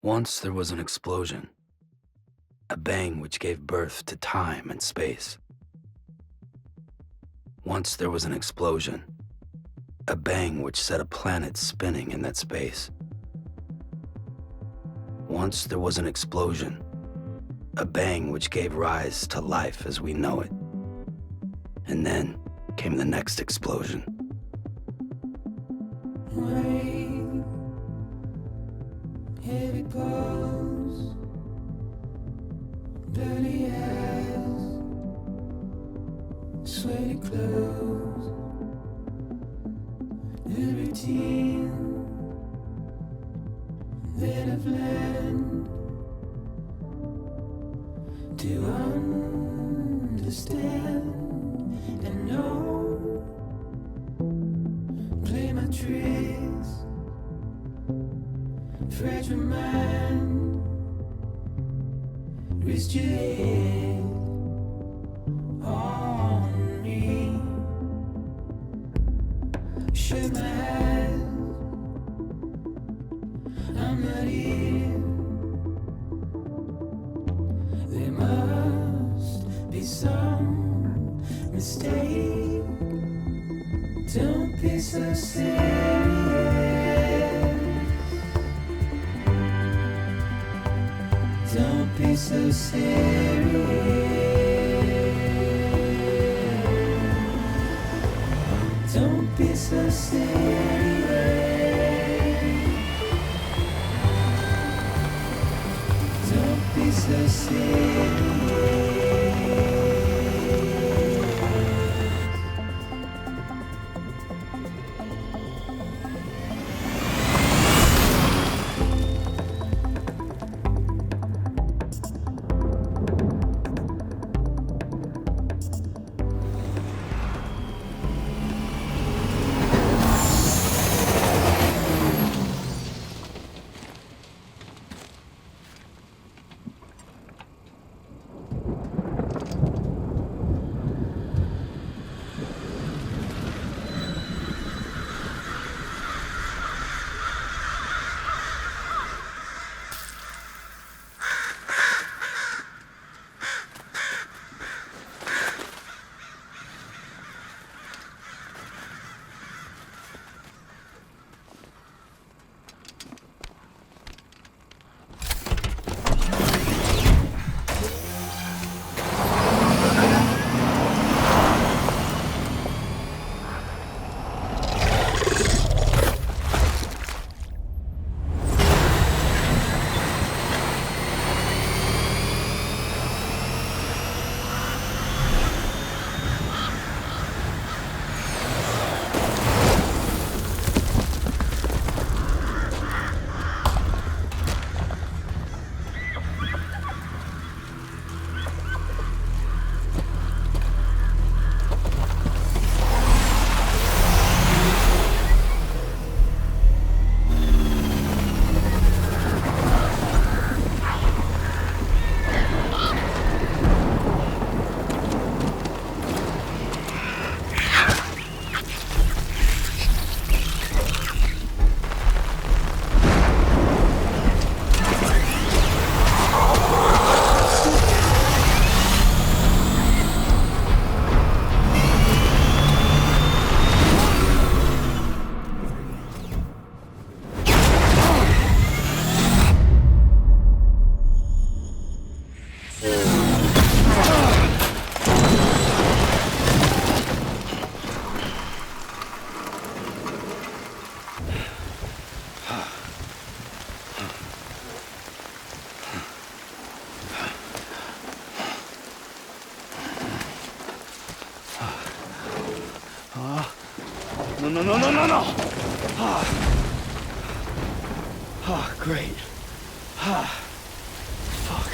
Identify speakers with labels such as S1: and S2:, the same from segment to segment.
S1: Once there was an explosion, a bang which gave birth to time and space. Once there was an explosion, a bang which set a planet spinning in that space. Once there was an explosion, a bang which gave rise to life as we know it. And then came the next explosion.
S2: Rain, heavy clothes, dirty eyes, sweaty clothes, the routine that I've learned to understand and know. Play my tricks, fragile mind, risk your head on me. Shut my eyes, I'm not here. There must be some mistake. Don't be so serious. Don't be so serious. Don't be so serious. Don't be so serious.
S1: No. Great. Fuck.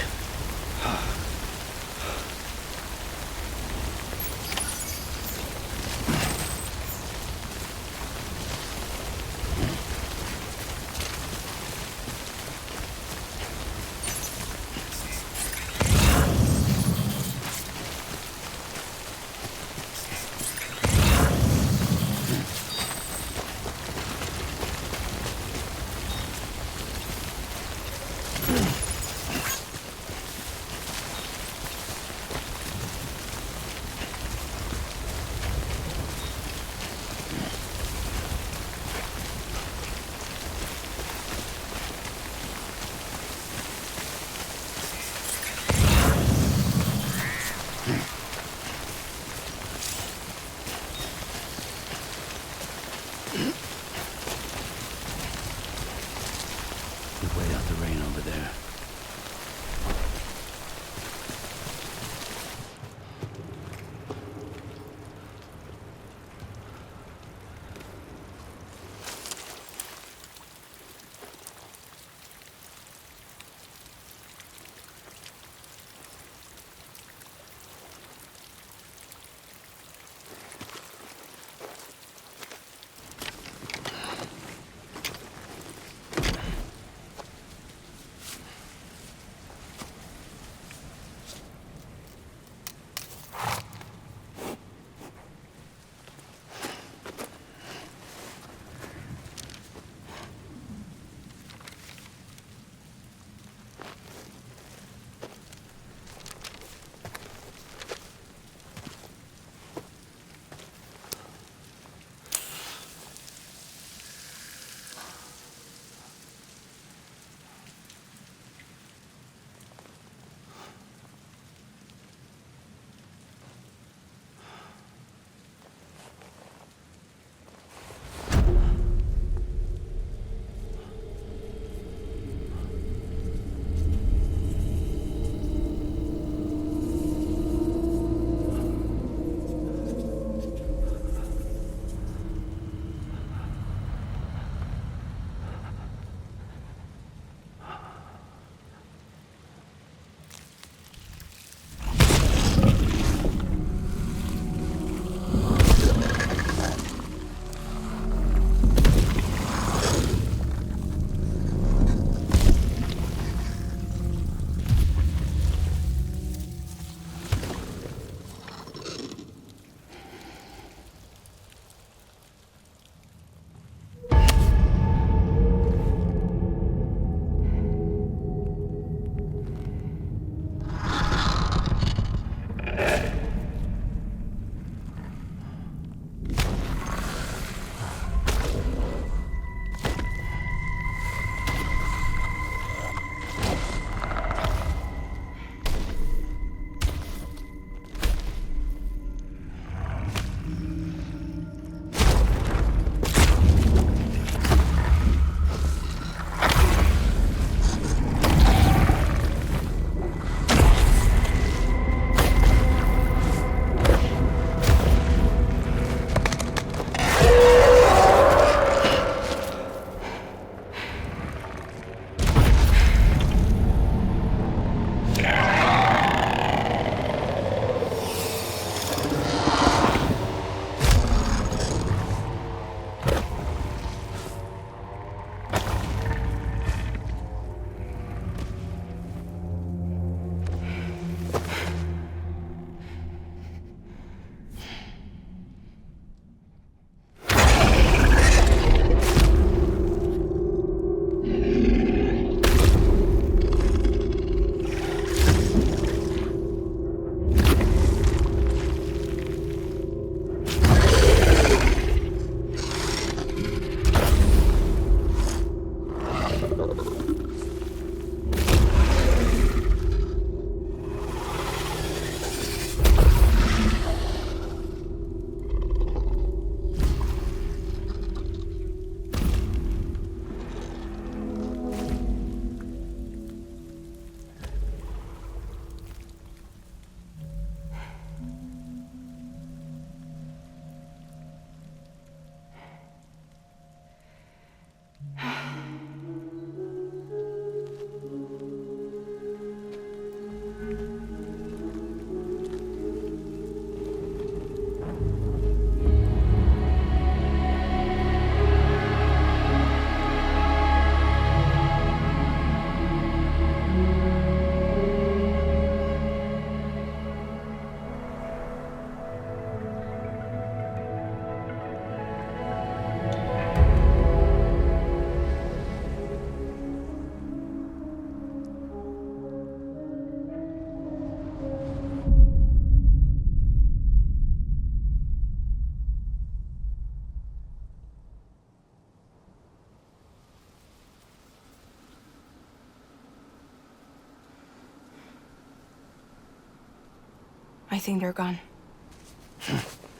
S3: I think they're gone.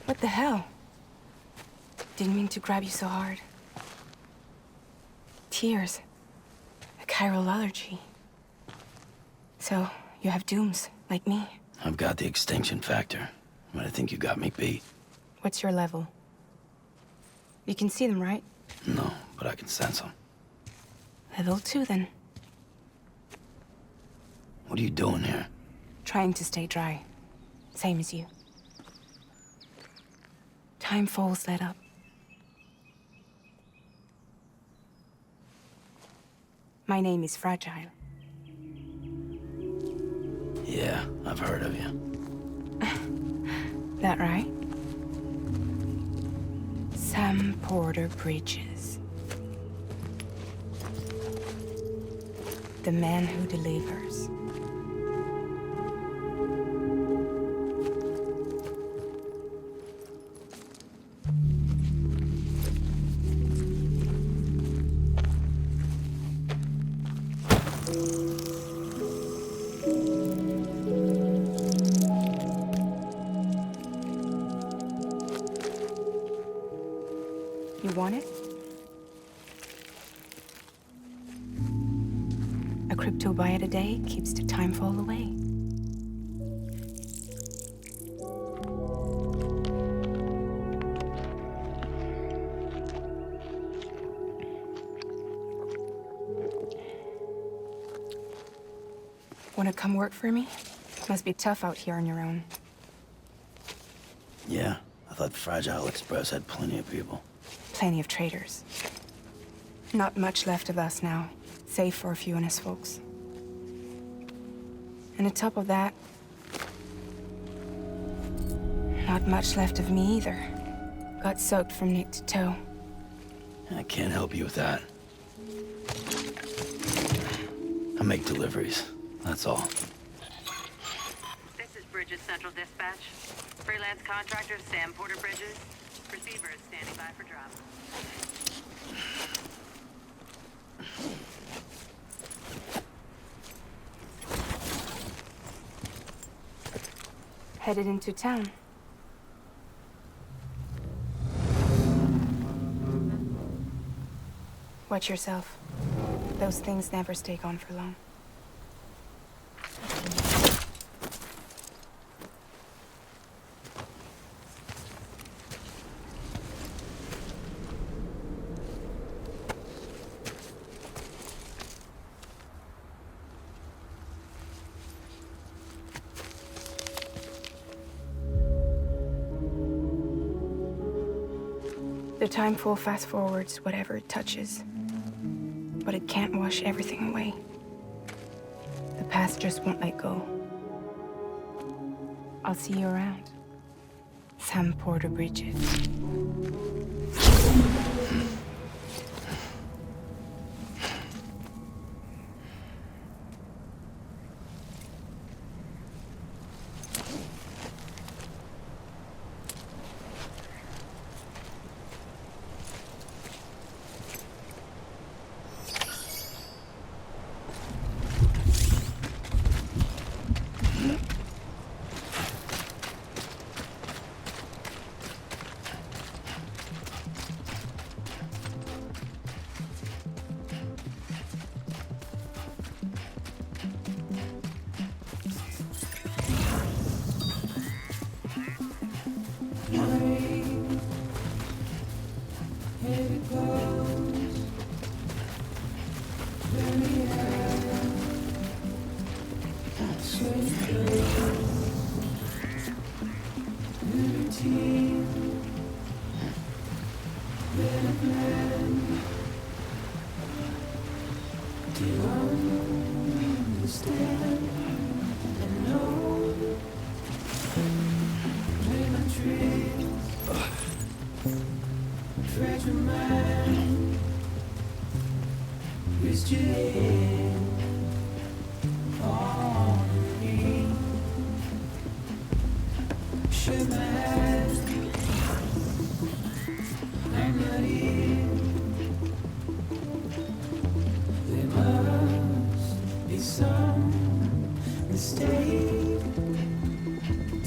S3: What the hell? Didn't mean to grab you so hard. Tears. A chiral allergy. So, you have dooms, like me.
S1: I've got the extinction factor, but I think you got me beat.
S3: What's your level? You can see them, right?
S1: No, but I can sense them.
S3: Level 2, then.
S1: What are you doing here?
S3: Trying to stay dry. Same as you. Time falls let up. My name is Fragile.
S1: Yeah, I've heard of you.
S3: That right? Sam Porter Bridges. The man who delivers. You want it? A crypto byte a day keeps the time fall away. Wanna come work for me? Must be tough out here on your own.
S1: Yeah, I thought Fragile Express had plenty of people.
S3: Plenty of traitors. Not much left of us now, save for a few honest folks. And on top of that, not much left of me either. Got soaked from neck to toe.
S1: I can't help you with that. I make deliveries, that's all.
S4: This is Bridges Central Dispatch. Freelance contractor Sam Porter Bridges. Receiver is standing by for drop.
S3: Headed into town. Watch yourself. Those things never stay gone for long. The time fall fast forwards whatever it touches. But it can't wash everything away. The past just won't let go. I'll see you around. Sam Porter Bridges.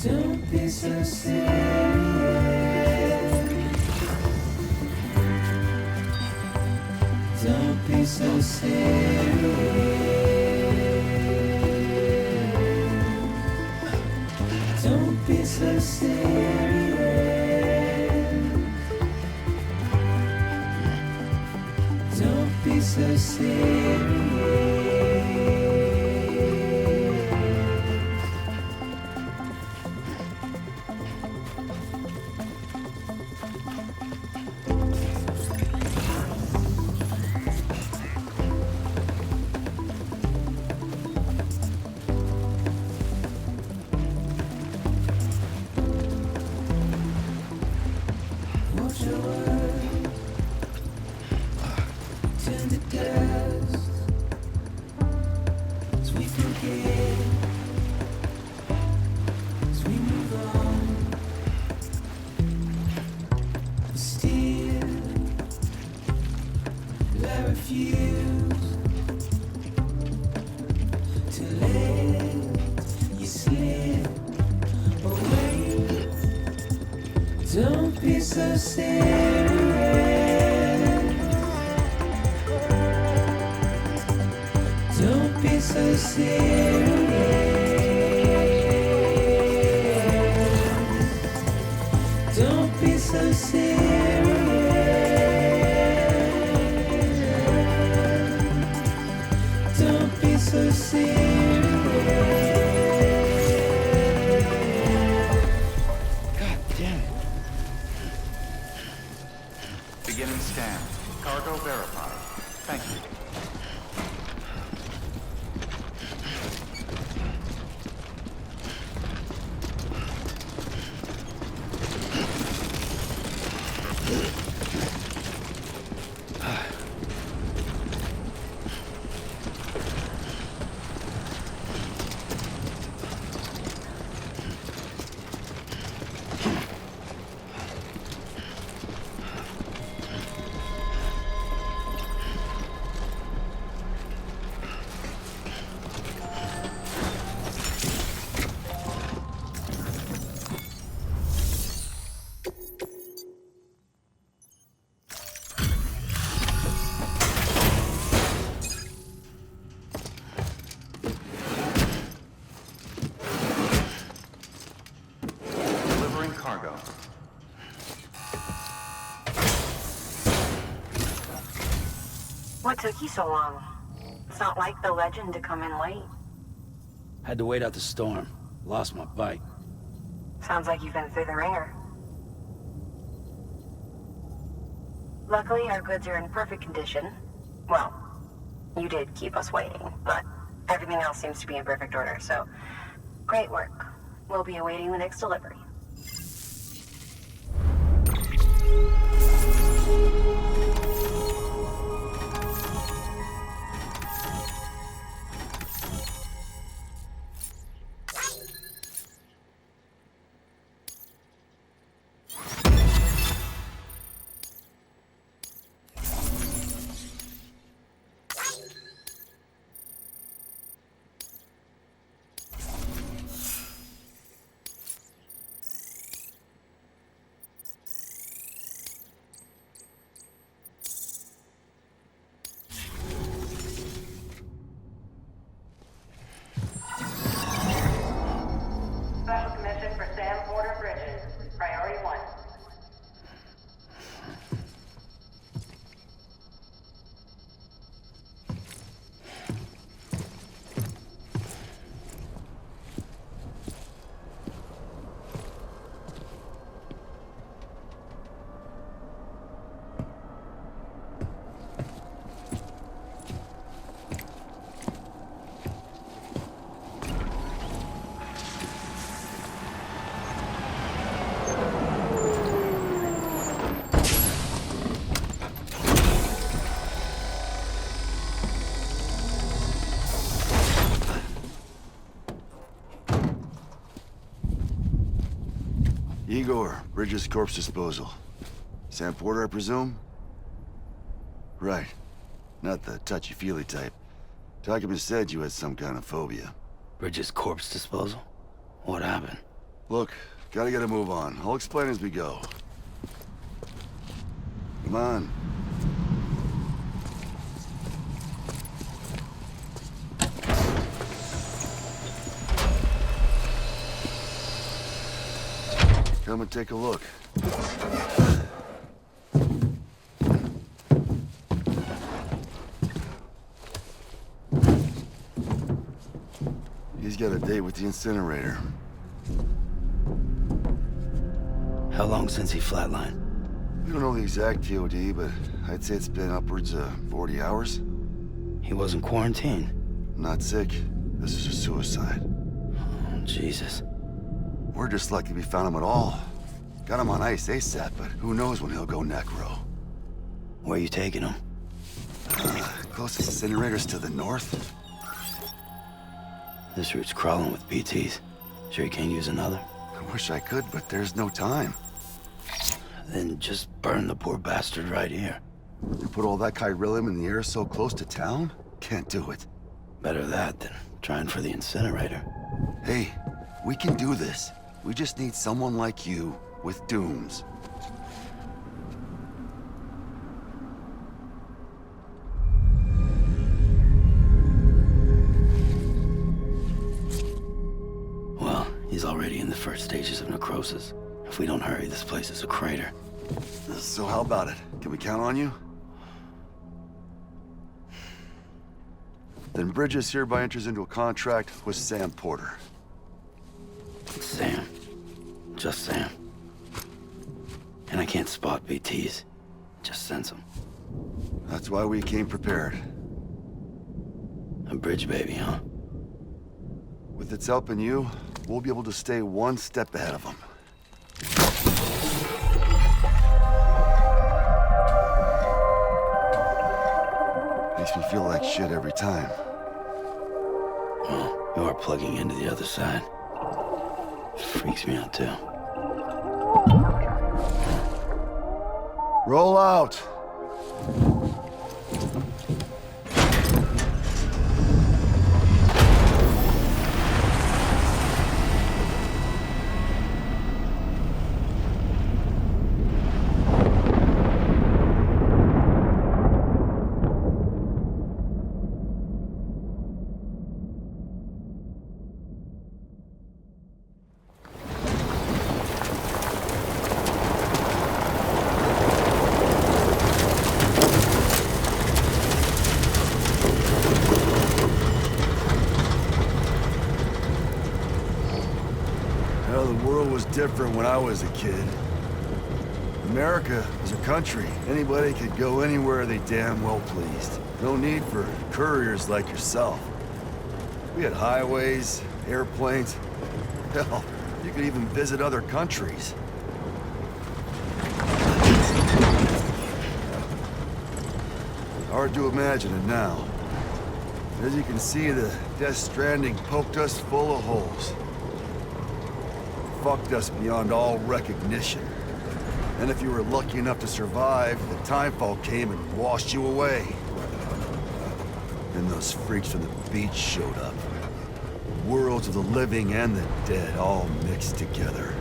S2: Don't be so serious. Don't be so serious. Don't be so serious. Don't be so serious. Watch your words turn to dust as we forget, as we move on. But still, I refuse to let you slip away. Don't be so serious. Don't be so serious. Don't be so serious. Don't be so serious.
S5: God damn it.
S6: Beginning scan. Cargo verified. Thank you. Delivering cargo.
S7: What took you so long? It's not like the legend to come in late.
S1: Had to wait out the storm. Lost my bike.
S7: Sounds like you've been through the ringer. Luckily, our goods are in perfect condition. Well, you did keep us waiting, but everything else seems to be in perfect order, so great work. We'll be awaiting the next delivery.
S4: Special commission for Sam Porter Bridges. Priority 1.
S5: Igor, Bridges corpse disposal. Sam Porter, I presume? Right. Not the touchy-feely type. Document said you had some kind of phobia.
S1: Bridges' corpse disposal? What happened?
S5: Look, gotta get a move on. I'll explain as we go. Come on. Come and take a look. He's got a date with the incinerator.
S1: How long since he flatlined?
S5: We don't know the exact TOD, but I'd say it's been upwards of 40 hours.
S1: He wasn't quarantined.
S5: Not sick. This is a suicide.
S1: Oh, Jesus.
S5: We're just lucky we found him at all. Got him on ice ASAP, but who knows when he'll go necro.
S1: Where you taking him?
S5: Closest incinerator's to the north.
S1: This route's crawling with BTs. Sure you can't use another?
S5: I wish I could, but there's no time.
S1: Then just burn the poor bastard right here.
S5: You put all that chiralium in the air so close to town? Can't do it.
S1: Better that than trying for the incinerator.
S5: Hey, we can do this. We just need someone like you with dooms.
S1: Well, he's already in the first stages of necrosis. If we don't hurry, this place is a crater.
S5: So how about it? Can we count on you? Then Bridges hereby enters into a contract with Sam Porter.
S1: Sam. Just Sam. And I can't spot BTs. Just sense them.
S5: That's why we came prepared.
S1: A bridge baby, huh?
S5: With its help and you, we'll be able to stay one step ahead of them. Makes me feel like shit every time.
S1: Well, you are plugging into the other side. Freaks me out, too.
S5: Roll out! Well, the world was different when I was a kid. America was a country. Anybody could go anywhere they damn well pleased. No need for couriers like yourself. We had highways, airplanes. Hell, you could even visit other countries. Hard to imagine it now. As you can see, the Death Stranding poked us full of holes. Fucked us beyond all recognition. And if you were lucky enough to survive, the timefall came and washed you away. Then those freaks from the beach showed up. Worlds of the living and the dead all mixed together.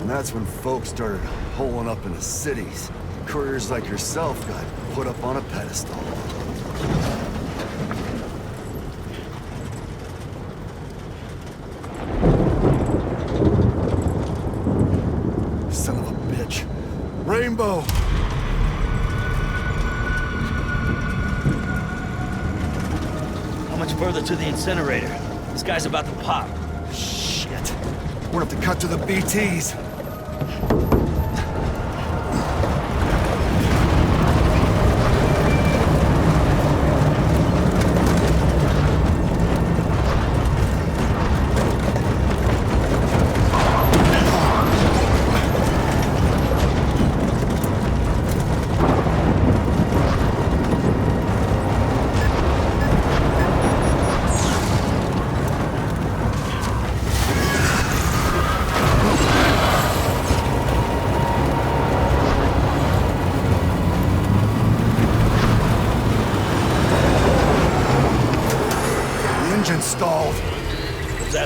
S5: And that's when folks started holing up into cities. Couriers like yourself got put up on a pedestal. Son of a bitch. Rainbow!
S1: How much further to the incinerator? This guy's about to pop.
S5: Shit. We're gonna have to cut to the BTs.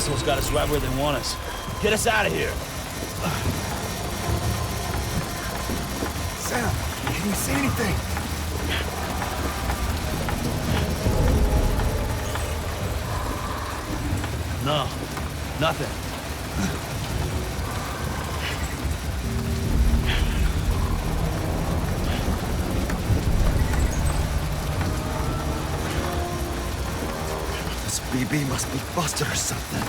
S8: assholes got us right where they want us. Get us out of here.
S5: Sam, can you see anything?
S8: No, nothing.
S5: This BB must be busted or something.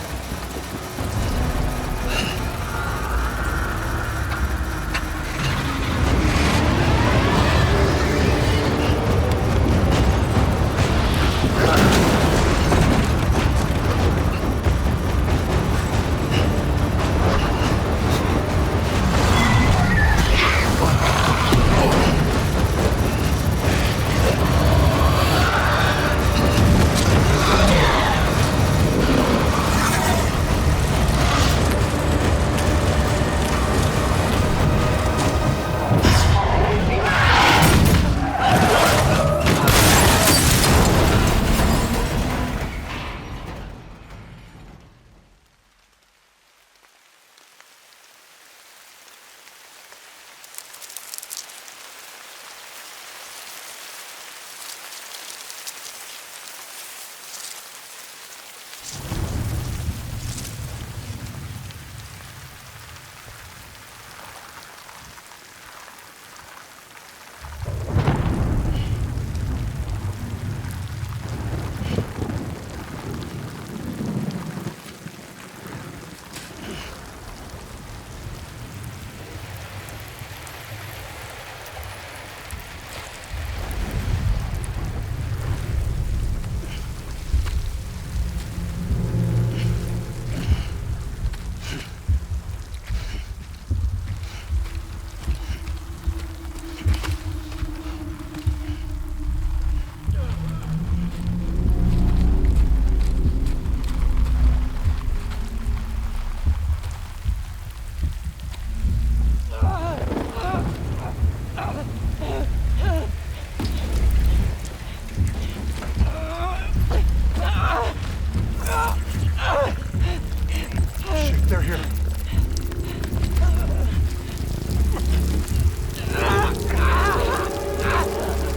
S5: They're here.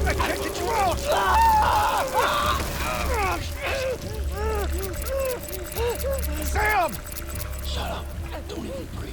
S5: I can't get you out! Sam!
S1: Shut up. Don't even breathe.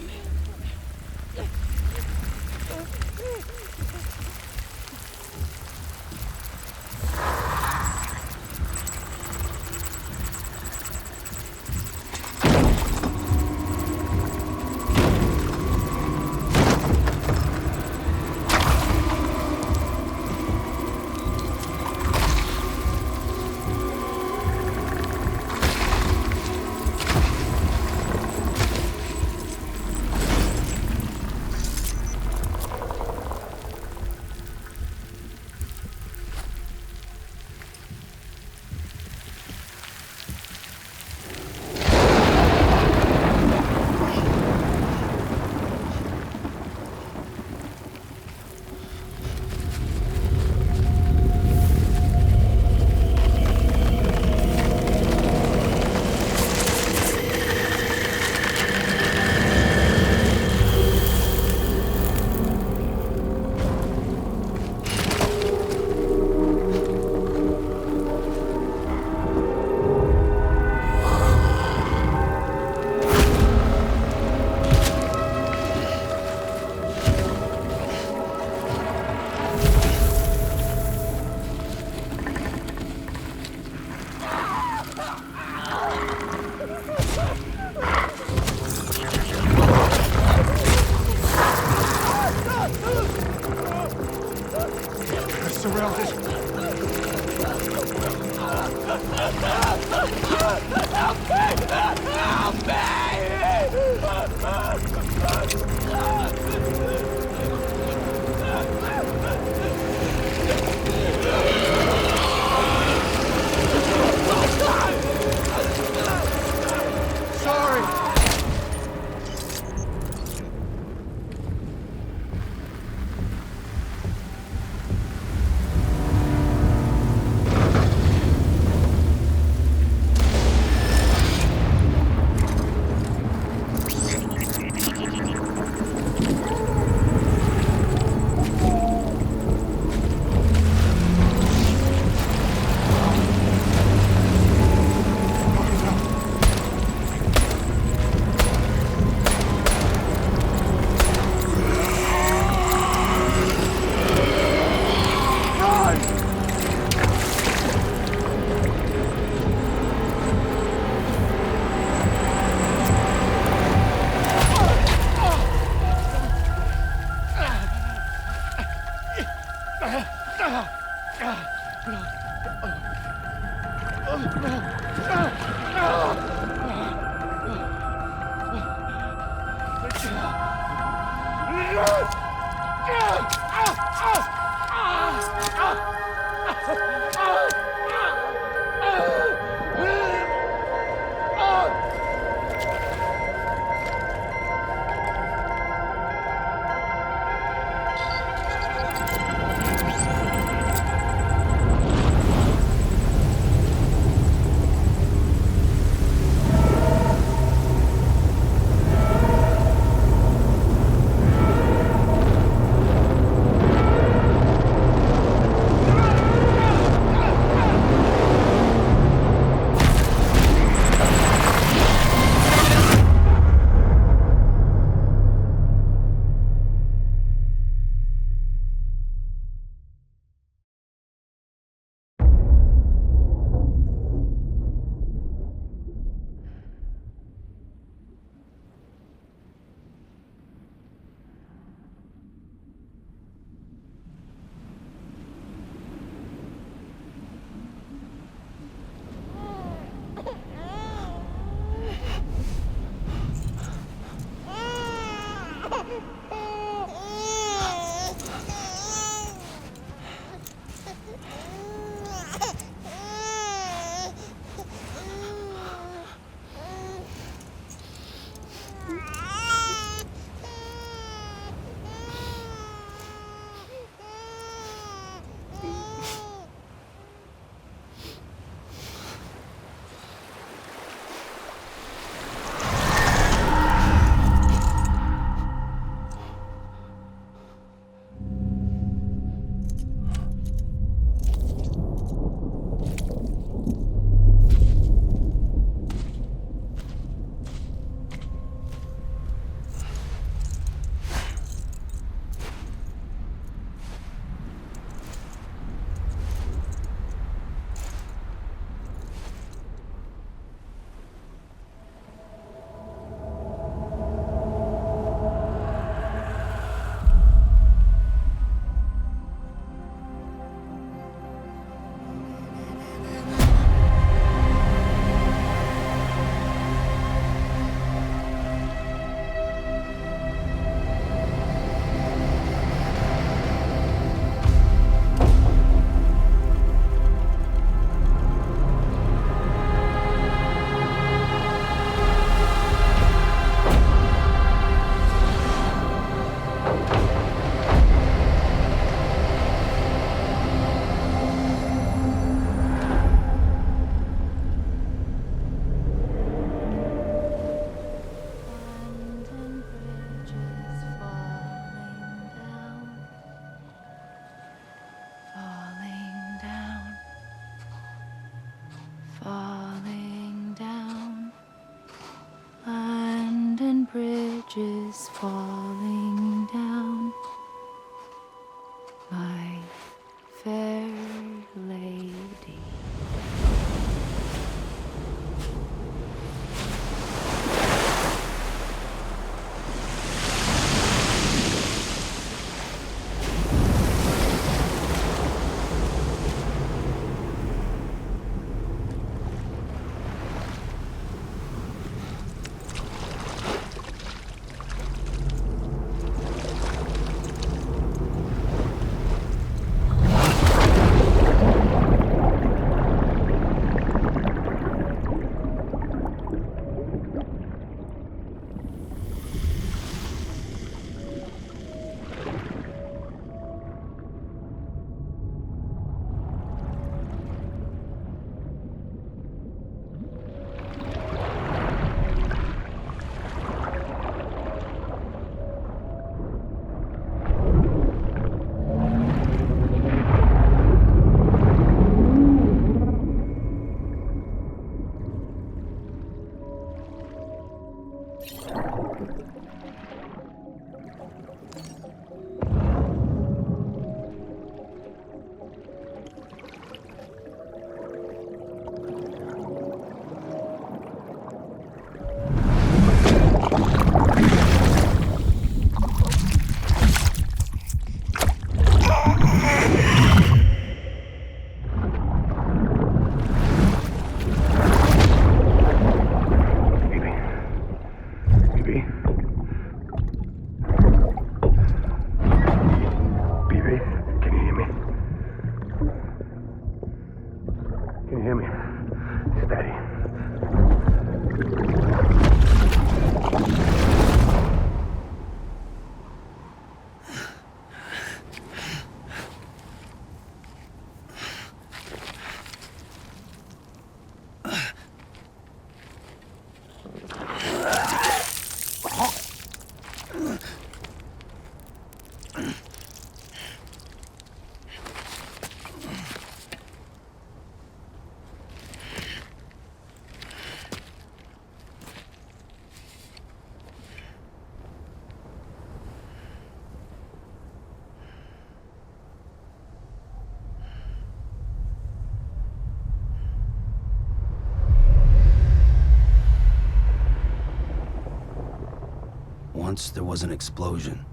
S9: bridges falling down, my fair lady.
S10: hear me? Steady.
S1: Once there was an explosion.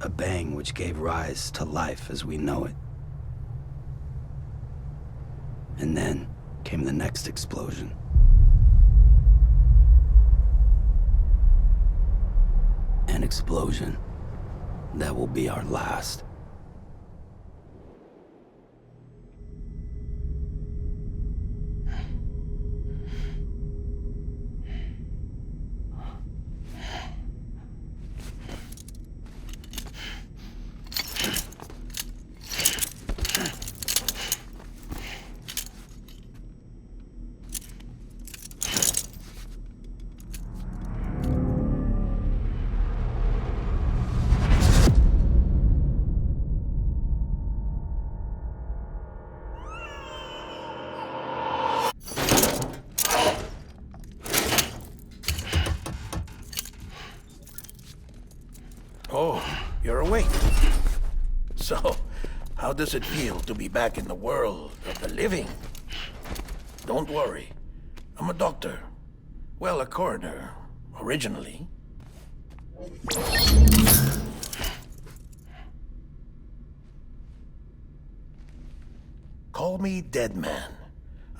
S1: A bang which gave rise to life as we know it. And then came the next explosion. An explosion that will be our last.
S11: Oh, you're awake. So, how does it feel to be back in the world of the living? Don't worry. I'm a doctor. Well, a coroner, originally. Call me Dead Man.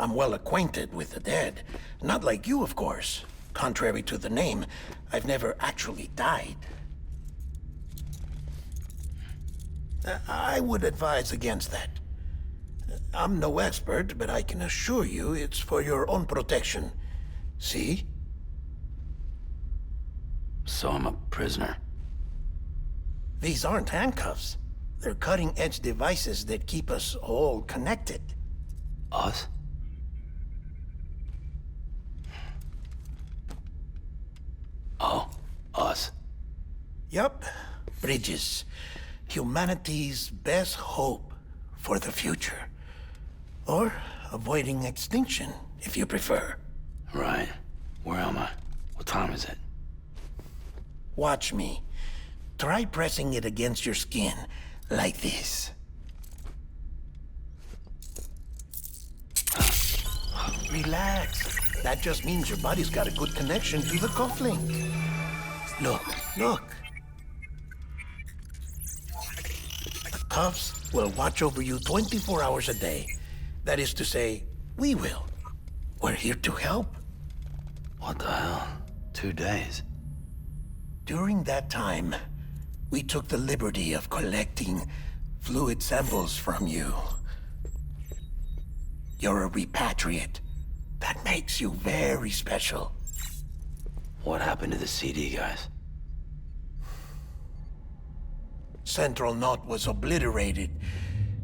S11: I'm well acquainted with the dead. Not like you, of course. Contrary to the name, I've never actually died. I would advise against that. I'm no expert, but I can assure you it's for your own protection. See?
S1: So I'm a prisoner.
S11: These aren't handcuffs. They're cutting-edge devices that keep us all connected.
S1: Us? Oh, us.
S11: Yup. Bridges. Humanity's best hope for the future. Or avoiding extinction, if you prefer.
S1: Right. Where am I? What time is it?
S11: Watch me. Try pressing it against your skin, like this. Relax. That just means your body's got a good connection to the cufflink. Look, look. The cuffs will watch over you 24 hours a day. That is to say, we will. We're here to help.
S1: What the hell? 2 days?
S11: During that time, we took the liberty of collecting fluid samples from you. You're a repatriate. That makes you very special.
S1: What happened to the CD guys?
S11: Central Knot was obliterated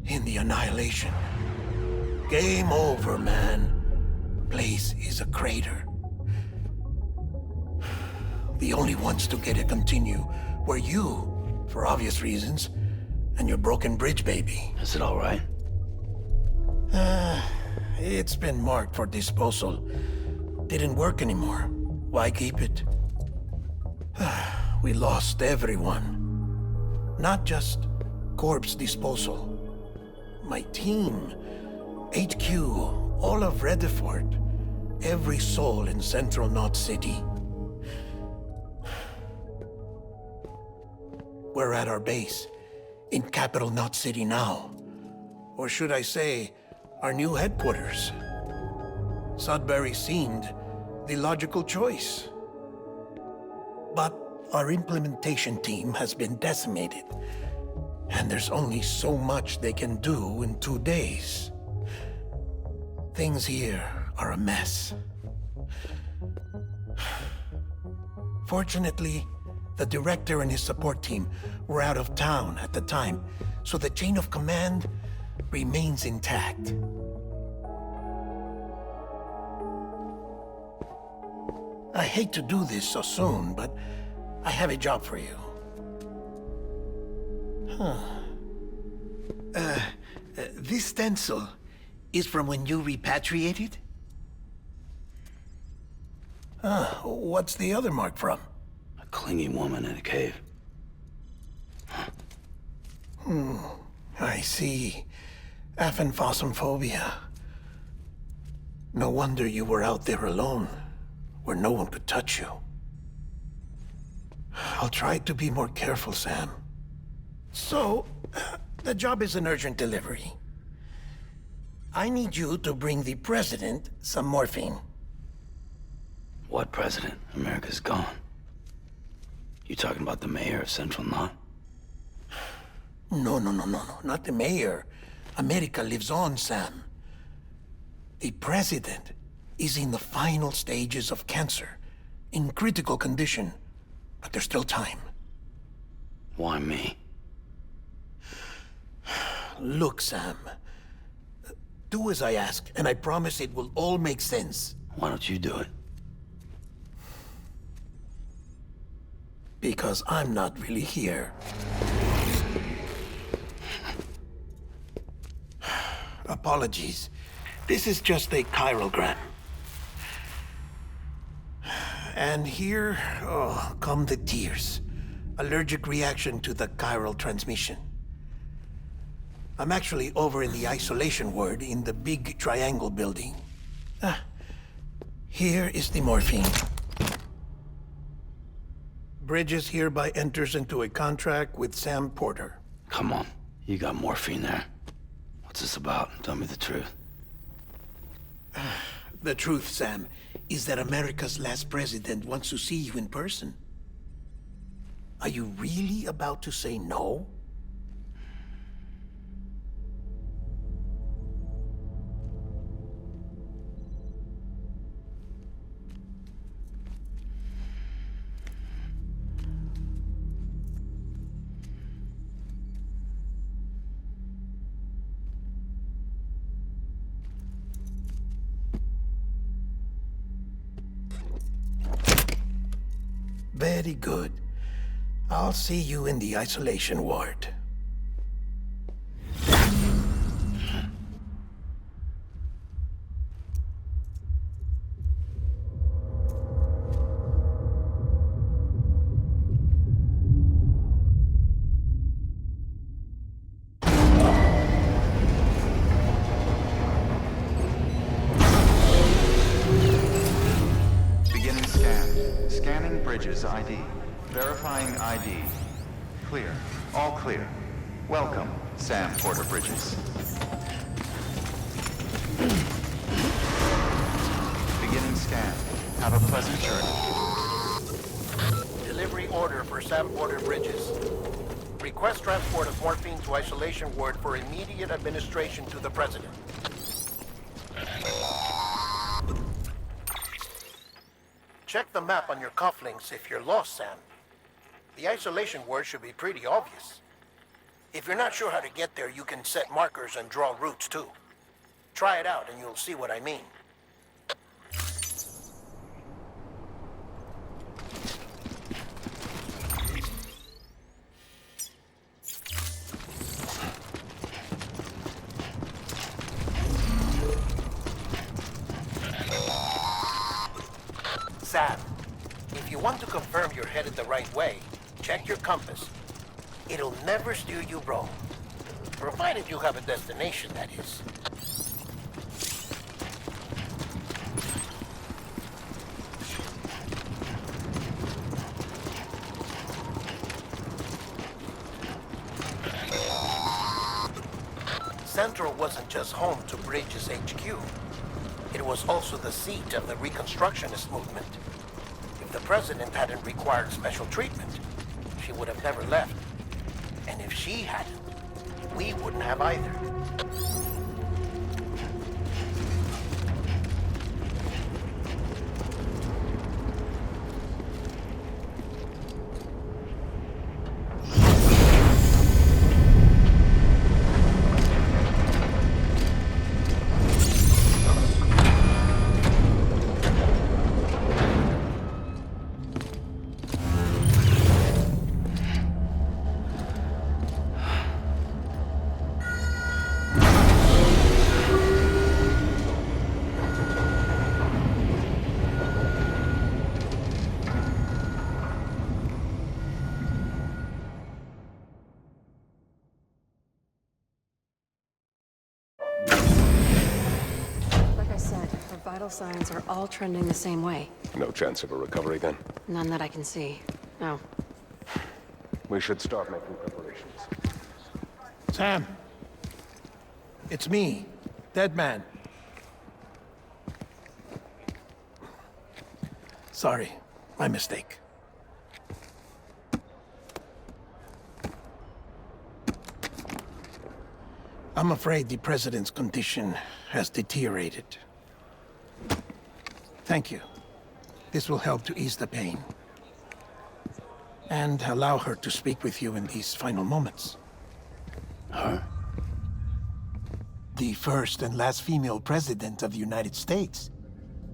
S11: in the Annihilation. Game over, man. Place is a crater. The only ones to get to continue were you, for obvious reasons, and your broken bridge baby.
S1: Is it all right?
S11: It's been marked for disposal. Didn't work anymore. Why keep it? We lost everyone. Not just corpse disposal. My team, HQ, all of Redefort, every soul in Central Knot City. We're at our base, in Capital Knot City now. Or should I say, our new headquarters. Sudbury seemed the logical choice. But our implementation team has been decimated, and there's only so much they can do in 2 days. Things here are a mess. Fortunately, the director and his support team were out of town at the time, so the chain of command remains intact. I hate to do this so soon, but I have a job for you.
S12: This stencil is from when you repatriated?
S11: What's the other mark from?
S1: A clingy woman in a cave.
S11: I see. Aphenphosmphobia. No wonder you were out there alone, where no one could touch you. I'll try to be more careful, Sam. So, the job is an urgent delivery. I need you to bring the president some morphine.
S1: What president? America's gone. You talking about the mayor of Central Knot?
S11: No. Not the mayor. America lives on, Sam. The president is in the final stages of cancer, in critical condition, but there's still time.
S1: Why me?
S11: Look, Sam. Do as I ask, and I promise it will all make sense.
S1: Why don't you do it?
S11: Because I'm not really here. Apologies. This is just a chiralgram. And here, come the tears. Allergic reaction to the chiral transmission. I'm actually over in the isolation ward in the big triangle building. Here is the morphine. Bridges hereby enters into a contract with Sam Porter.
S1: Come on, you got morphine there. What's this about? Tell me the truth.
S11: The truth, Sam, is that America's last president wants to see you in person. Are you really about to say no? Very good. I'll see you in the isolation ward.
S6: Beginning scan. Scanning Bridges ID. Verifying ID. Clear. All clear. Welcome, Sam Porter Bridges. Beginning scan. Have a pleasant journey.
S11: Delivery order for Sam Porter Bridges. Request transport of morphine to isolation ward for immediate administration to the president. Check the map on your cufflinks if you're lost, Sam. The isolation word should be pretty obvious. If you're not sure how to get there, you can set markers and draw routes too. Try it out and you'll see what I mean. Sam, if you want to confirm you're headed the right way, check your compass. It'll never steer you wrong. Provided you have a destination, that is. Central wasn't just home to Bridges HQ. It was also the seat of the Reconstructionist movement. If the president hadn't required special treatment, she would have never left. And if she hadn't, we wouldn't have either.
S13: vital signs are all trending the same way.
S10: No chance of a recovery then?
S13: None that I can see. No.
S10: We should start making preparations.
S11: Sam! It's me, Dead Man. Sorry, my mistake. I'm afraid the President's condition has deteriorated. Thank you. This will help to ease the pain. And allow her to speak with you in these final moments.
S1: Her?
S12: The first and last female president of the United States.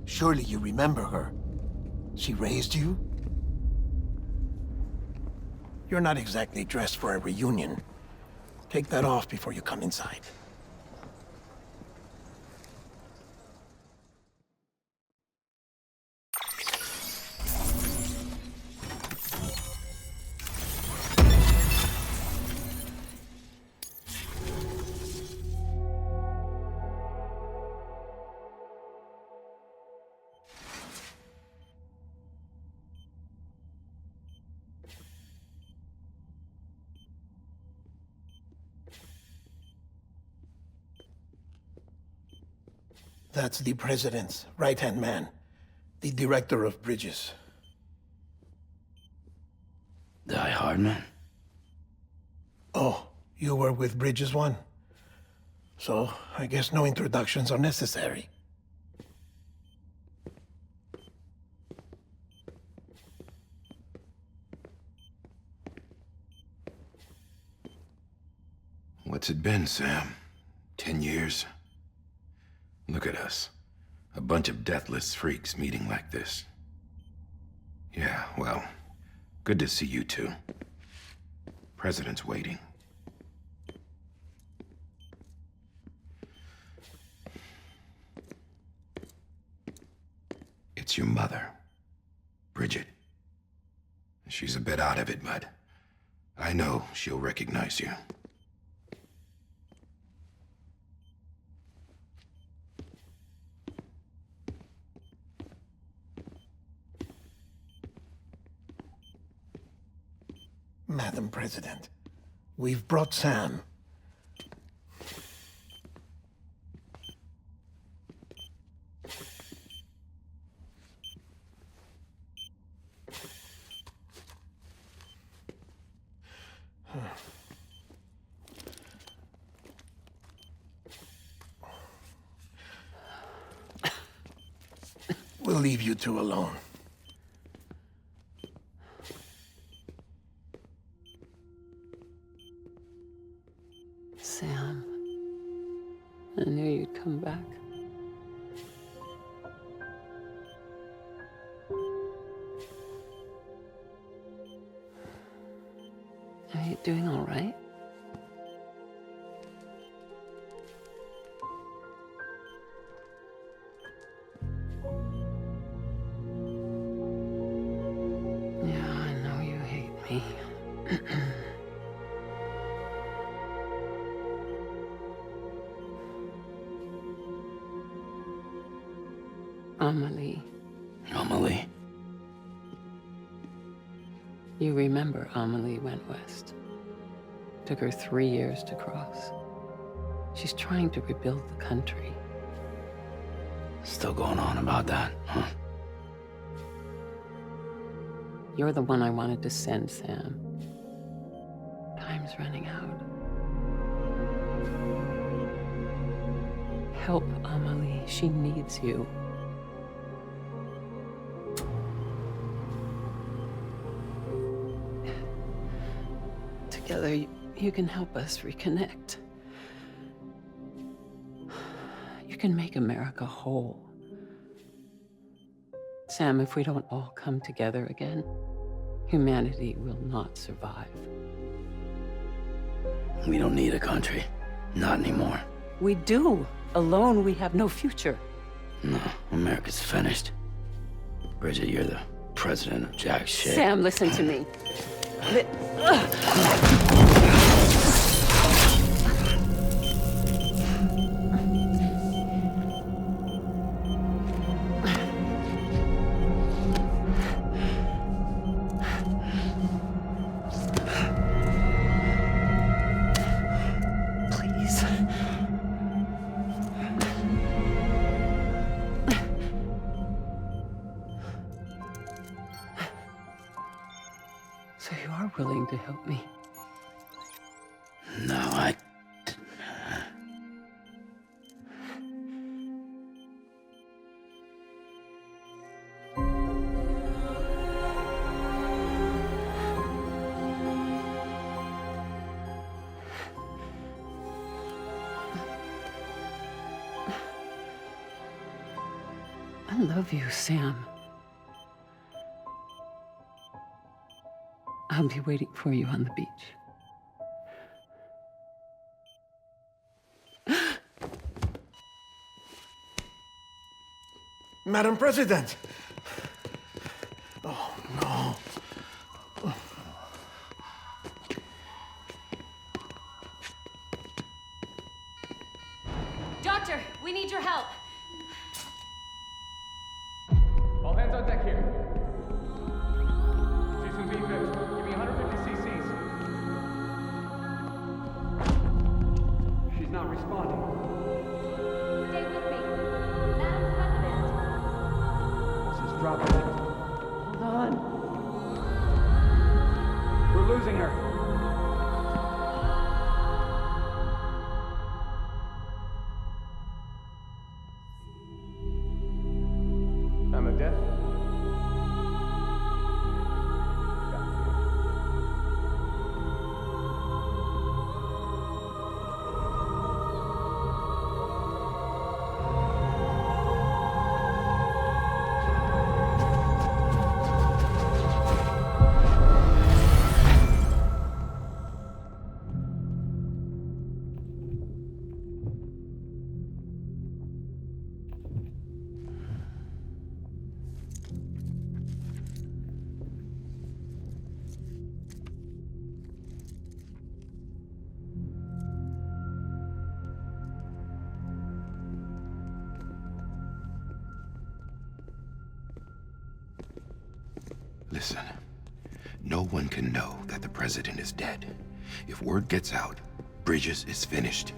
S12: Surely you remember her. She raised you?
S11: You're not exactly dressed for a reunion. Take that off before you come inside. That's the President's right-hand man, the Director of Bridges.
S1: Die Hardman?
S11: Oh, you were with Bridges 1? So, I guess no introductions are necessary.
S14: What's it been, Sam? 10 years? Look at us. A bunch of deathless freaks meeting like this. Yeah, well, good to see you two. President's waiting. It's your mother, Bridget. She's a bit out of it, but I know she'll recognize you.
S11: Madam President, we've brought Sam. We'll leave you two alone.
S9: Sam, I knew you'd come back. Are you doing all right? Yeah, I know you hate me. Amelie.
S1: Amelie?
S9: You remember Amelie went west. Took her 3 years to cross. She's trying to rebuild the country.
S1: Still going on about that, huh?
S9: You're the one I wanted to send, Sam. Time's running out. Help Amelie. She needs you. Together, you can help us reconnect. You can make America whole. Sam, if we don't all come together again, humanity will not survive.
S1: We don't need a country. Not anymore.
S9: We do. Alone, we have no future.
S1: No, America's finished. Bridget, you're the president of jack shit.
S9: Sam, listen to me. willing to help me?
S1: No, I...
S9: I love you, Sam. I'll be waiting for you on the beach.
S11: Madam President! Oh, no.
S15: Doctor, we need your help.
S16: All hands on deck here. Season B fixed. Give me 150 cc's. She's not responding.
S15: Stay with me. Madam President.
S16: This is dropping.
S9: Hold on.
S16: We're losing her. Time of death?
S14: Listen, no one can know that the president is dead. If word gets out, Bridges is finished.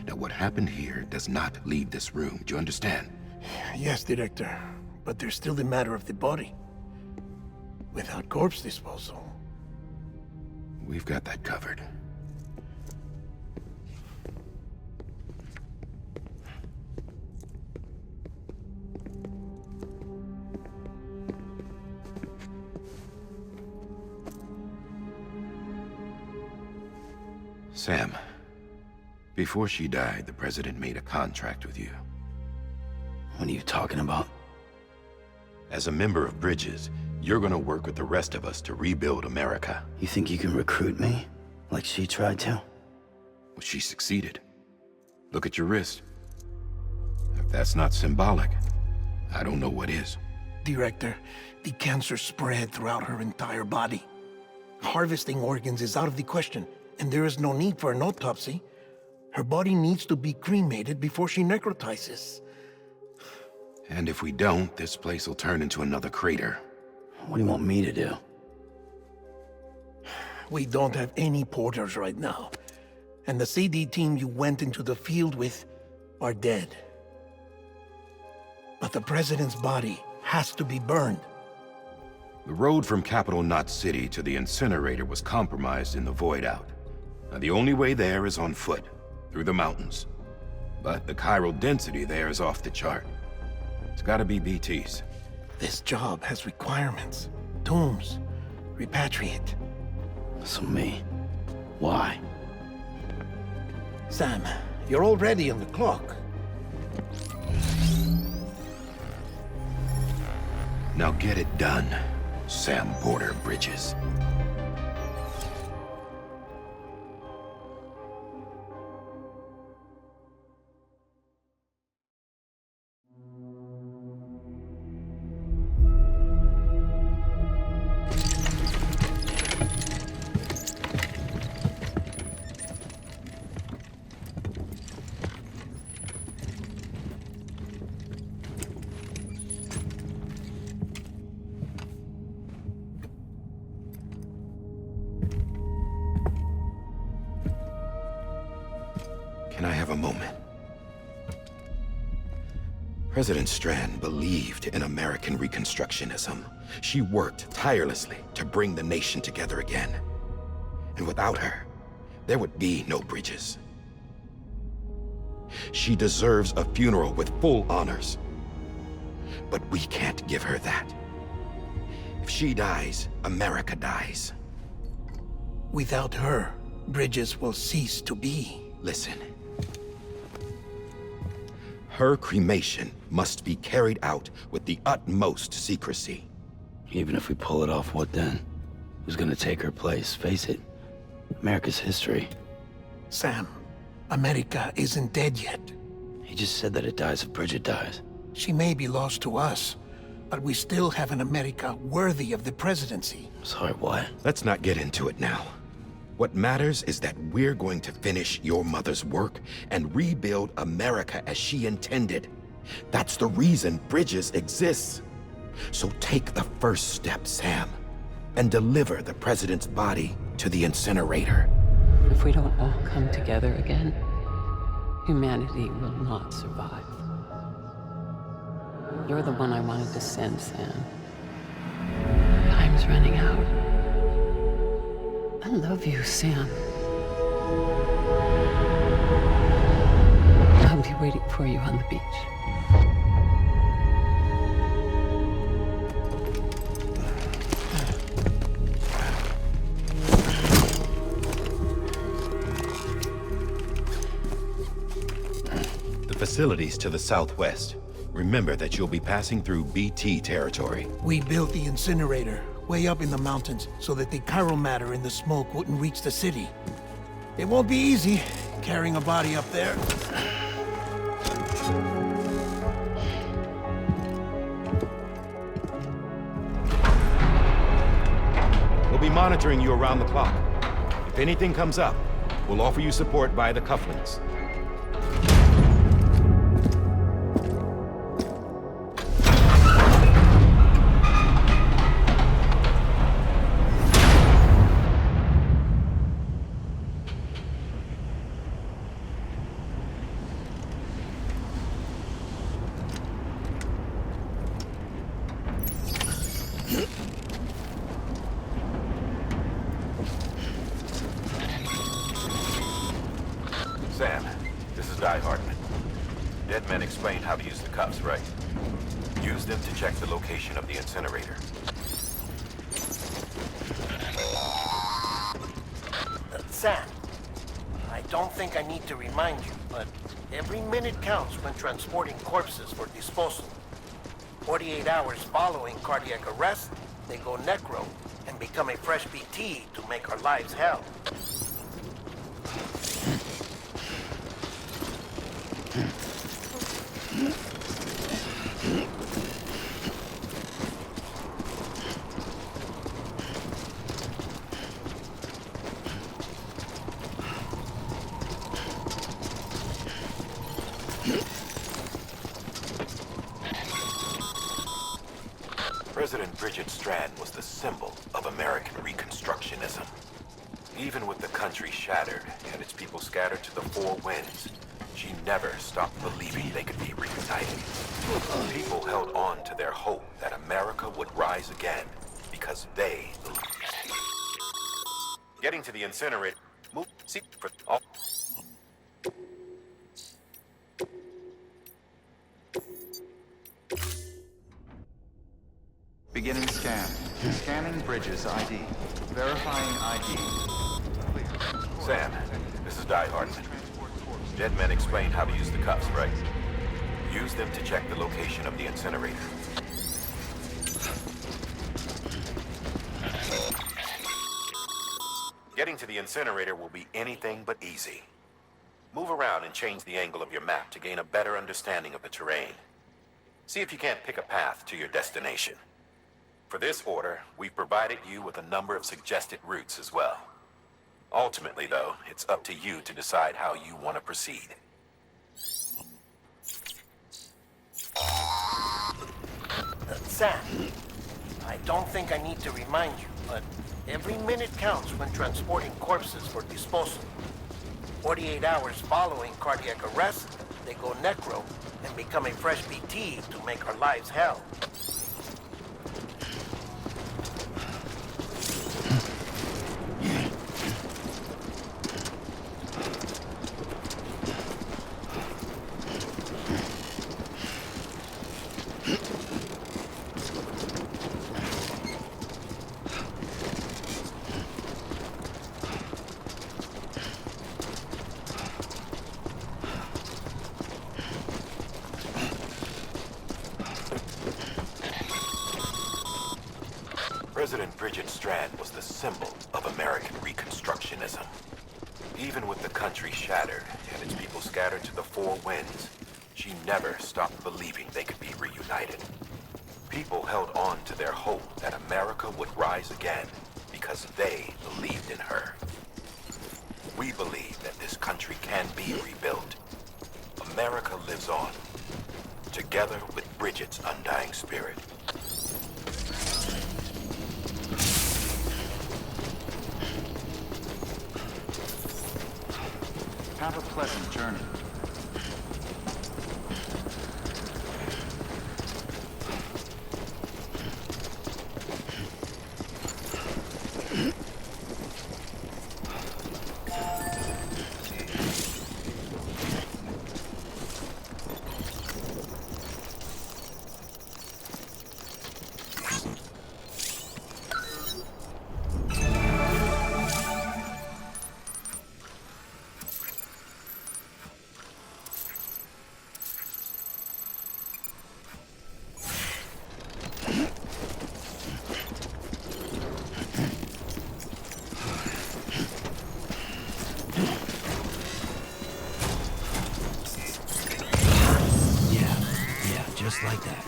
S14: Now, what happened here does not leave this room. Do you understand?
S11: Yes, Director. But there's still the matter of the body. Without corpse disposal.
S14: We've got that covered. Sam, before she died, the president made a contract with you.
S1: What are you talking about?
S14: As a member of Bridges, you're gonna work with the rest of us to rebuild America.
S1: You think you can recruit me? Like she tried to?
S14: Well, she succeeded. Look at your wrist. If that's not symbolic, I don't know what is.
S11: Director, the cancer spread throughout her entire body. Harvesting organs is out of the question, and there is no need for an autopsy. Her body needs to be cremated before she necrotizes.
S14: And if we don't, this place will turn into another crater.
S1: What do you want me to do?
S11: We don't have any porters right now. And the CD team you went into the field with are dead. But the president's body has to be burned.
S14: The road from Capital Knot City to the incinerator was compromised in the void out. Now, the only way there is on foot, through the mountains. But the chiral density there is off the chart. It's gotta be BTs.
S11: This job has requirements. Tombs. Repatriate.
S1: So me. Why?
S11: Sam, you're already on the clock.
S14: Now get it done, Sam Porter Bridges. Can I have a moment? President Strand believed in American Reconstructionism. She worked tirelessly to bring the nation together again. And without her, there would be no Bridges. She deserves a funeral with full honors. But we can't give her that. If she dies, America dies.
S12: Without her, Bridges will cease to be.
S14: Listen. Her cremation must be carried out with the utmost secrecy.
S1: Even if we pull it off, what then? Who's gonna take her place? Face it, America's history.
S12: Sam, America isn't dead yet.
S1: He just said that it dies if Bridget dies.
S12: She may be lost to us, but we still have an America worthy of the presidency.
S1: Sorry, what?
S14: Let's not get into it now. What matters is that we're going to finish your mother's work and rebuild America as she intended. That's the reason Bridges exists. So take the first step, Sam, and deliver the president's body to the incinerator.
S9: If we don't all come together again, humanity will not survive. You're the one I wanted to send, Sam. Time's running out. I love you, Sam. I'll be waiting for you on the beach.
S14: The facilities to the southwest. Remember that you'll be passing through BT territory.
S12: We built the incinerator way up in the mountains so that the chiral matter in the smoke wouldn't reach the city. It won't be easy carrying a body up there.
S14: We'll be monitoring you around the clock. If anything comes up, we'll offer you support via the cufflinks. Sam, this is Die Hartman. Dead men explained how to use the cuffs, right? Use them to check the location of the incinerator.
S11: Sam, I don't think I need to remind you, but every minute counts when transporting corpses for disposal. 48 hours following cardiac arrest, they go necro and become a fresh BT to make our lives hell.
S14: President Bridget Strand was the symbol of American Reconstructionism. Even with the country shattered and its people scattered to the four winds, she never stopped believing they could be reunited. People held on to their hope that America would rise again because they believed. Getting to the incinerator, move, see, for all.
S6: Beginning scan. Scanning Bridges ID. Verifying ID. Clear.
S14: Sam, this is Die Hartman. Dead men explained how to use the cuffs, right? Use them to check the location of the incinerator. Getting to the incinerator will be anything but easy. Move around and change the angle of your map to gain a better understanding of the terrain. See if you can't pick a path to your destination. For this order, we've provided you with a number of suggested routes as well. Ultimately, though, it's up to you to decide how you want to proceed.
S11: Sam, I don't think I need to remind you, but every minute counts when transporting corpses for disposal. 48 hours following cardiac arrest, they go necro and become a fresh BT to make our lives hell.
S14: President Bridget Strand was the symbol of American Reconstructionism. Even with the country shattered and its people scattered to the four winds, she never stopped believing they could be reunited. People held on to their hope that America would rise again because they believed in her. We believe that this country can be rebuilt. America lives on, together with Bridget's undying spirit.
S6: Have a pleasant journey.
S1: Just like that.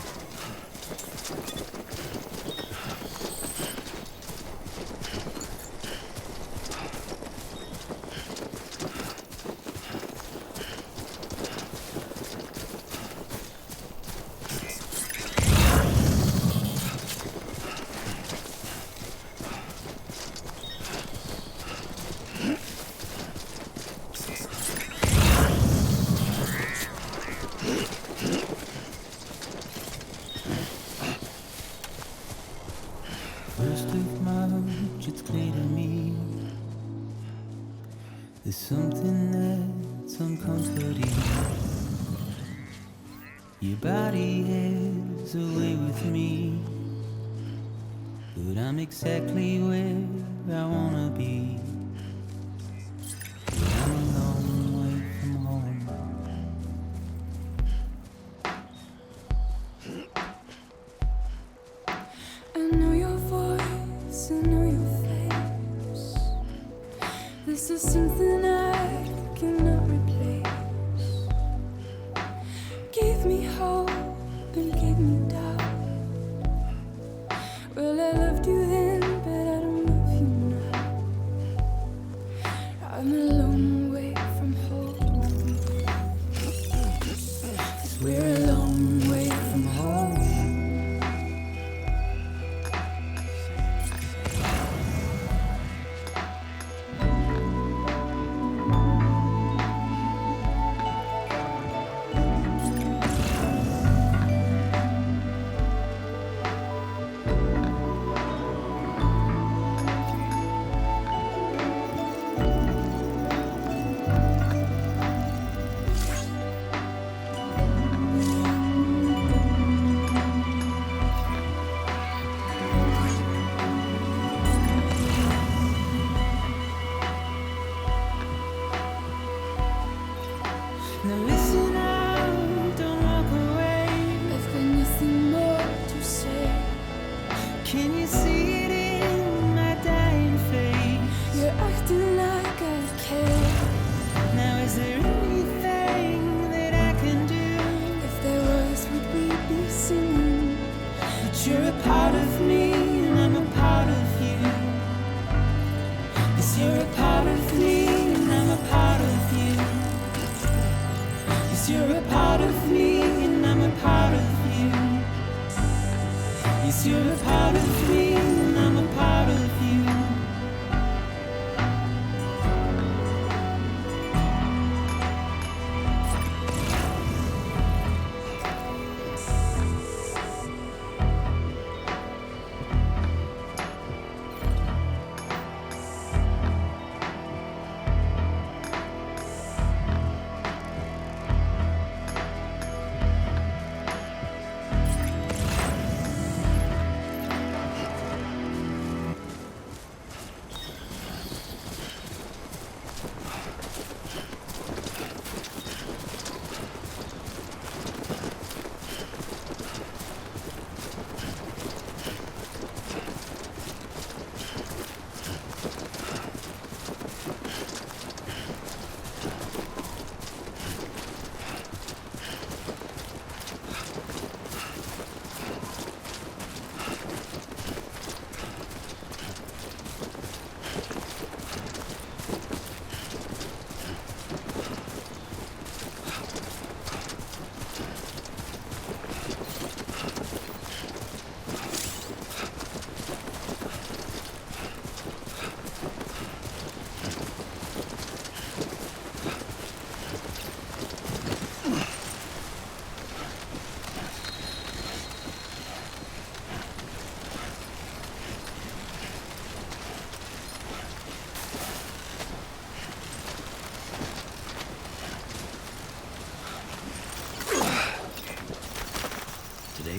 S2: First of March, it's clear to me there's something that's uncomforting. Your body is away with me, but I'm exactly where I wanna be. But I'm a long way from home.
S17: I know your voice, I know your face. This is something I cannot replace. Gave me hope and gave me doubt. Well, I loved you then, but I don't love you now. I'm a long way from home. 'Cause we're a long way from home. Now listen out, don't walk away. I've got nothing more to say. Can you see it in my dying face? You're acting like I care. Now is there anything that I can do? If there was, would we be singing? But you're a part of me and I'm a part of you. Yes, you're a part of me and I'm a part of you. You're a part of me and I'm a part of you. Yes, you're a part of me and I'm a part of you.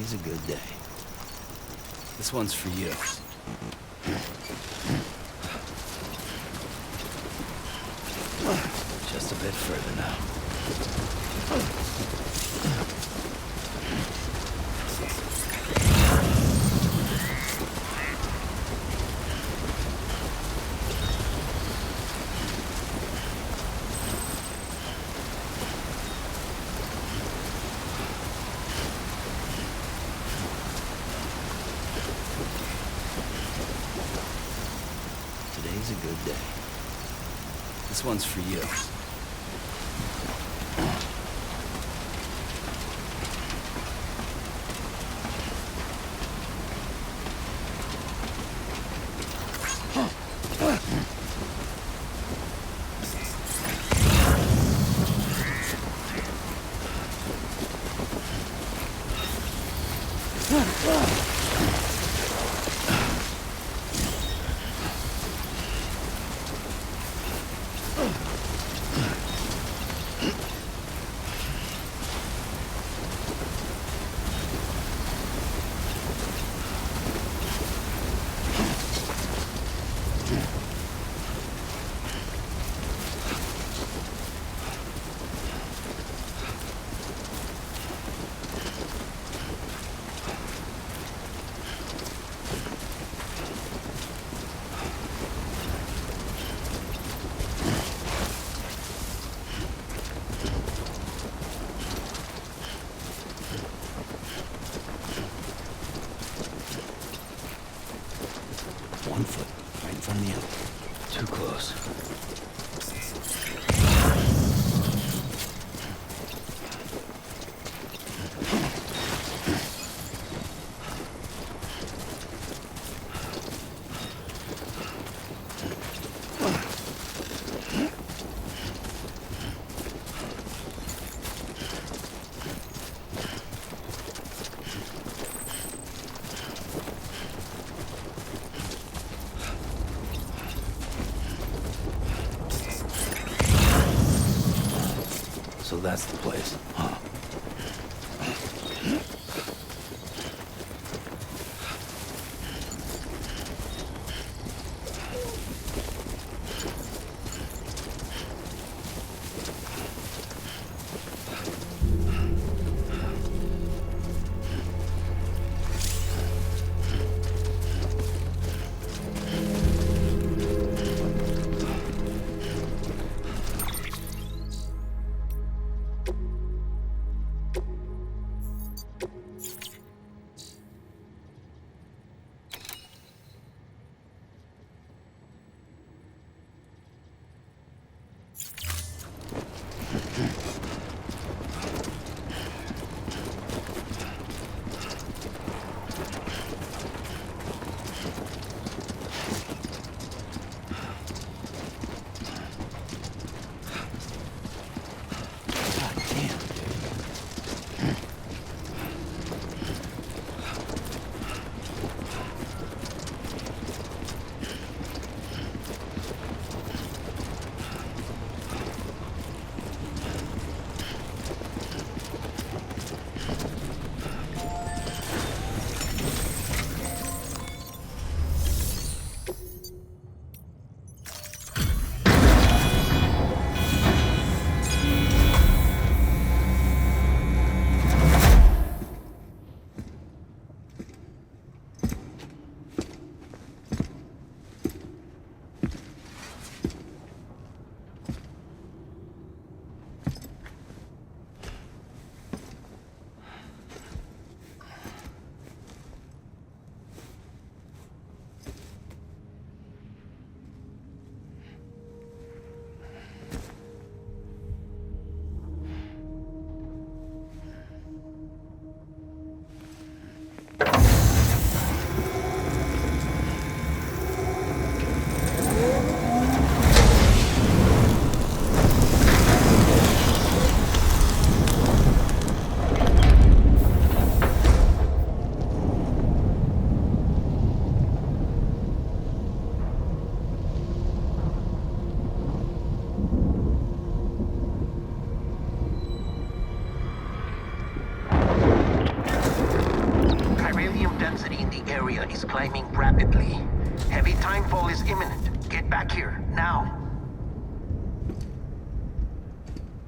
S1: Today's a good day. This one's for you. Just a bit further now. Today's a good day. This one's for you. One foot right in front of the other. Too close. So that's the place, huh? God damn.
S11: climbing rapidly. Heavy timefall is imminent. Get back here, now.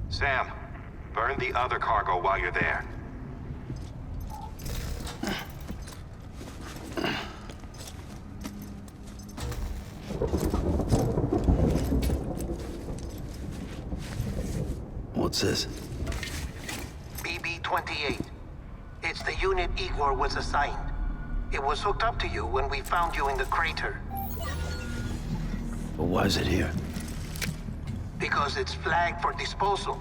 S14: Sam, burn the other cargo while you're there.
S1: What's this?
S11: BB-28. It's the unit Igor was assigned. It was hooked up to you when we found you in the crater.
S1: But why is it here?
S11: Because it's flagged for disposal.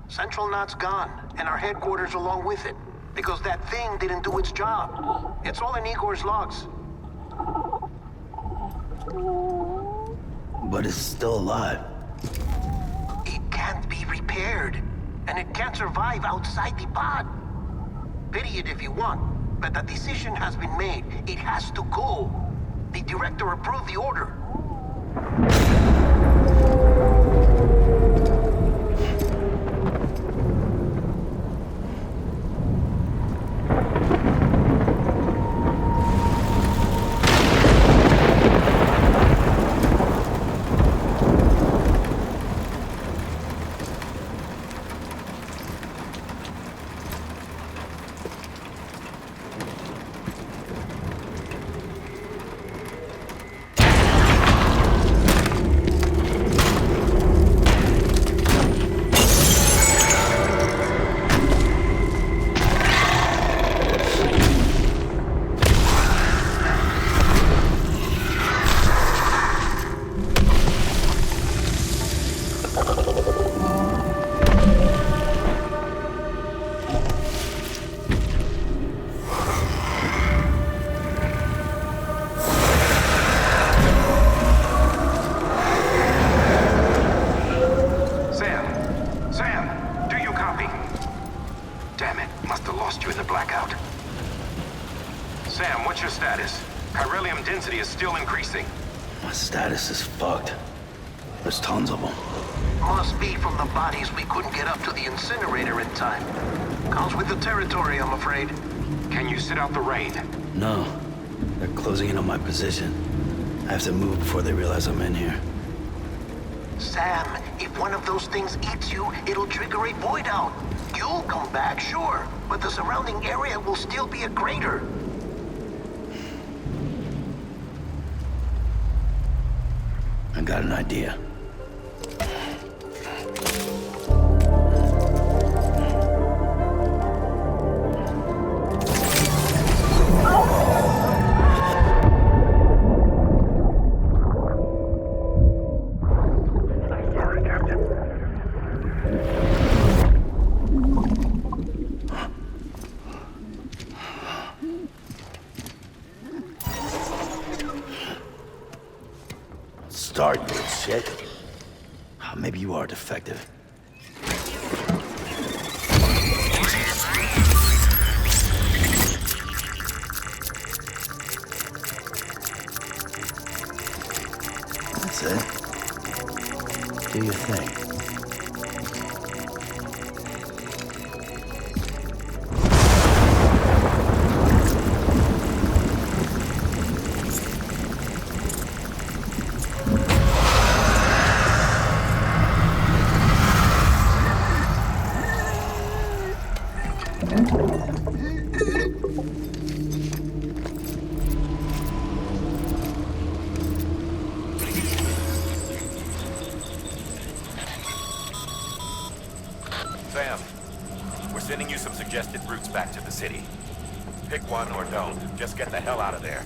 S11: Central Knot's gone, and our headquarters along with it. Because that thing didn't do its job. It's all in Igor's logs.
S1: But it's still alive.
S11: It can't be repaired, and it can't survive outside the pod. Pity it if you want, but the decision has been made. It has to go. The director approved the order.
S1: My status is fucked. There's tons of them.
S11: Must be from the bodies we couldn't get up to the incinerator in time. Comes with the territory, I'm afraid.
S14: Can you sit out the rain?
S1: No. They're closing in on my position. I have to move before they realize I'm in here.
S11: Sam, if one of those things eats you, it'll trigger a void out. You'll come back, sure, but the surrounding area will still be a crater.
S1: I got an idea. Start, you shit. Maybe you are defective. That's it. Do your thing.
S14: Sam, we're sending you some suggested routes back to the city. Pick one or don't. Just get the hell out of there.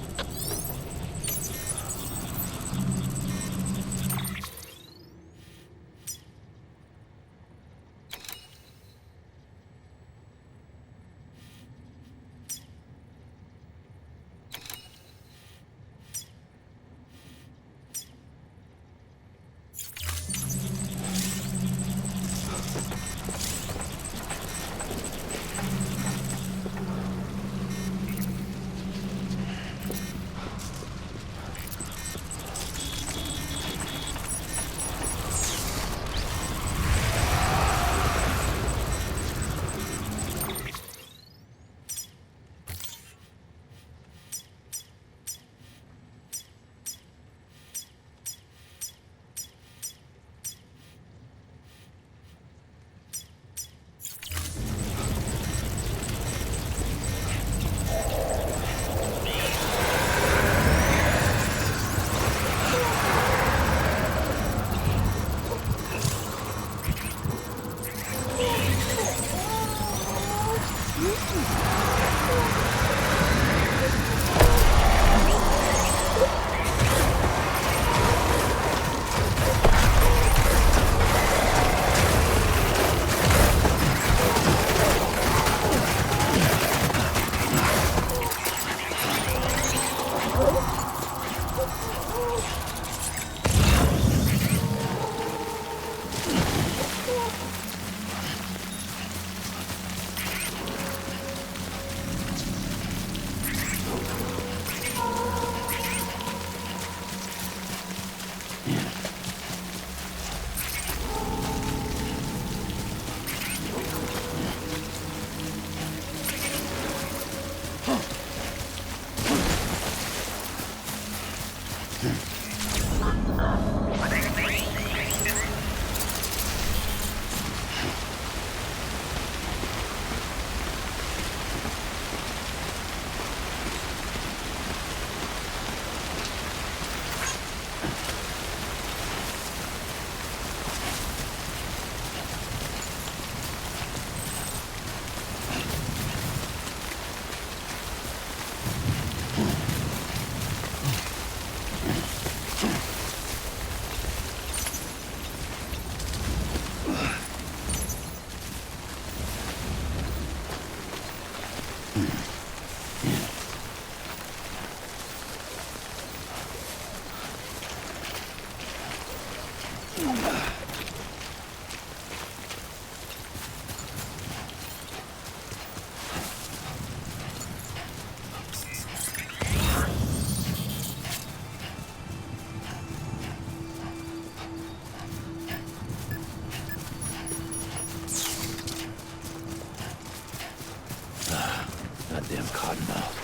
S8: God, no.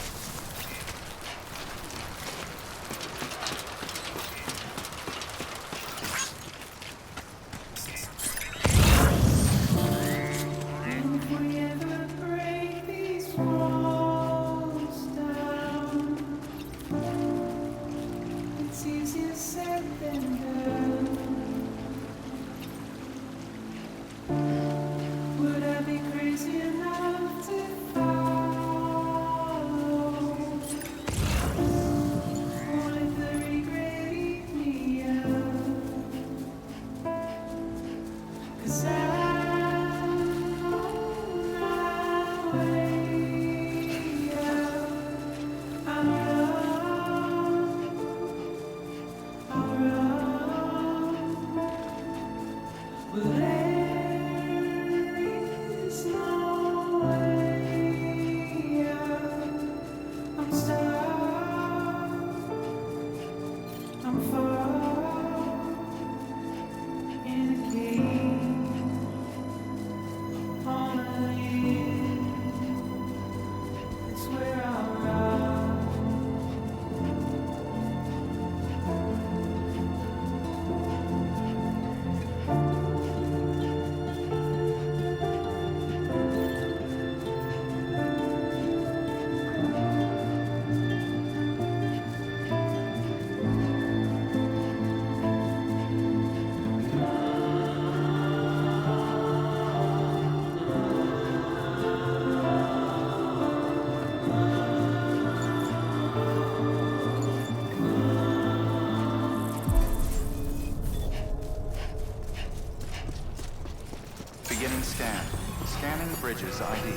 S6: Beginning scan. Scanning bridges ID.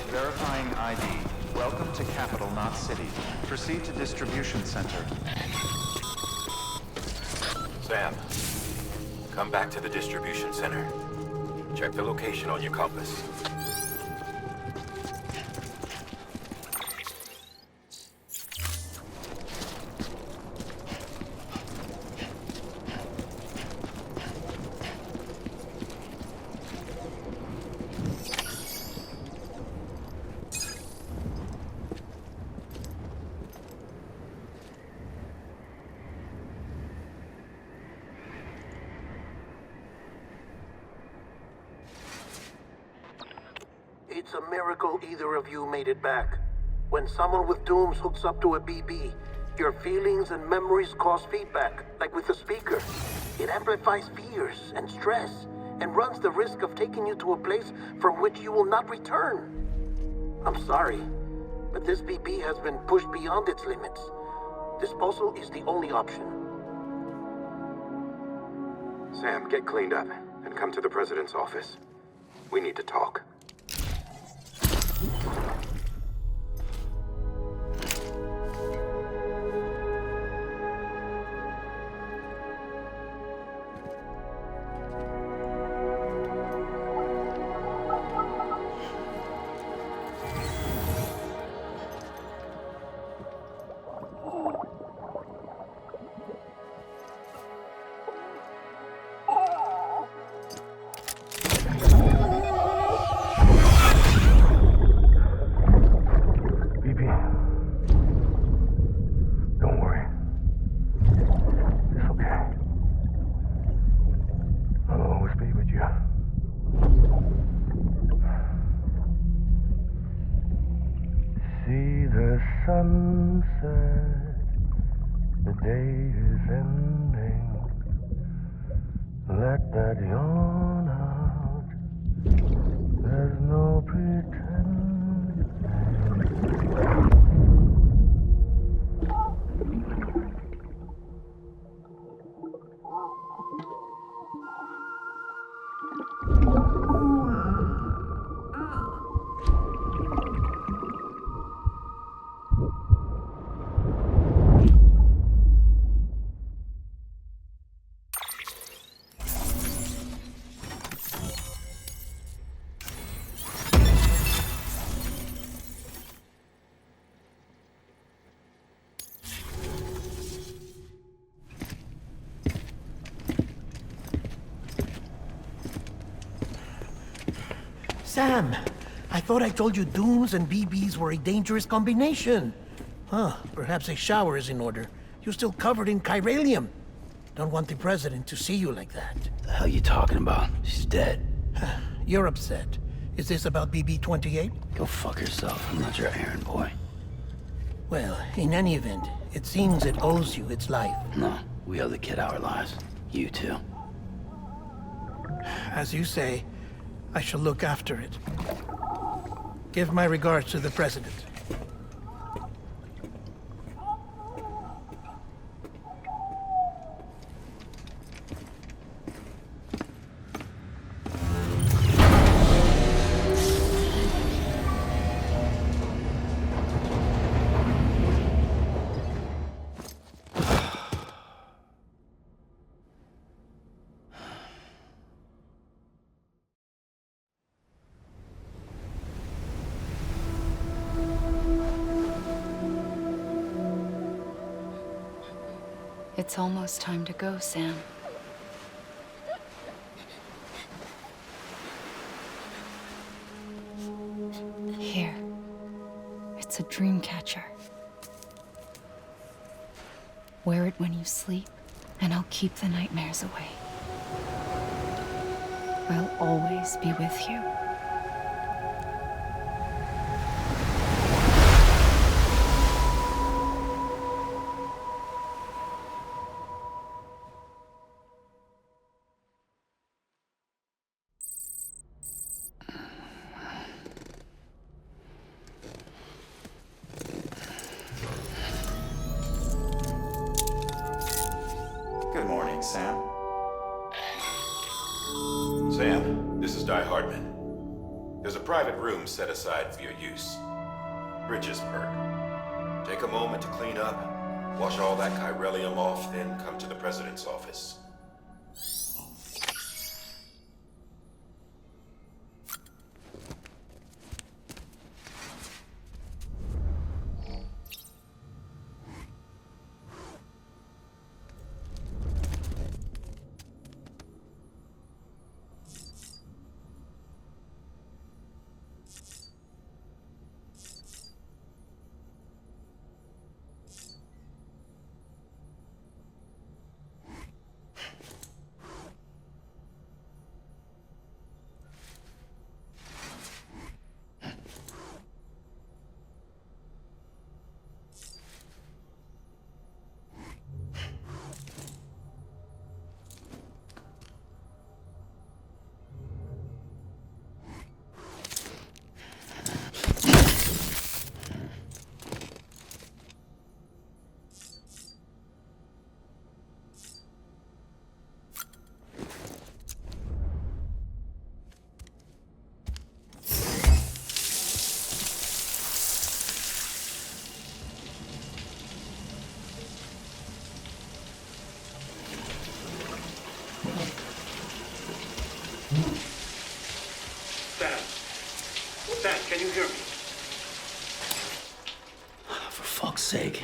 S6: Verifying ID. Welcome to Capital, not City. Proceed to distribution center.
S14: Sam, come back to the distribution center. Check the location on your compass.
S12: It's a miracle either of you made it back. When someone with dooms hooks up to a BB, your feelings and memories cause feedback, like with the speaker. It amplifies fears and stress, and runs the risk of taking you to a place from which you will not return. I'm sorry, but this BB has been pushed beyond its limits. Disposal is the only option.
S10: Sam, get cleaned up and come to the President's office. We need to talk.
S18: Sunset, the day is ending. Let that yawn out. There's no pretending.
S12: Sam,
S11: I thought I told you dooms and BBs were a dangerous combination. Huh, perhaps a shower is in order. You're still covered in chiralium. Don't want the president to see you like that.
S1: The hell you talking about? She's dead.
S11: You're upset. Is this about BB-28?
S1: Go fuck yourself. I'm not your errand boy.
S11: Well, in any event, it seems it owes you its life.
S1: No, we owe the kid our lives. You too.
S11: As you say, I shall look after it. Give my regards to the president.
S3: It's almost time to go, Sam. Here. It's a dream catcher. Wear it when you sleep, and I'll keep the nightmares away. I'll always be with you.
S14: Good morning, Sam. Sam, this is Di Hardman. There's a private room set aside for your use. Bridges perk. Take a moment to clean up, wash all that chiralium off, then come to the president's office.
S11: Sam, can you hear me?
S1: For fuck's sake.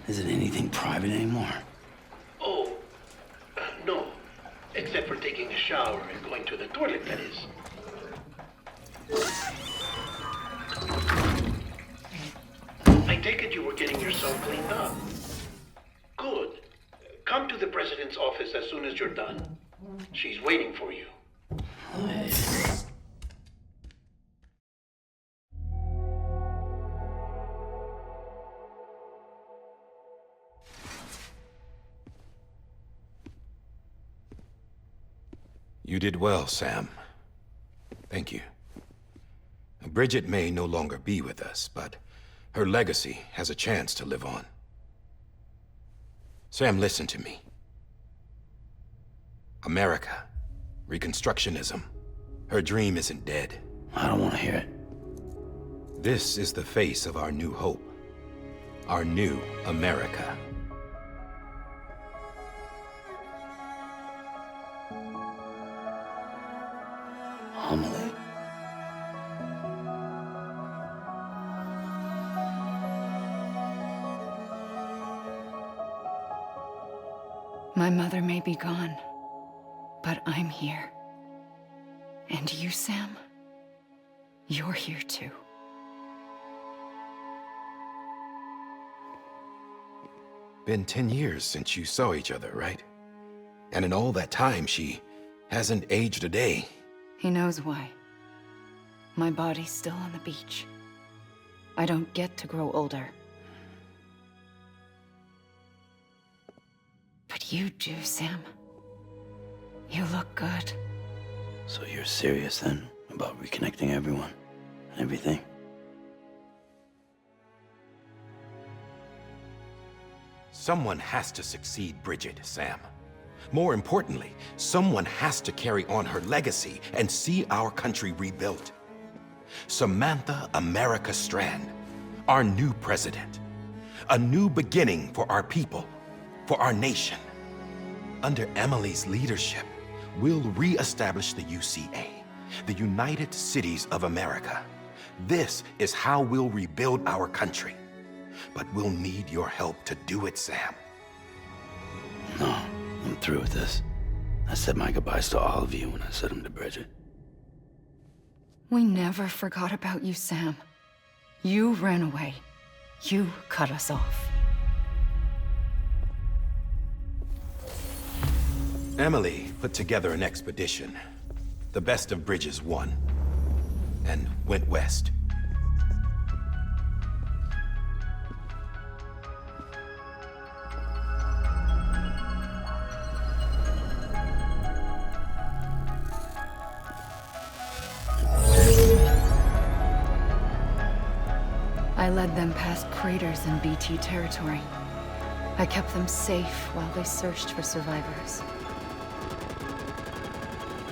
S1: Isn't anything private anymore?
S11: Oh, no. Except for taking a shower and going to the toilet, that is. I take it you were getting yourself cleaned up. Good. Come to the president's office as soon as you're done. She's waiting for you.
S14: You did well, Sam. Thank you. Bridget may no longer be with us, but her legacy has a chance to live on. Sam, listen to me. America, Reconstructionism, her dream isn't dead.
S1: I don't want to hear it.
S14: This is the face of our new hope. Our new America.
S1: Amelie.
S3: My mother may be gone, but I'm here. And you, Sam?
S19: You're here too.
S14: Been 10 years since you saw each other, right? And in all that time, she hasn't aged a day.
S19: He knows why. My body's still on the beach. I don't get to grow older. But you do, Sam. You look good.
S1: So you're serious then about reconnecting everyone and everything?
S14: Someone has to succeed Bridget, Sam. More importantly, someone has to carry on her legacy and see our country rebuilt. Samantha America Strand, our new president. A new beginning for our people, for our nation. Under Emily's leadership, we'll re-establish the UCA, the United Cities of America. This is how we'll rebuild our country. But we'll need your help to do it, Sam.
S1: No, I'm through with this. I said my goodbyes to all of you when I said them to Bridget.
S19: We never forgot about you, Sam. You ran away. You cut us off.
S14: Emily put together an expedition. The best of Bridges won, and went west.
S19: I led them past craters in BT territory. I kept them safe while they searched for survivors.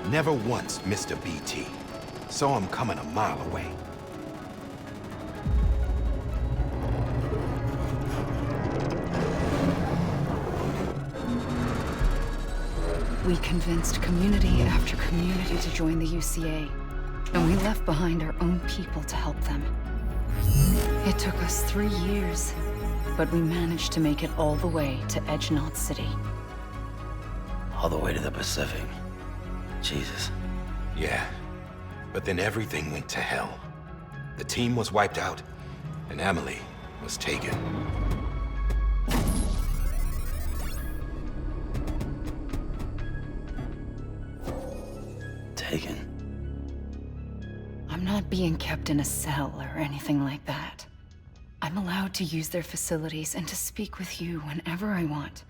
S14: Never once missed a BT. Saw him coming a mile away.
S19: We convinced community after community to join the UCA, and we left behind our own people to help them. It took us 3 years, but we managed to make it all the way to Edge-Knot City.
S1: All the way to the Pacific. Jesus.
S14: Yeah, but then everything went to hell. The team was wiped out, and Emily was taken.
S1: Taken?
S19: I'm not being kept in a cell or anything like that. I'm allowed to use their facilities and to speak with you whenever I want.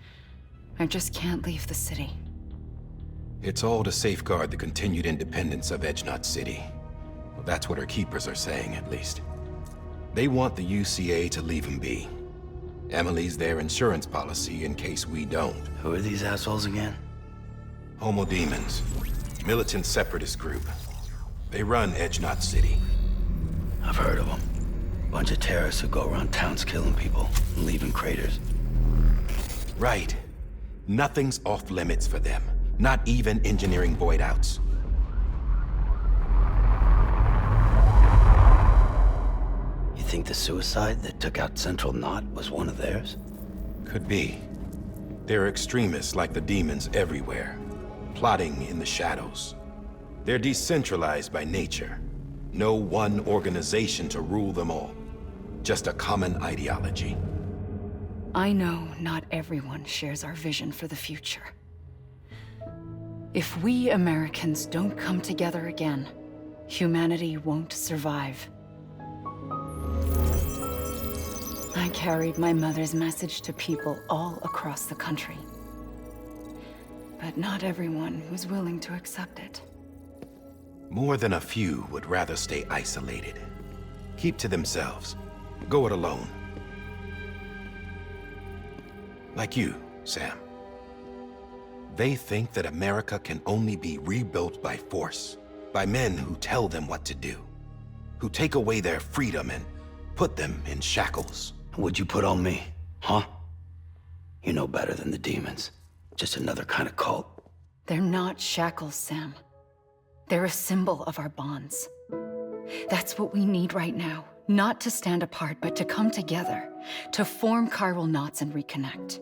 S19: I just can't leave the city.
S14: It's all to safeguard the continued independence of Edge-Knot City. Well, that's what our keepers are saying, at least. They want the UCA to leave him be. Emily's their insurance policy in case we don't.
S1: Who are these assholes again?
S14: Homo Demons. Militant separatist group. They run Edge-Knot City.
S1: I've heard of them. Bunch of terrorists who go around towns killing people and leaving craters.
S14: Right. Nothing's off limits for them. Not even engineering void outs.
S1: You think the suicide that took out Central Knot was one of theirs?
S14: Could be. There are extremists like the demons everywhere, plotting in the shadows. They're decentralized by nature. No one organization to rule them all. Just a common ideology.
S19: I know not everyone shares our vision for the future. If we Americans don't come together again, humanity won't survive. I carried my mother's message to people all across the country. But not everyone was willing to accept it.
S14: More than a few would rather stay isolated. Keep to themselves. Go it alone. Like you, Sam. They think that America can only be rebuilt by force, by men who tell them what to do, who take away their freedom and put them in shackles.
S1: What'd you put on me, huh? You know better than the demons. Just another kind of cult.
S19: They're not shackles, Sam. They're a symbol of our bonds. That's what we need right now. Not to stand apart, but to come together, to form chiral knots and reconnect.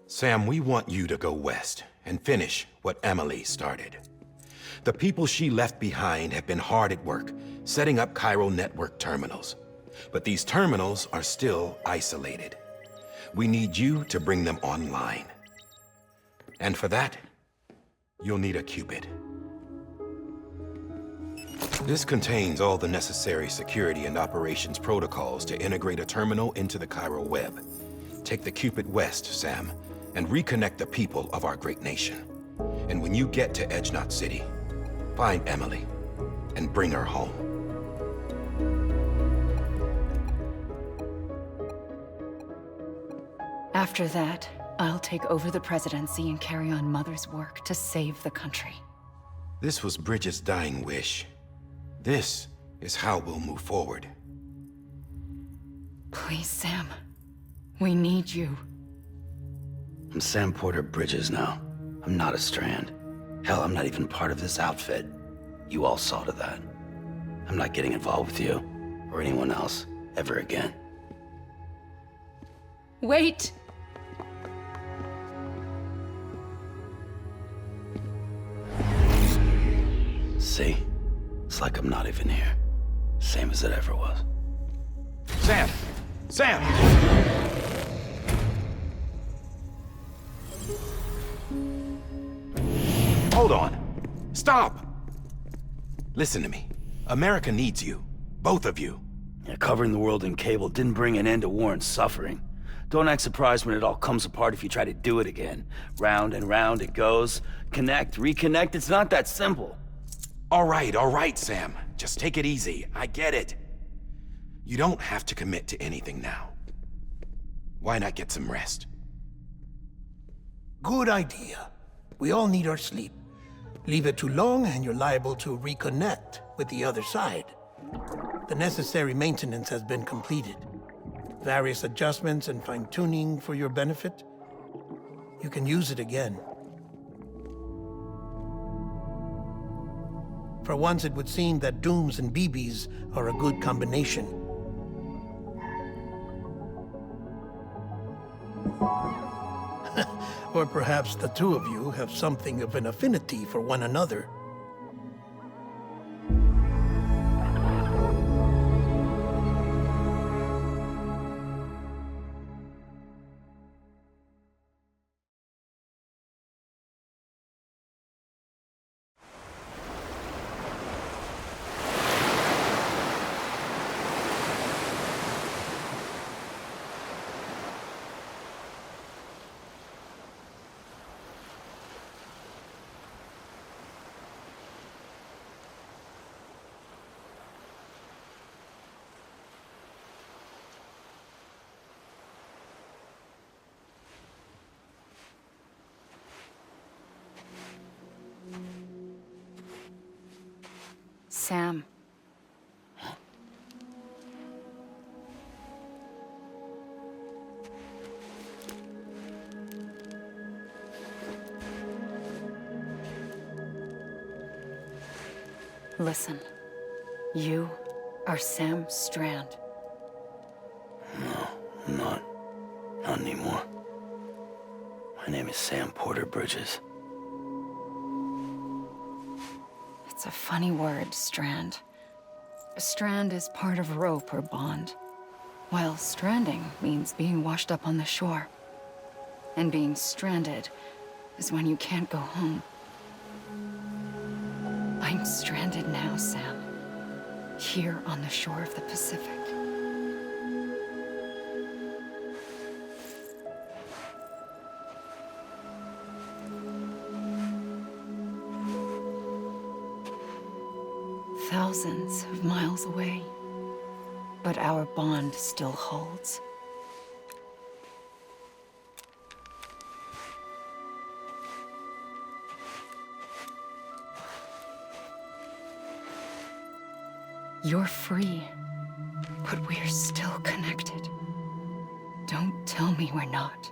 S14: Sam, we want you to go west and finish what Emily started. The people she left behind have been hard at work, setting up chiral network terminals. But these terminals are still isolated. We need you to bring them online. And for that, you'll need a Cupid. This contains all the necessary security and operations protocols to integrate a terminal into the chiral web. Take the Cupid west, Sam, and reconnect the people of our great nation. And when you get to Edge Knot City, find Emily and bring her home.
S19: After that, I'll take over the presidency and carry on Mother's work to save the country.
S14: This was Bridget's dying wish. This is how we'll move forward.
S19: Please, Sam. We need you.
S1: I'm Sam Porter Bridges now. I'm not a Strand. Hell, I'm not even part of this outfit. You all saw to that. I'm not getting involved with you, or anyone else, ever again.
S19: Wait!
S1: See? It's like I'm not even here. Same as it ever was.
S14: Sam! Sam! Hold on. Stop! Listen to me. America needs you. Both of you.
S1: Yeah, covering the world in cable didn't bring an end to war and suffering. Don't act surprised when it all comes apart if you try to do it again. Round and round it goes. Connect, reconnect, it's not that simple.
S14: All right, Sam. Just take it easy. I get it. You don't have to commit to anything now. Why not get some rest?
S11: Good idea. We all need our sleep. Leave it too long and you're liable to reconnect with the other side. The necessary maintenance has been completed. Various adjustments and fine-tuning for your benefit. You can use it again. For once, it would seem that Dooms and BBs are a good combination. Or perhaps the two of you have something of an affinity for one another.
S19: Sam. Listen. You are Sam Strand.
S1: No, I'm not. Not anymore. My name is Sam Porter Bridges.
S19: It's a funny word, Strand. A strand is part of rope or bond, while stranding means being washed up on the shore. And being stranded is when you can't go home. I'm stranded now, Sam. Here on the shore of the Pacific. Thousands of miles away, but our bond still holds. You're free, but we're still connected. Don't tell me we're not.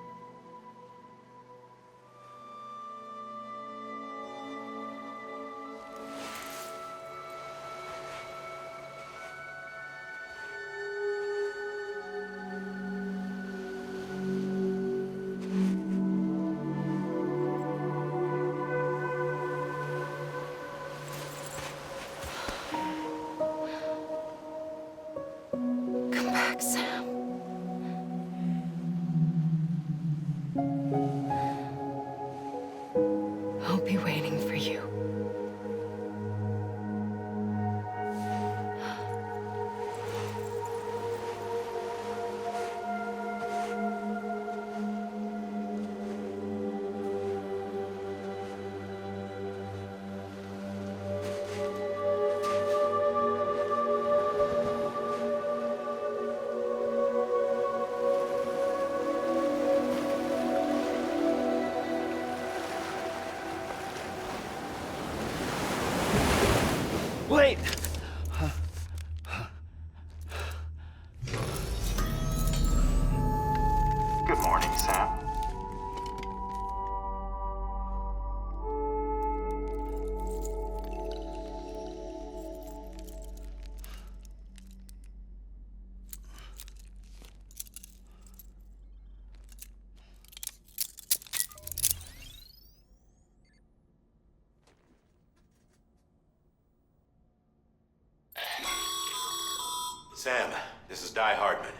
S8: Wait!
S6: Good morning, Sam.
S14: Sam, this is Di Hardman.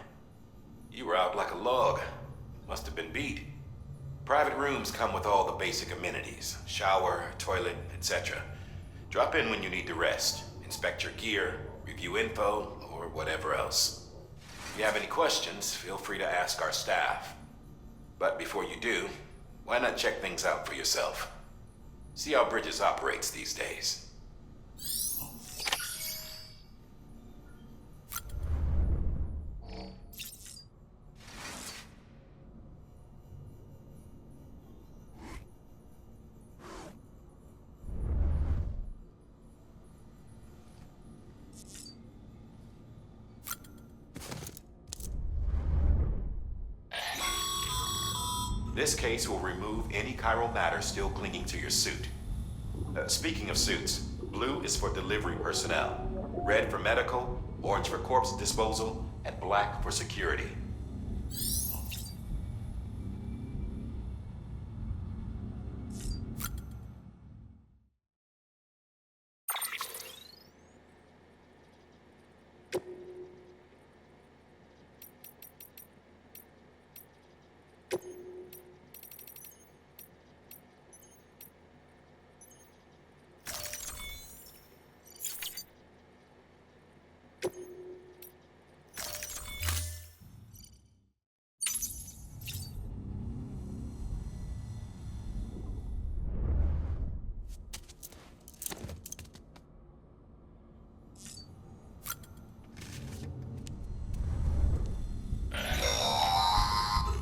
S14: You were out like a log. Must have been beat. Private rooms come with all the basic amenities. Shower, toilet, etc. Drop in when you need to rest. Inspect your gear, review info, or whatever else. If you have any questions, feel free to ask our staff. But before you do, why not check things out for yourself? See how Bridges operates these days. This case will remove any chiral matter still clinging to your suit. Speaking of suits, blue is for delivery personnel, red for medical, orange for corpse disposal, and black for security.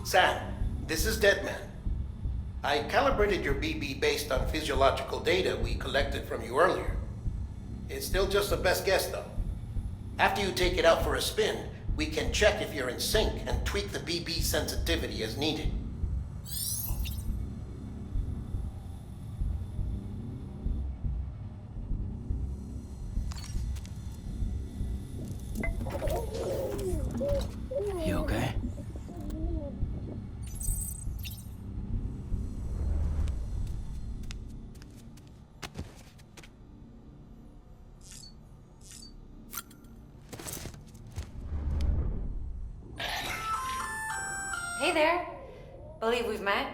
S11: Sam, this is Deadman. I calibrated your BB based on physiological data we collected from you earlier. It's still just a best guess, though. After you take it out for a spin, we can check if you're in sync and tweak the BB sensitivity as needed.
S1: You okay?
S7: Hey there. Believe we've met.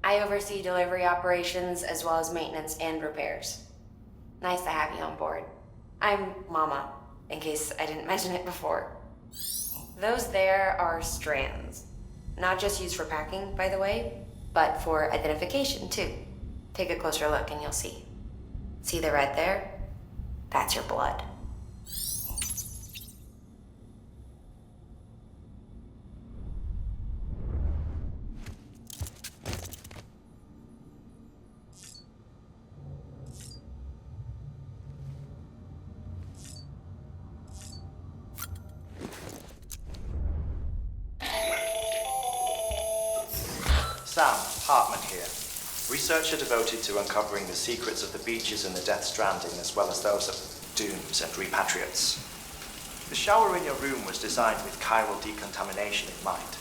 S7: I oversee delivery operations as well as maintenance and repairs. Nice to have you on board. I'm Mama, in case I didn't mention it before. Those there are strands. Not just used for packing, by the way, but for identification too. Take a closer look and you'll see. See the red there? That's your blood.
S20: Sam, Hartman here. Researcher devoted to uncovering the secrets of the beaches in the Death Stranding as well as those of dooms and repatriates. The shower in your room was designed with chiral decontamination in mind.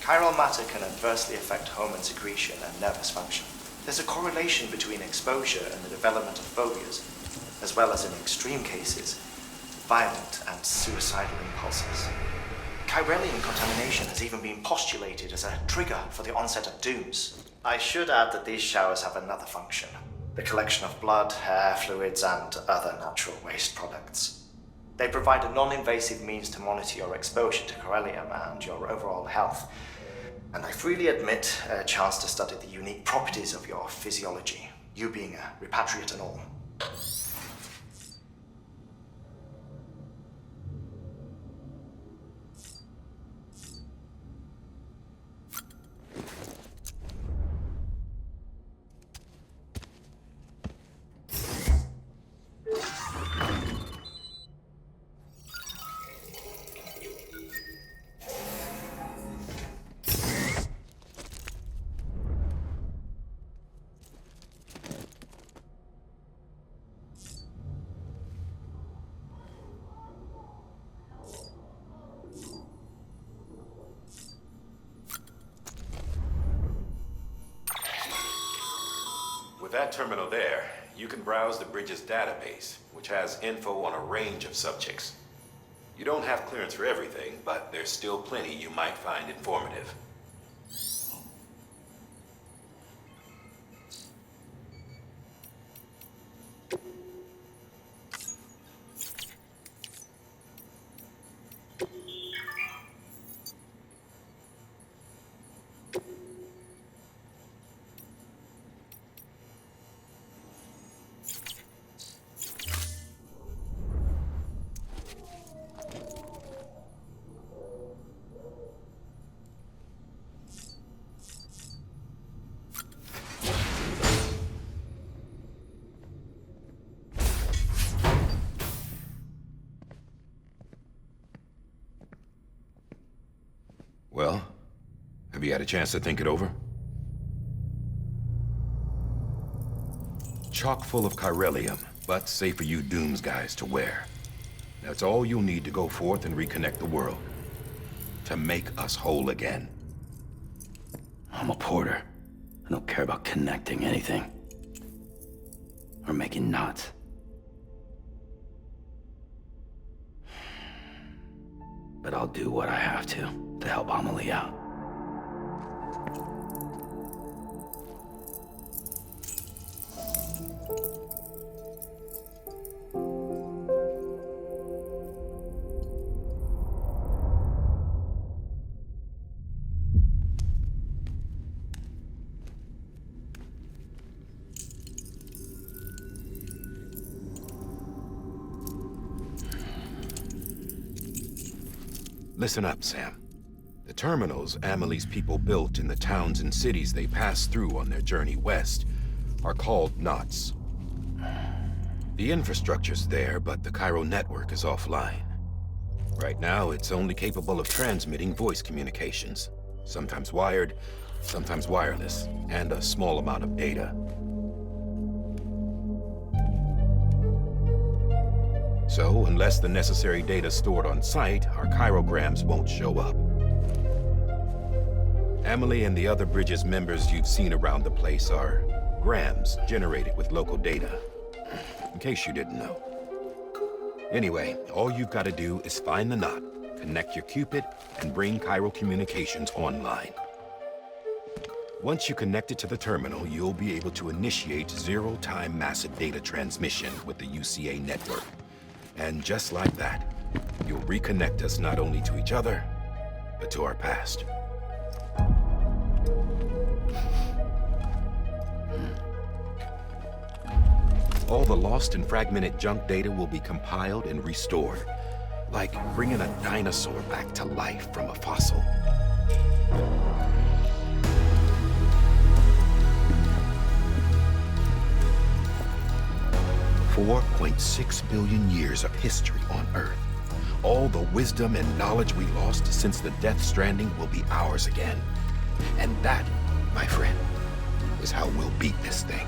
S20: Chiral matter can adversely affect hormone secretion and nervous function. There's a correlation between exposure and the development of phobias, as well as in extreme cases, violent and suicidal impulses. Chiralian contamination has even been postulated as a trigger for the onset of dooms. I should add that these showers have another function: the collection of blood, hair, fluids, and other natural waste products. They provide a non-invasive means to monitor your exposure to chiralium and your overall health. And I freely admit a chance to study the unique properties of your physiology, you being a repatriate and all.
S14: that terminal there, you can browse the bridge's database, which has info on a range of subjects. You don't have clearance for everything, but there's still plenty you might find informative. Well, have you had a chance to think it over? Chock full of chiralium, but safe for you Dooms guys to wear. That's all you'll need to go forth and reconnect the world. To make us whole again.
S1: I'm a porter. I don't care about connecting anything. Or making knots. But I'll do what I have to help Amelie out.
S14: Listen up, Sam. The terminals Amelie's people built in the towns and cities they passed through on their journey west are called knots. The infrastructure's there, but the Cairo network is offline. Right now, it's only capable of transmitting voice communications, sometimes wired, sometimes wireless, and a small amount of data. So, unless the necessary data's stored on site, our chirograms won't show up. Amelie and the other Bridges members you've seen around the place are grams generated with local data. In case you didn't know. Anyway, all you've got to do is find the knot, connect your Cupid, and bring Cairo communications online. Once you connect it to the terminal, you'll be able to initiate zero-time massive data transmission with the UCA network. And just like that, you'll reconnect us not only to each other, but to our past. All the lost and fragmented junk data will be compiled and restored, like bringing a dinosaur back to life from a fossil. $4.6 billion years of history on Earth. All the wisdom and knowledge we lost since the Death Stranding will be ours again. And that, my friend, is how we'll beat this thing.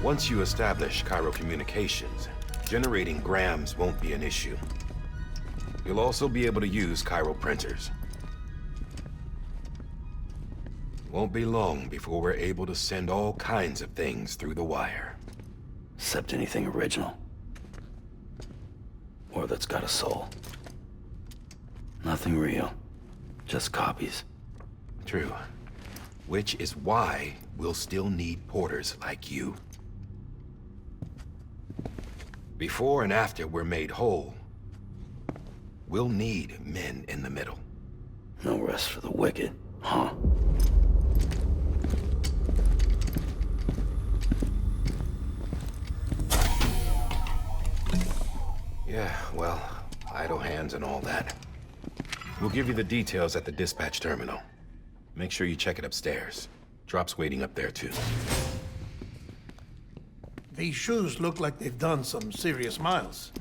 S14: Once you establish Cairo communications, generating grams won't be an issue. You'll also be able to use Cairo printers. Won't be long before we're able to send all kinds of things through the wire.
S1: Except anything original. Or that's got a soul. Nothing real. Just copies.
S14: True. Which is why we'll still need porters like you. Before and after we're made whole, we'll need men in the middle.
S1: No rest for the wicked, huh?
S14: Yeah, well, idle hands and all that. We'll give you the details at the dispatch terminal. Make sure you check it upstairs. Drop's waiting up there, too.
S11: These shoes look like they've done some serious miles.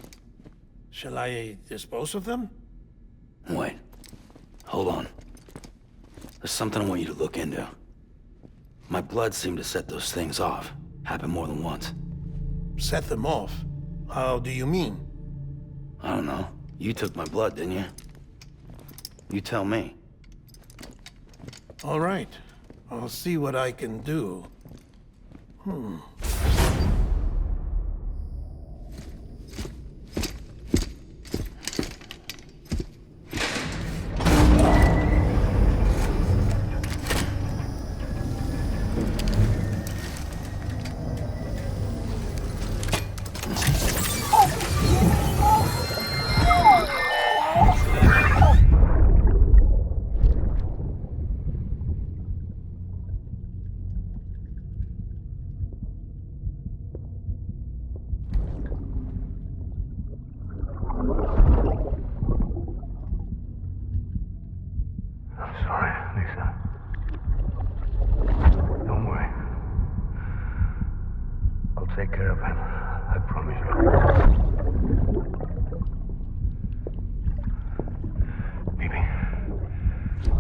S11: Shall I dispose of them?
S1: Wait. Hold on. There's something I want you to look into. My blood seemed to set those things off. Happened more than once.
S11: Set them off? How do you mean?
S1: I don't know. You took my blood, didn't you? You tell me.
S11: All right. I'll see what I can do.
S18: I'm sorry, Lisa. Don't worry. I'll take care of him. I promise you. Baby.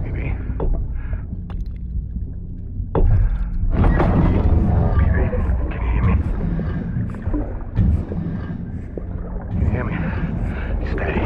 S18: Baby. Baby, can you hear me? Can you hear me? Steady.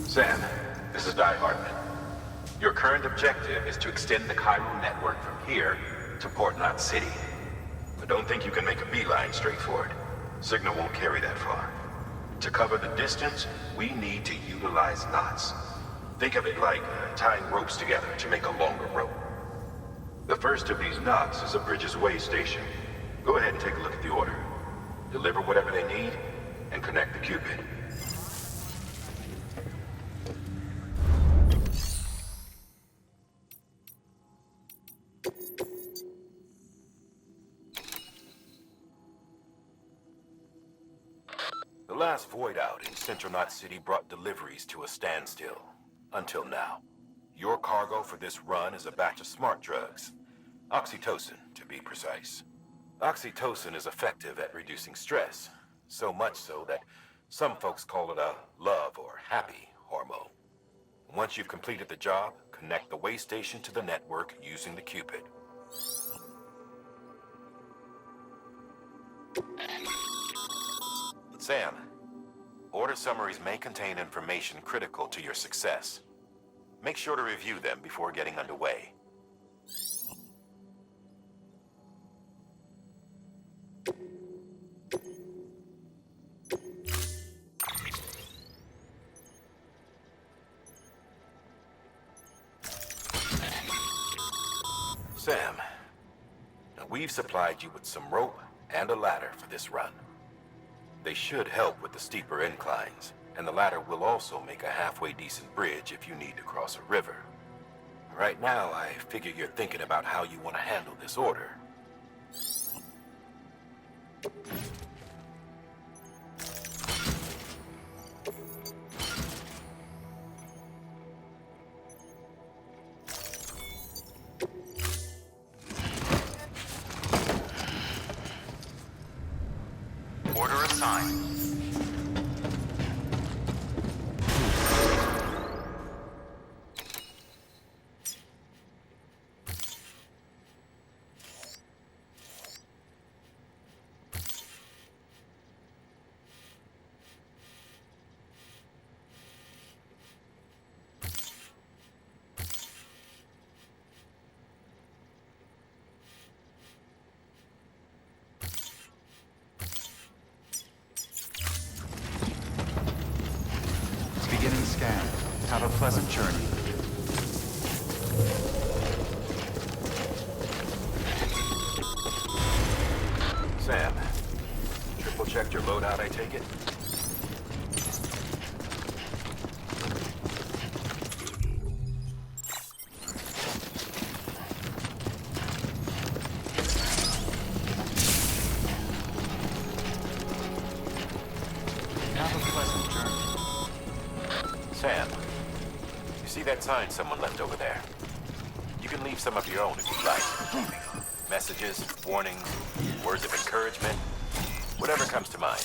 S14: Sam, this is Di Hartman. Your current objective is to extend the chiral network from here to Port Knot City. But don't think you can make a beeline straight for it. Signal won't carry that far. To cover the distance, we need to utilize knots. Think of it like tying ropes together to make a longer rope. The first of these knots is a Bridges way station. Go ahead and take a look at the order. Deliver whatever they need, and connect the Cupid. The last void out in Central Knot City brought deliveries to a standstill. Until now. Your cargo for this run is a batch of smart drugs. Oxytocin, to be precise. Oxytocin is effective at reducing stress. So much so that some folks call it a love or happy hormone. Once you've completed the job, connect the way station to the network using the Cupid. Sam, order summaries may contain information critical to your success. Make sure to review them before getting underway. Sam, we've supplied you with some rope and a ladder for this run. They should help with the steeper inclines, and the ladder will also make a halfway decent bridge if you need to cross a river. Right now, I figure you're thinking about how you want to handle this order.
S6: Order assigned. Beginning scan. Have a pleasant journey.
S14: Sam, triple checked your loadout, I take it?
S6: Have a
S14: See that sign someone left over there? You can leave some of your own if you'd like. Messages, warnings, words of encouragement, whatever comes to mind.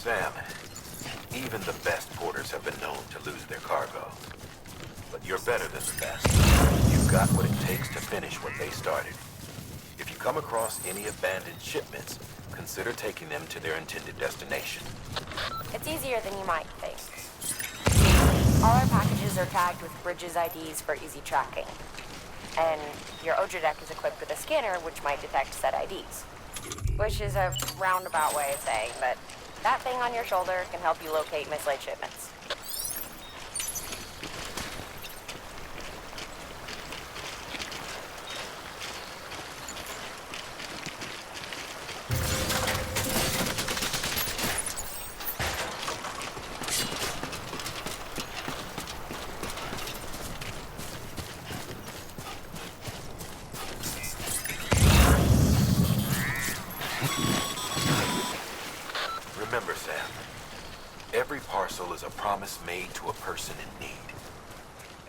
S14: Sam, even the best porters have been known to lose their cargo. But you're better than the best. You've got what it takes to finish what they started. If you come across any abandoned shipments, consider taking them to their intended destination.
S7: It's easier than you might think. See, all our packages are tagged with Bridges IDs for easy tracking. And your Odra deck is equipped with a scanner which might detect said IDs. Which is a roundabout way of saying that that thing on your shoulder can help you locate mislaid shipments.
S14: Remember, Sam, every parcel is a promise made to a person in need.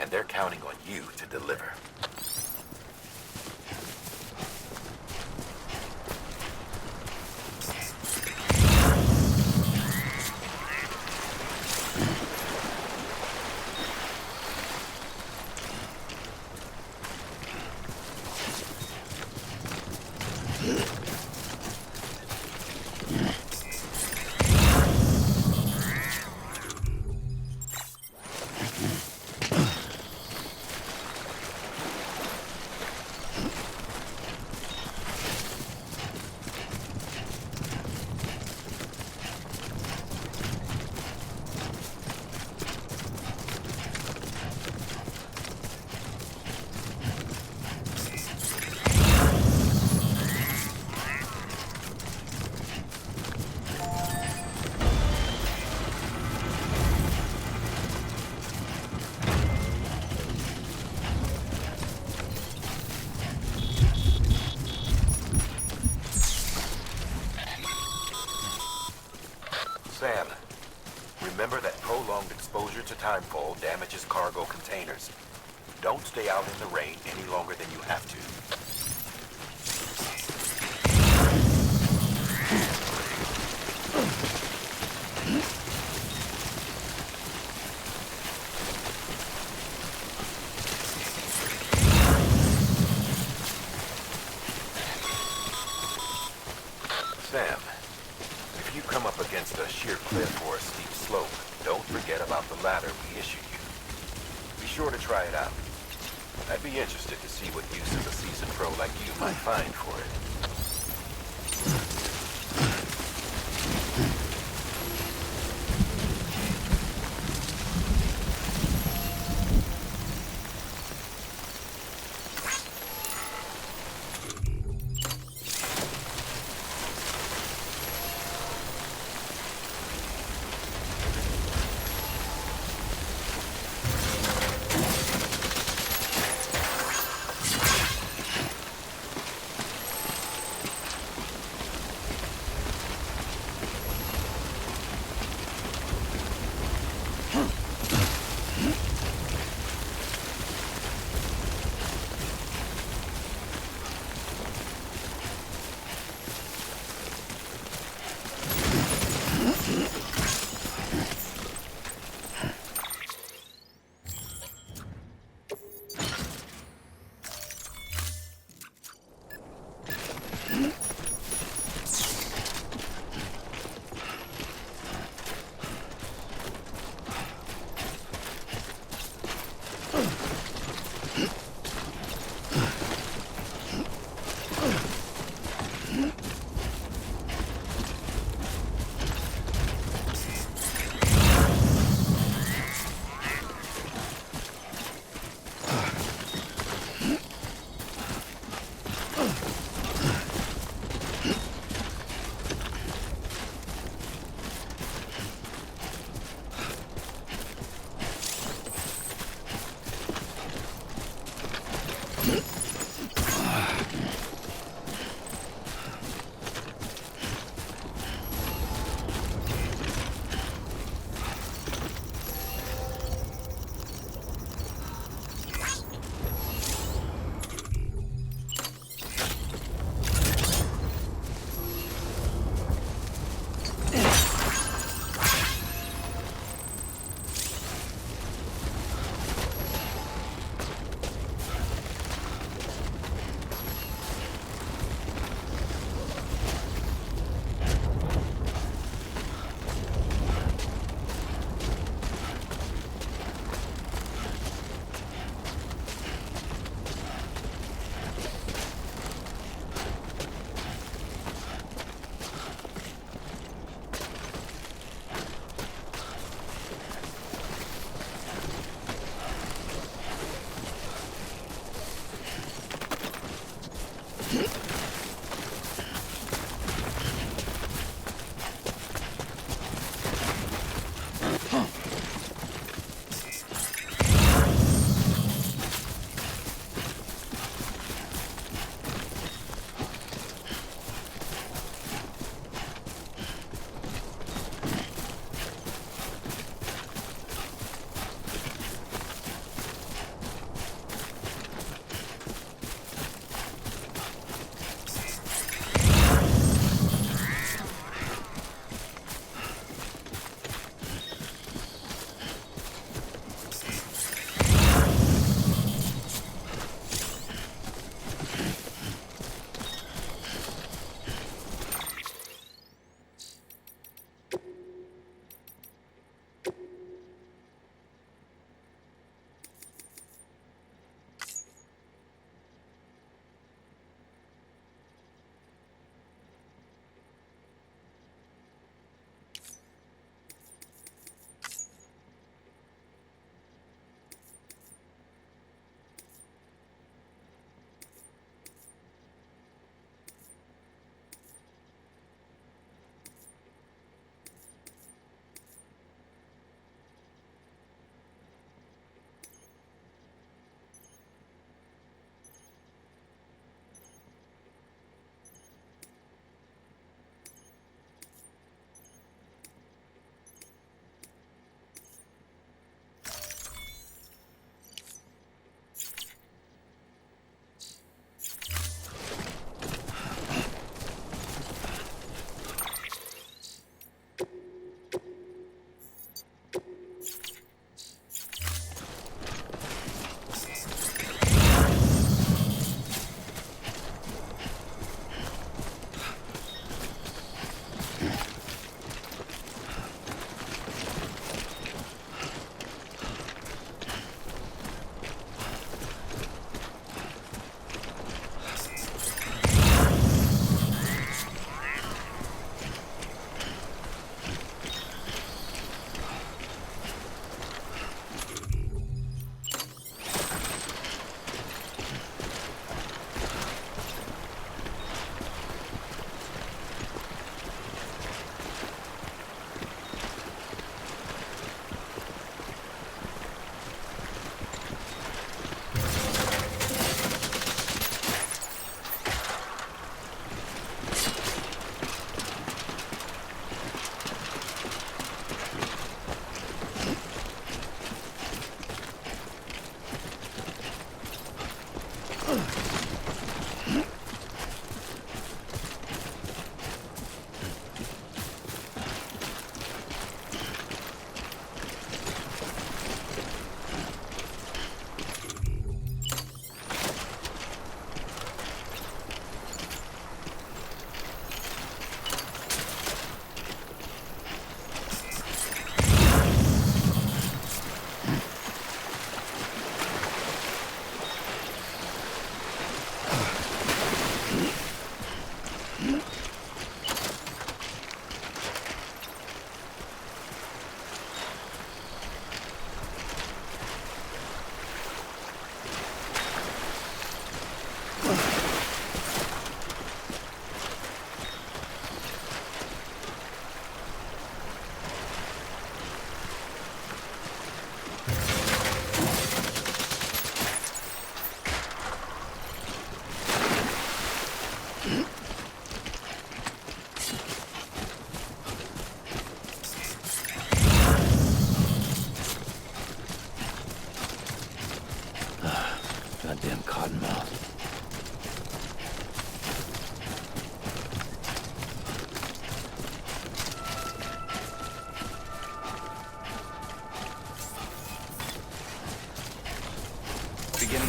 S14: And they're counting on you to deliver. Sam, remember that prolonged exposure to timefall damages cargo containers. Don't stay out in the rain any longer than you have to. Sam, if you come up against a sheer cliff or a steep slope, don't forget about the ladder we issued you. Be sure to try it out. I'd be interested to see what use of a seasoned pro like you might find for it.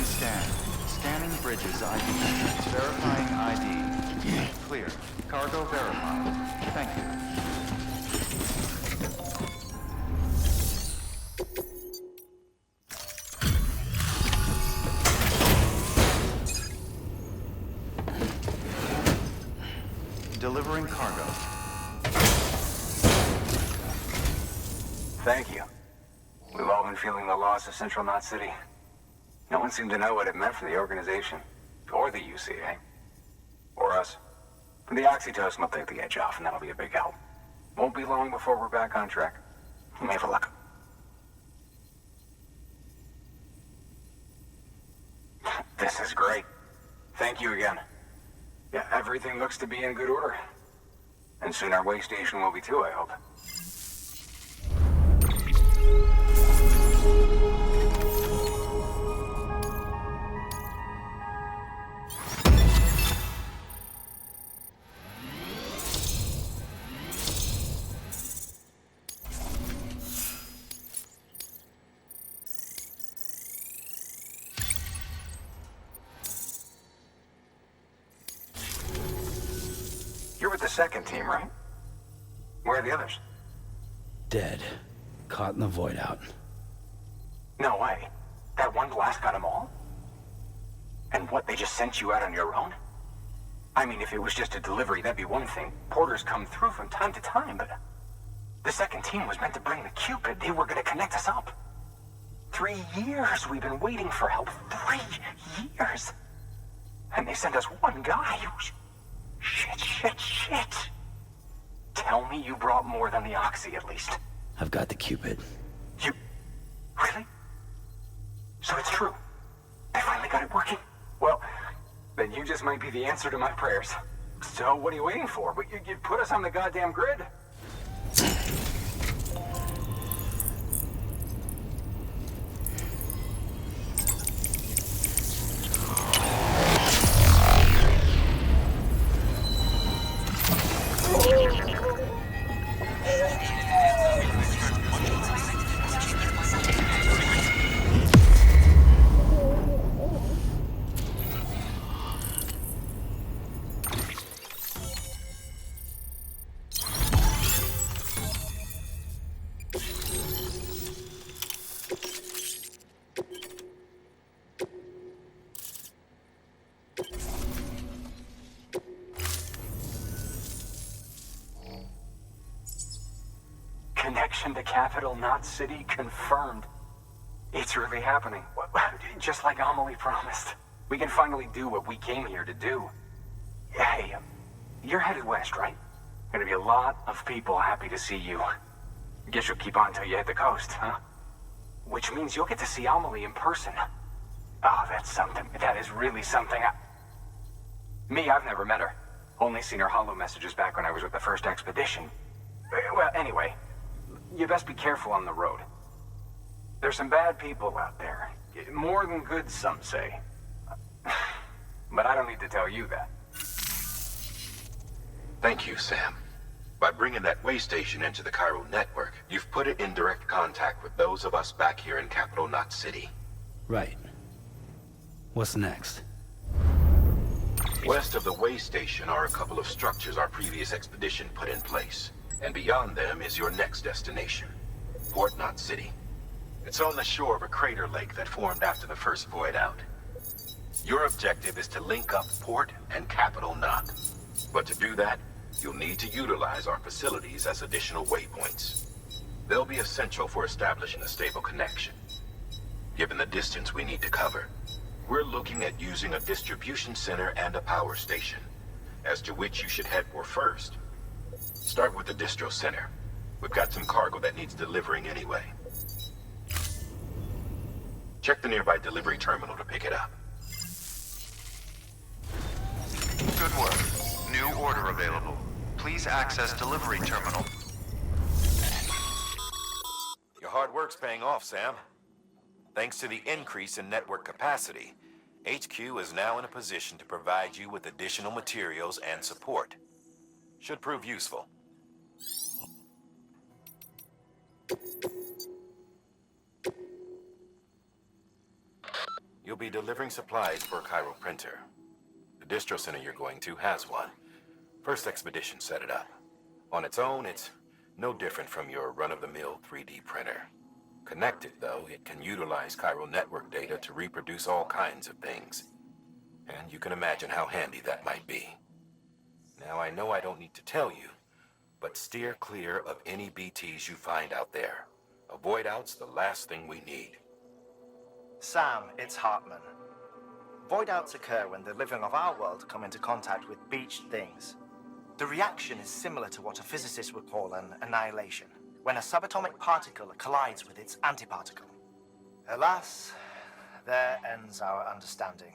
S6: scan. Scanning bridges ID. Verifying ID. Clear. Cargo verified. Thank you. Delivering cargo.
S21: Thank you. We've all been feeling the loss of Central Knot City. No one seemed to know what it meant for the organization, or the UCA, or us. The oxytocin will take the edge off, and that'll be a big help. Won't be long before we're back on track. You may have a luck. This is great. Thank you again. Yeah, everything looks to be in good order. And soon our way station will be too, I hope. You're with the second team, right? Where are the others?
S1: Dead. Caught in the void out.
S21: No way. That one blast got them all? And what, they just sent you out on your own? I mean, if it was just a delivery, that'd be one thing. Porters come through from time to time, but... The second team was meant to bring the Cupid. They were gonna connect us up. 3 years we've been waiting for help. 3 years! And they sent us one guy. Shit. Tell me you brought more than the Oxy, at least.
S1: I've got the Cupid.
S21: You... Really? So it's true. They finally got it working. Well, then you just might be the answer to my prayers. So what are you waiting for? You put us on the goddamn grid. Connection to Capital Knot City confirmed. It's really happening. Just like Amelie promised. We can finally do what we came here to do. Hey, you're headed west, right? Gonna be a lot of people happy to see you. Guess you'll keep on till you hit the coast, huh? Which means you'll get to see Amelie in person. Oh, that's something. That is really something. Me, I've never met her. Only seen her holo messages back when I was with the first expedition. Well, anyway, you best be careful on the road. There's some bad people out there. More than good, some say. But I don't need to tell you that.
S14: Thank you, Sam. By bringing that way station into the Cairo network, you've put it in direct contact with those of us back here in Capital Knot City.
S1: Right. What's next?
S14: West of the way station are a couple of structures our previous expedition put in place. And beyond them is your next destination, Port Knot City. It's on the shore of a crater lake that formed after the first void out. Your objective is to link up Port and Capital Knot. But to do that, you'll need to utilize our facilities as additional waypoints. They'll be essential for establishing a stable connection. Given the distance we need to cover, we're looking at using a distribution center and a power station, as to which you should head for first. Start with the distro center. We've got some cargo that needs delivering anyway. Check the nearby delivery terminal to pick it up.
S6: Good work. New order available. Please access delivery terminal.
S22: Your hard work's paying off, Sam. Thanks to the increase in network capacity, HQ is now in a position to provide you with additional materials and support. Should prove useful. You'll be delivering supplies for a Cairo printer. The distro center you're going to has one. First expedition set it up. On its own, it's no different from your run-of-the-mill 3D printer. Connected, though, it can utilize Cairo network data to reproduce all kinds of things. And you can imagine how handy that might be. Now, I know I don't need to tell you, but steer clear of any BTs you find out there. Avoid out's the last thing we need.
S20: Sam, it's Hartman. Void outs occur when the living of our world come into contact with beached things. The reaction is similar to what a physicist would call an annihilation, when a subatomic particle collides with its antiparticle. Alas, there ends our understanding.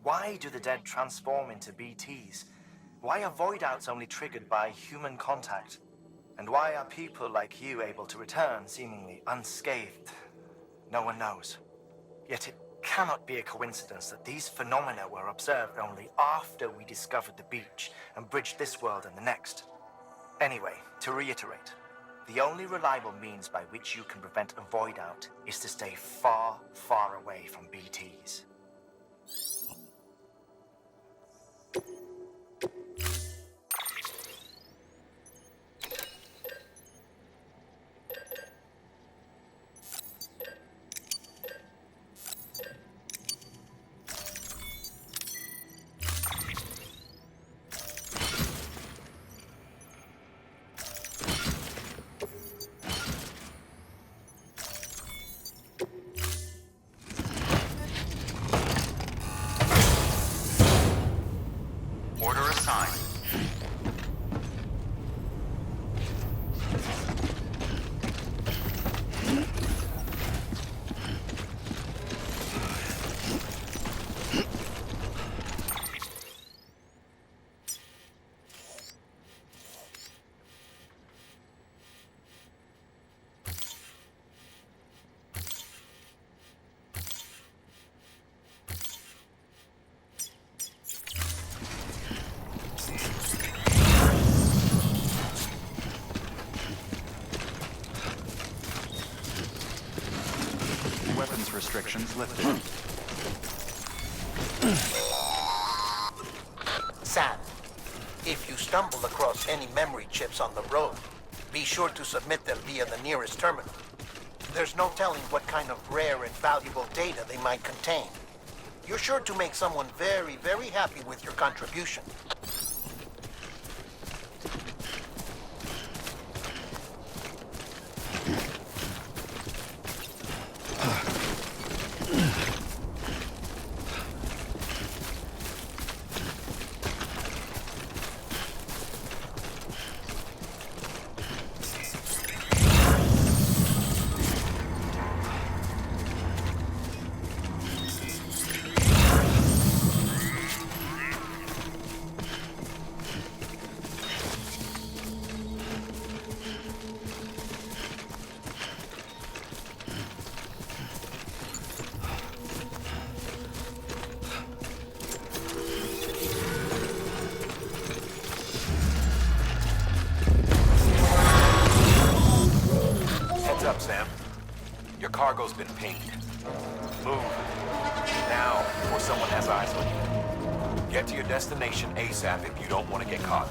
S20: Why do the dead transform into BTs? Why are void outs only triggered by human contact? And why are people like you able to return seemingly unscathed? No one knows. Yet it cannot be a coincidence that these phenomena were observed only after we discovered the beach and bridged this world and the next. Anyway, to reiterate, the only reliable means by which you can prevent a void out is to stay far, far away from BTs.
S6: Order assigned. Weapons restrictions lifted.
S12: Sam, if you stumble across any memory chips on the road, be sure to submit them via the nearest terminal. There's no telling what kind of rare and valuable data they might contain. You're sure to make someone very, very happy with your contribution.
S22: Up, Sam. Your cargo's been pinged. Move. Now, before someone has eyes on you. Get to your destination ASAP if you don't want to get caught.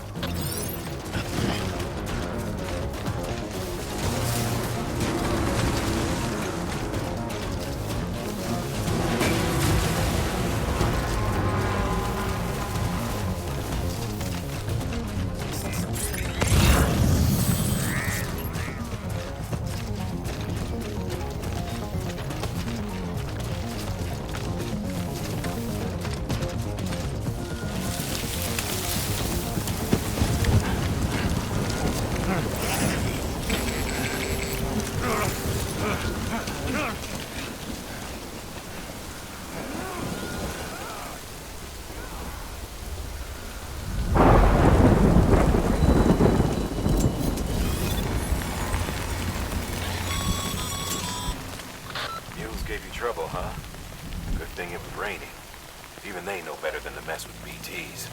S22: Gave you trouble, huh? Good thing it was raining. Even they know better than to mess with BTs.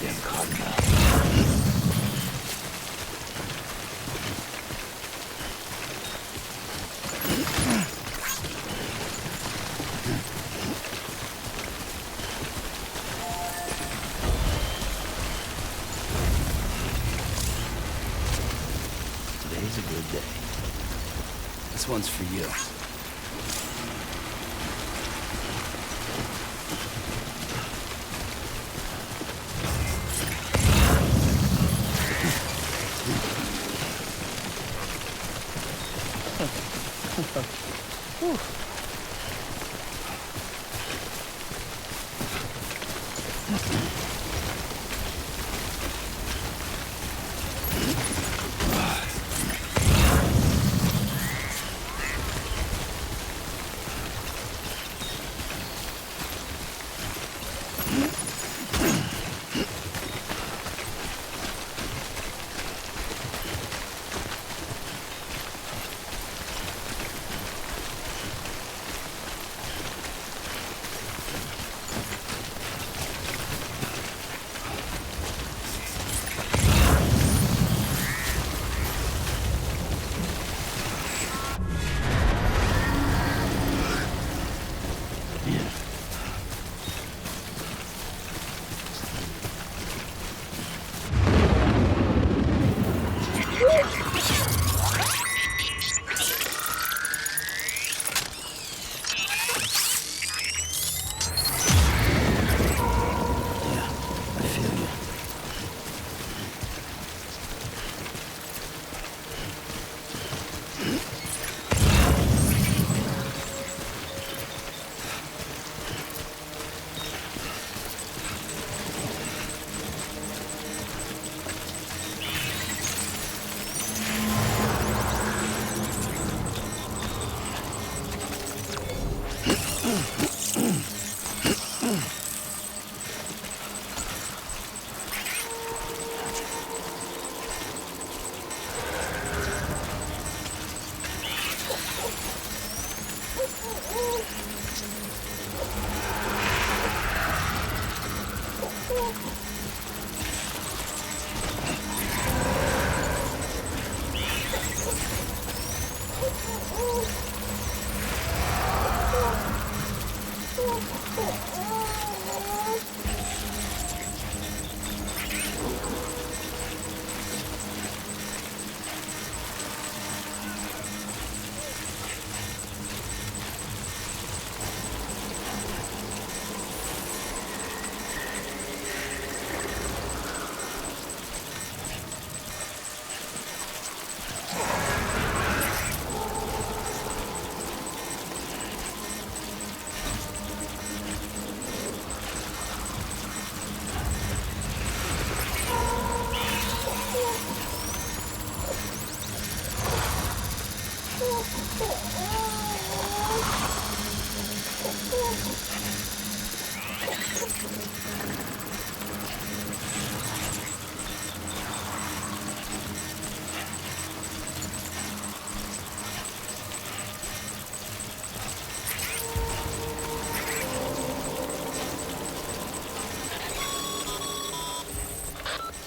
S1: Goddamn cartel. Today's a good day. This one's for you.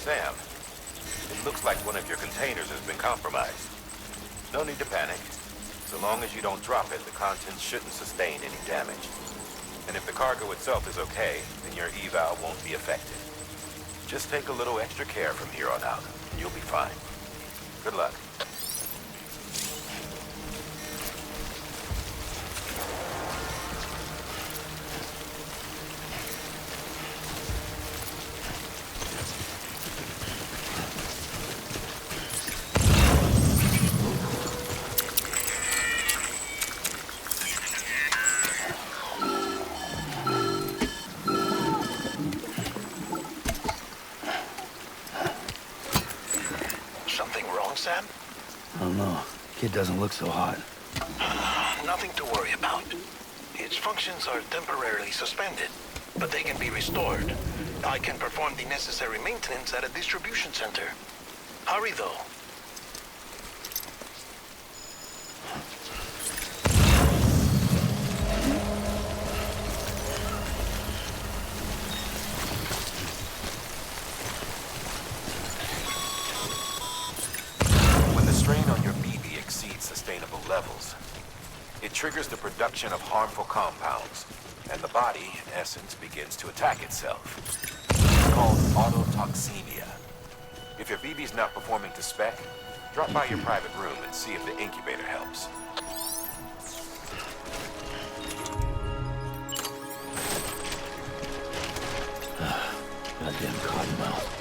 S22: Sam, it looks like one of your containers has been compromised. No need to panic. So long as you don't drop it, the contents shouldn't sustain any damage. And if the cargo itself is okay, then your eval won't be affected. Just take a little extra care from here on out, and you'll be fine. Good luck.
S12: Sam?
S1: I don't know. Kid doesn't look so hot.
S12: Nothing to worry about. Its functions are temporarily suspended, but they can be restored. I can perform the necessary maintenance at a distribution center. Hurry, though.
S22: unsustainable levels. It triggers the production of harmful compounds, and the body, in essence, begins to attack itself. It's called autotoxemia. If your BB's not performing to spec, drop by your private room and see if the incubator helps.
S1: Goddamn cottonmouth.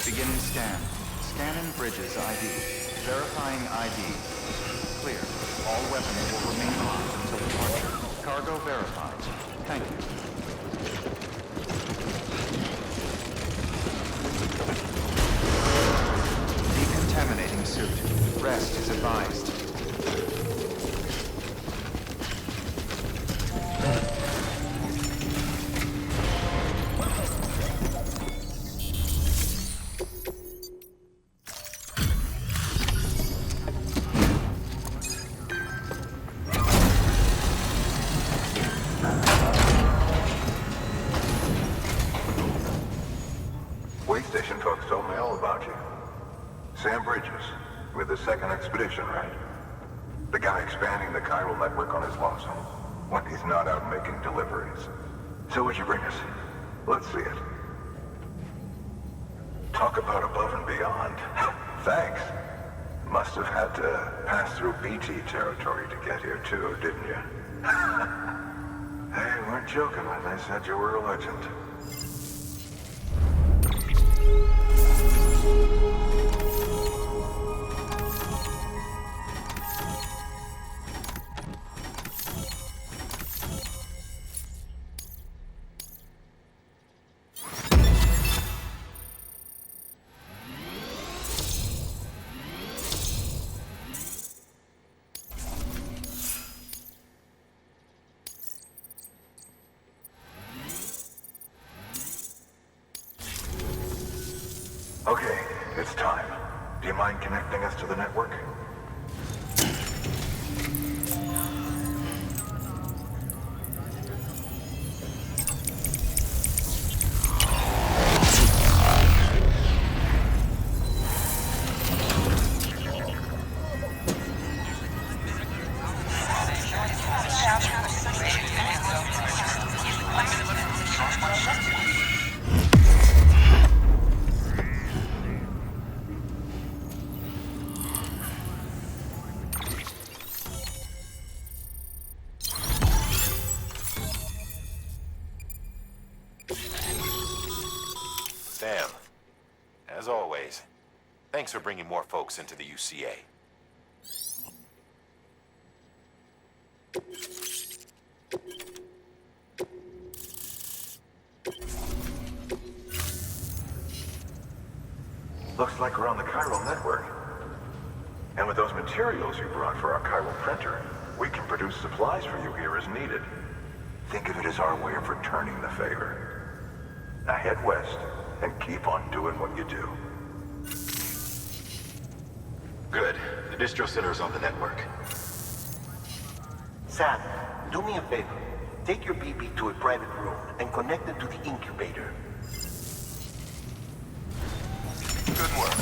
S6: Beginning scan. Scanning bridges ID. Verifying ID. Clear. All weapons will remain locked until departure. Cargo verified. Thank you. Decontaminating suit. Rest is advised.
S10: Station folks told me all about you. Sam Bridges, with the second expedition, right? The guy expanding the chiral network on his lonesome, when he's not out making deliveries. So what'd you bring us? Let's see it. Talk about above and beyond. Thanks. Must have had to pass through BT territory to get here too, didn't you? Hey, weren't joking when they said you were a legend. Okay, it's time. Do you mind connecting us to the network?
S22: Sam, as always, thanks for bringing more folks into the UCA.
S10: Looks like we're on the chiral network. And with those materials you brought for our chiral printer, we can produce supplies for you here as needed. Think of it as our way of returning the favor. Now head west and keep on doing what you do.
S22: Good. The distro center is on the network.
S12: Sam, do me a favor. Take your BB to a private room and connect it to the incubator.
S10: Good work.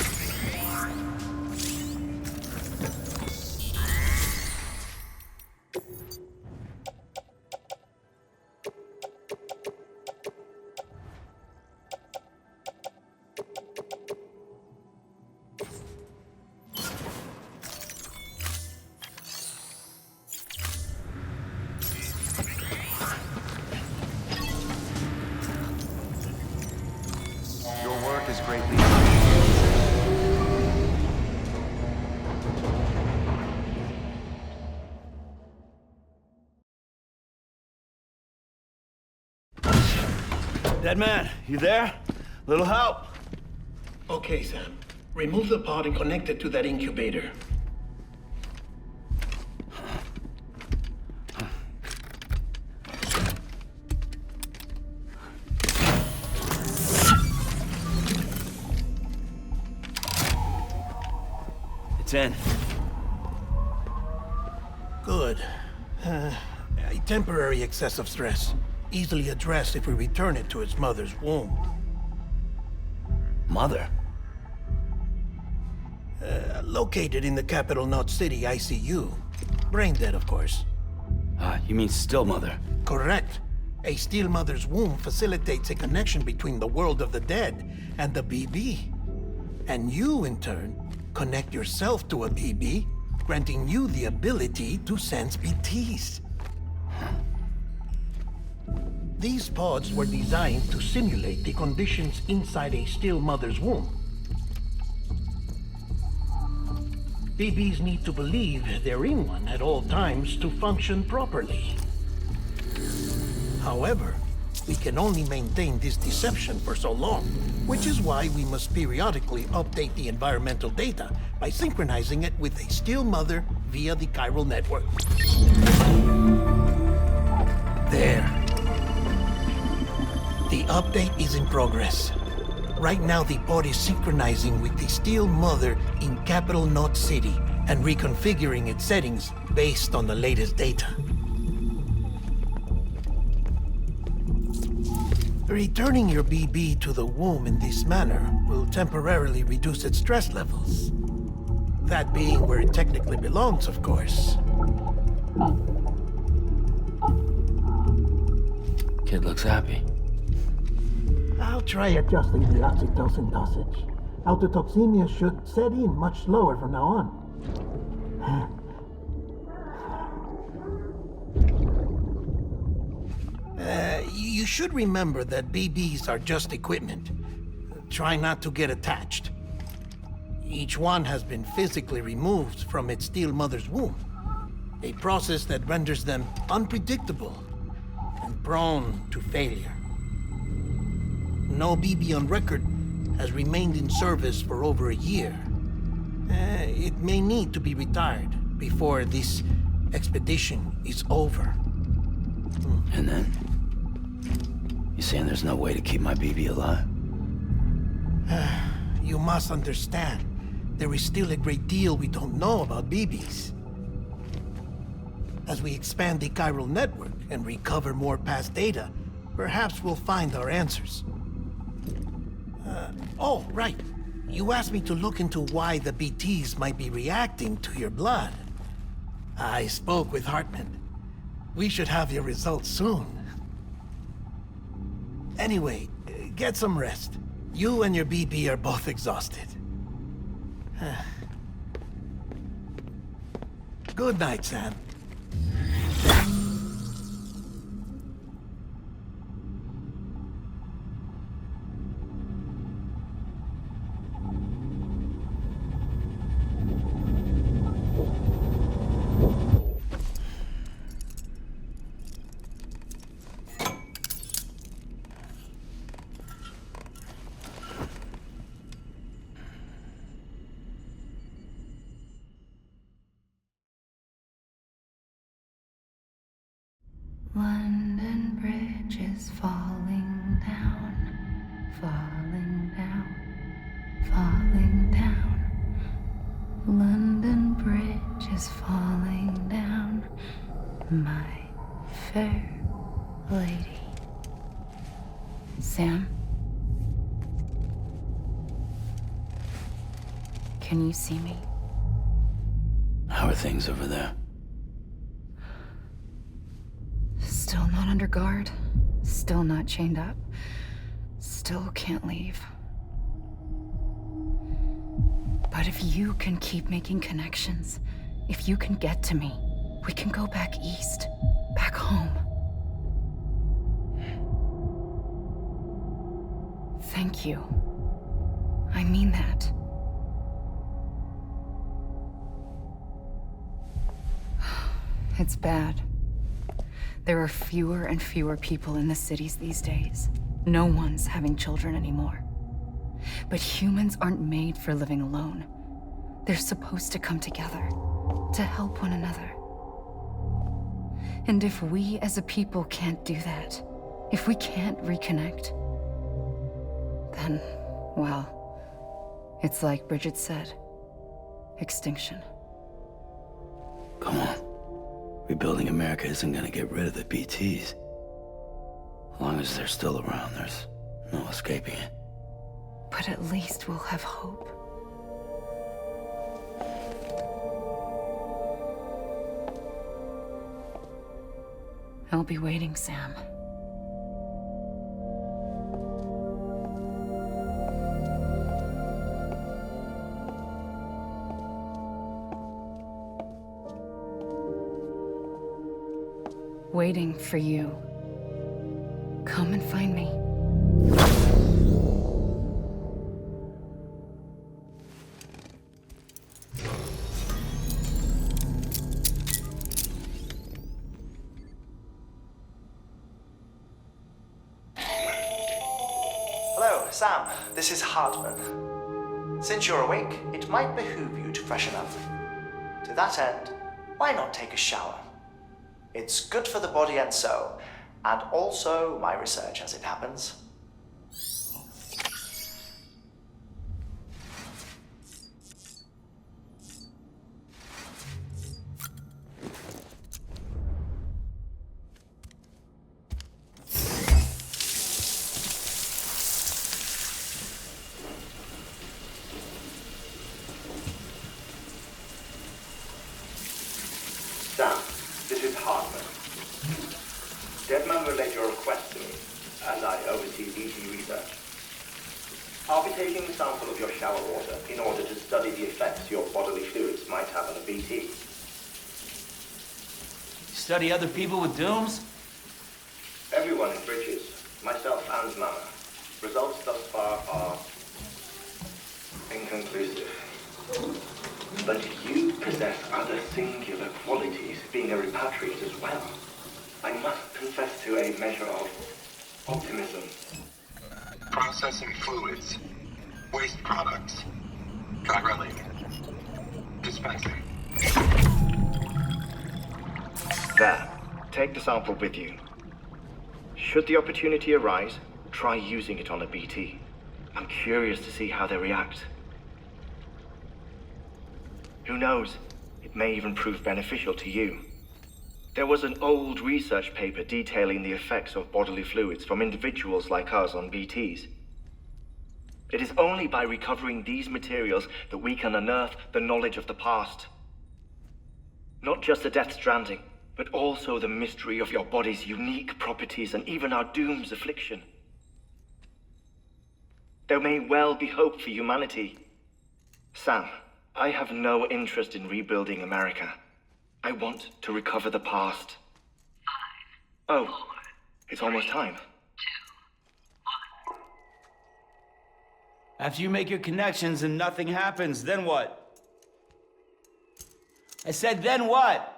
S6: Your work is greatly appreciated.
S8: Dead man, you there? Little help?
S11: Okay, Sam. Remove the pod and connect it to that incubator.
S8: It's in.
S11: Good. A temporary excessive stress. Easily addressed if we return it to its mother's womb.
S8: Mother?
S11: Located in the capital Knot City ICU. Brain dead, of course.
S8: You mean still mother?
S11: Correct. A still mother's womb facilitates a connection between the world of the dead and the BB. And you, in turn, connect yourself to a BB, granting you the ability to sense BTs. These pods were designed to simulate the conditions inside a still mother's womb. BBs need to believe they're in one at all times to function properly. However, we can only maintain this deception for so long, which is why we must periodically update the environmental data by synchronizing it with a still mother via the chiral network. There. The update is in progress. Right now, the pod is synchronizing with the still mother in capital Knot City and reconfiguring its settings based on the latest data. Returning your BB to the womb in this manner will temporarily reduce its stress levels. That being where it technically belongs, of course.
S8: Kid looks happy.
S11: I'll try adjusting the oxytocin dosage. Autotoxemia should set in much slower from now on. You should remember that BBs are just equipment. Try not to get attached. Each one has been physically removed from its still mother's womb. A process that renders them unpredictable and prone to failure. No BB on record has remained in service for over a year. It may need to be retired before this expedition is over.
S1: And then? You saying there's no way to keep my BB alive?
S11: You must understand, there is still a great deal we don't know about BBs. As we expand the chiral network and recover more past data, perhaps we'll find our answers. Oh, right. You asked me to look into why the BTs might be reacting to your blood. I spoke with Hartman. We should have your results soon. Anyway, get some rest. You and your BB are both exhausted. Good night, Sam.
S19: London Bridge is falling down, falling down, falling down. London Bridge is falling down, my fair lady. Sam? Can you see me?
S1: How are things over there?
S19: Still not under guard. Still not chained up. Still can't leave. But if you can keep making connections, if you can get to me, we can go back east, back home. Thank you. I mean that. It's bad. There are fewer and fewer people in the cities these days. No one's having children anymore. But humans aren't made for living alone. They're supposed to come together, to help one another. And if we as a people can't do that, if we can't reconnect, then, well, it's like Bridget said, extinction.
S1: Come on. Rebuilding America isn't gonna get rid of the BTs. As long as they're still around, there's no escaping it.
S19: But at least we'll have hope. I'll be waiting, Sam. Waiting for you. Come and find me.
S20: Hello, Sam. This is Hartman. Since you're awake, it might behoove you to freshen up. To that end, why not take a shower? It's good for the body and soul, and also my research as it happens.
S4: Sam, this is Hartman. Deadman relayed your request to me, as I oversee BT research. I'll be taking a sample of your shower water in order to study the effects your bodily fluids might have on a BT.
S8: Study other people with dooms?
S4: Everyone in Bridges, myself and Mama. Results thus far are inconclusive. But you possess other singular qualities, being a repatriate as well. I must confess to a measure of optimism.
S10: Processing fluids. Waste products. Drilling. Dispensing.
S4: There. Take the sample with you. Should the opportunity arise, try using it on a BT. I'm curious to see how they react. Who knows? It may even prove beneficial to you. There was an old research paper detailing the effects of bodily fluids from individuals like us on BTs. It is only by recovering these materials that we can unearth the knowledge of the past. Not just the Death Stranding, but also the mystery of your body's unique properties and even our doom's affliction. There may well be hope for humanity. Sam, I have no interest in rebuilding America. I want to recover the past. 5, oh, 4, it's almost time. 2,
S8: 1. After you make your connections and nothing happens, then what? I said, then what?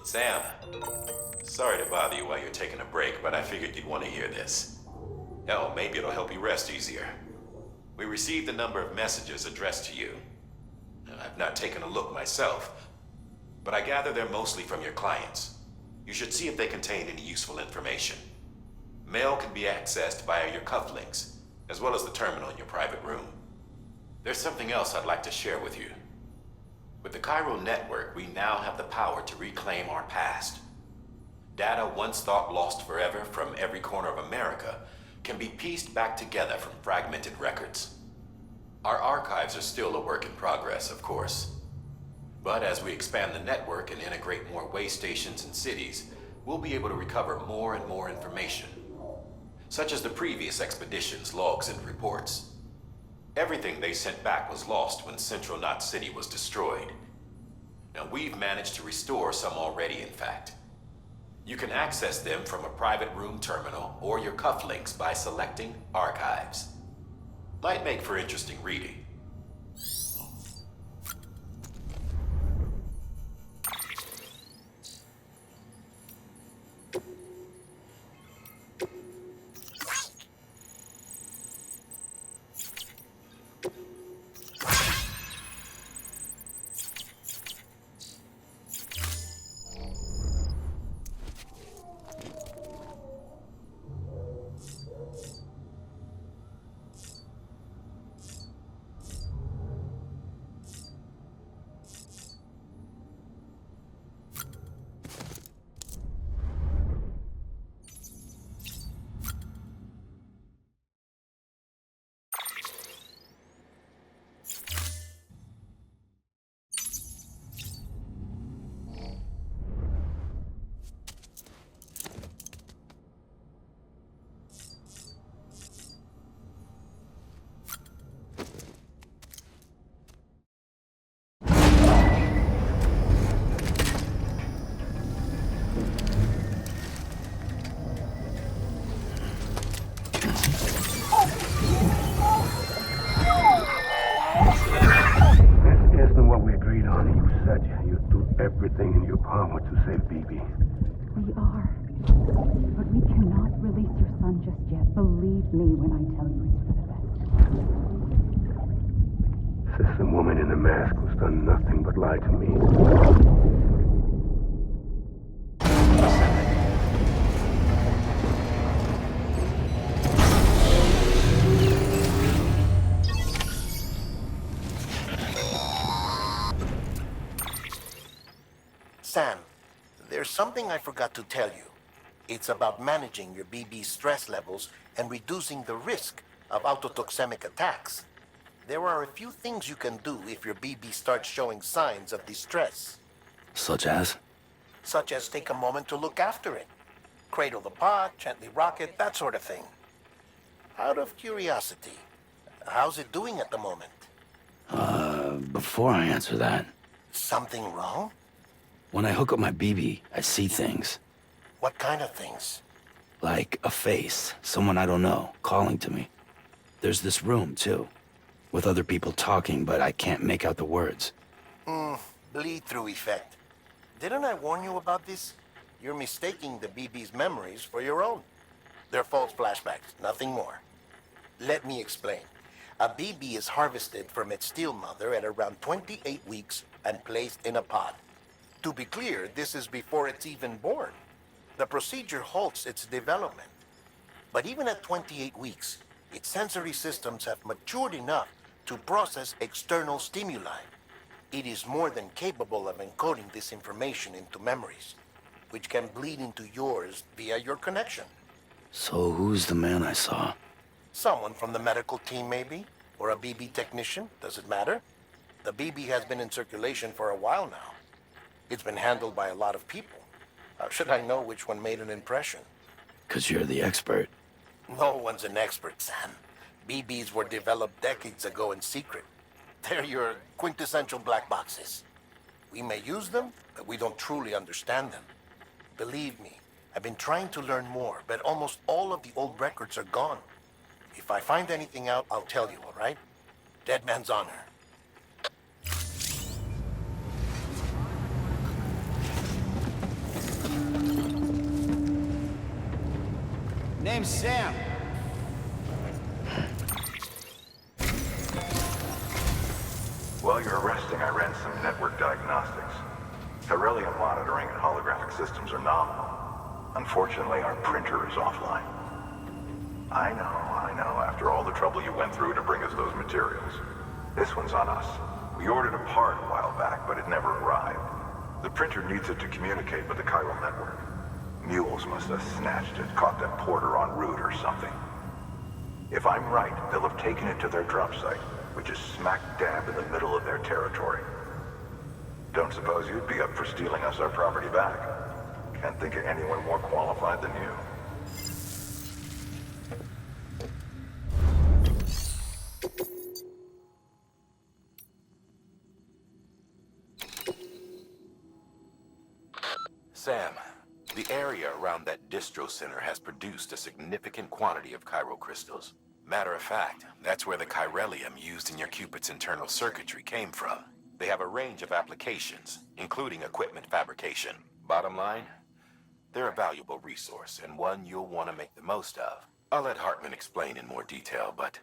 S22: Sam, sorry to bother you while you're taking a break, but I figured you'd want to hear this. Hell, maybe it'll help you rest easier. We received a number of messages addressed to you. I've not taken a look myself, but I gather they're mostly from your clients. You should see if they contain any useful information. Mail can be accessed via your cufflinks, as well as the terminal in your private room. There's something else I'd like to share with you. With the Chiral network, we now have the power to reclaim our past. Data once thought lost forever from every corner of America can be pieced back together from fragmented records. Our archives are still a work in progress, of course. But as we expand the network and integrate more way stations and cities, we'll be able to recover more and more information, such as the previous expedition's logs and reports. Everything they sent back was lost when Central Knot City was destroyed. Now, we've managed to restore some already, in fact. You can access them from a private room terminal or your cufflinks by selecting Archives. Might make for interesting reading.
S18: Everything in your power to save BB.
S5: We are. But we cannot release your son just yet. Believe me when I tell you it's for the best.
S18: Says the woman in the mask who's done nothing but lie to me.
S12: Sam, there's something I forgot to tell you. It's about managing your BB stress levels and reducing the risk of autotoxemic attacks. There are a few things you can do if your BB starts showing signs of distress.
S1: Such as?
S12: Such as take a moment to look after it. Cradle the pod, gently rock it, that sort of thing. Out of curiosity, how's it doing at the moment?
S1: Before I answer that...
S12: Something wrong?
S1: When I hook up my BB, I see things.
S12: What kind of things?
S1: Like a face, someone I don't know, calling to me. There's this room, too, with other people talking, but I can't make out the words.
S12: Bleed-through effect. Didn't I warn you about this? You're mistaking the BB's memories for your own. They're false flashbacks, nothing more. Let me explain. A BB is harvested from its steel mother at around 28 weeks and placed in a pod. To be clear, this is before it's even born. The procedure halts its development. But even at 28 weeks, its sensory systems have matured enough to process external stimuli. It is more than capable of encoding this information into memories, which can bleed into yours via your connection.
S1: So who's the man I saw?
S12: Someone from the medical team, maybe? Or a BB technician? Does it matter? The BB has been in circulation for a while now. It's been handled by a lot of people. How should I know which one made an impression?
S1: 'Cause you're the expert.
S12: No one's an expert, Sam. BBs were developed decades ago in secret. They're your quintessential black boxes. We may use them, but we don't truly understand them. Believe me, I've been trying to learn more, but almost all of the old records are gone. If I find anything out, I'll tell you, all right? Dead man's honor.
S8: Name's Sam.
S10: some network diagnostics. Beryllium monitoring and holographic systems are nominal. Unfortunately, our printer is offline. I know, after all the trouble you went through to bring us those materials. This one's on us. We ordered a part a while back, but it never arrived. The printer needs it to communicate with the chiral network. Mules must have snatched it, caught that porter en route or something. If I'm right, they'll have taken it to their drop site, which is smack dab in the middle of their territory. Don't suppose you'd be up for stealing us our property back? Can't think of anyone more qualified than you.
S22: Sam, the area around that distro center has produced a significant quantity of chiral crystals. Matter of fact, that's where the chiralium used in your Cupid's internal circuitry came from. They have a range of applications, including equipment fabrication. Bottom line, they're a valuable resource and one you'll want to make the most of. I'll let Hartman explain in more detail, but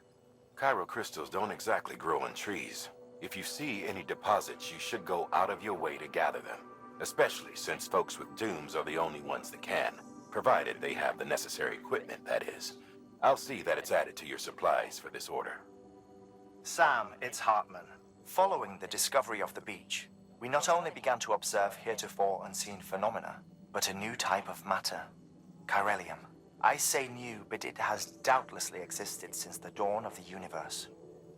S22: chiral crystals don't exactly grow on trees. If you see any deposits, you should go out of your way to gather them. Especially since folks with dooms are the only ones that can, provided they have the necessary equipment, that is. I'll see that it's added to your supplies for this order.
S20: Sam, it's Hartman. Following the discovery of the beach, we not only began to observe heretofore unseen phenomena, but a new type of matter, chiralium. I say new, but it has doubtlessly existed since the dawn of the universe.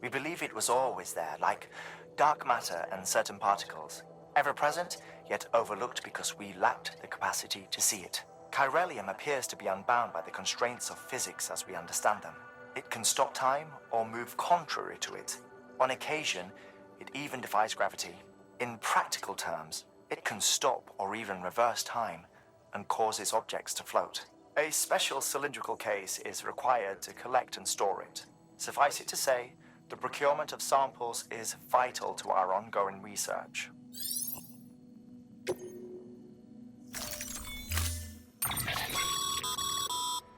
S20: We believe it was always there, like dark matter and certain particles, ever present, yet overlooked because we lacked the capacity to see it. Chiralium appears to be unbound by the constraints of physics as we understand them. It can stop time or move contrary to it. On occasion, it even defies gravity. In practical terms, it can stop or even reverse time and causes objects to float. A special cylindrical case is required to collect and store it. Suffice it to say, the procurement of samples is vital to our ongoing research.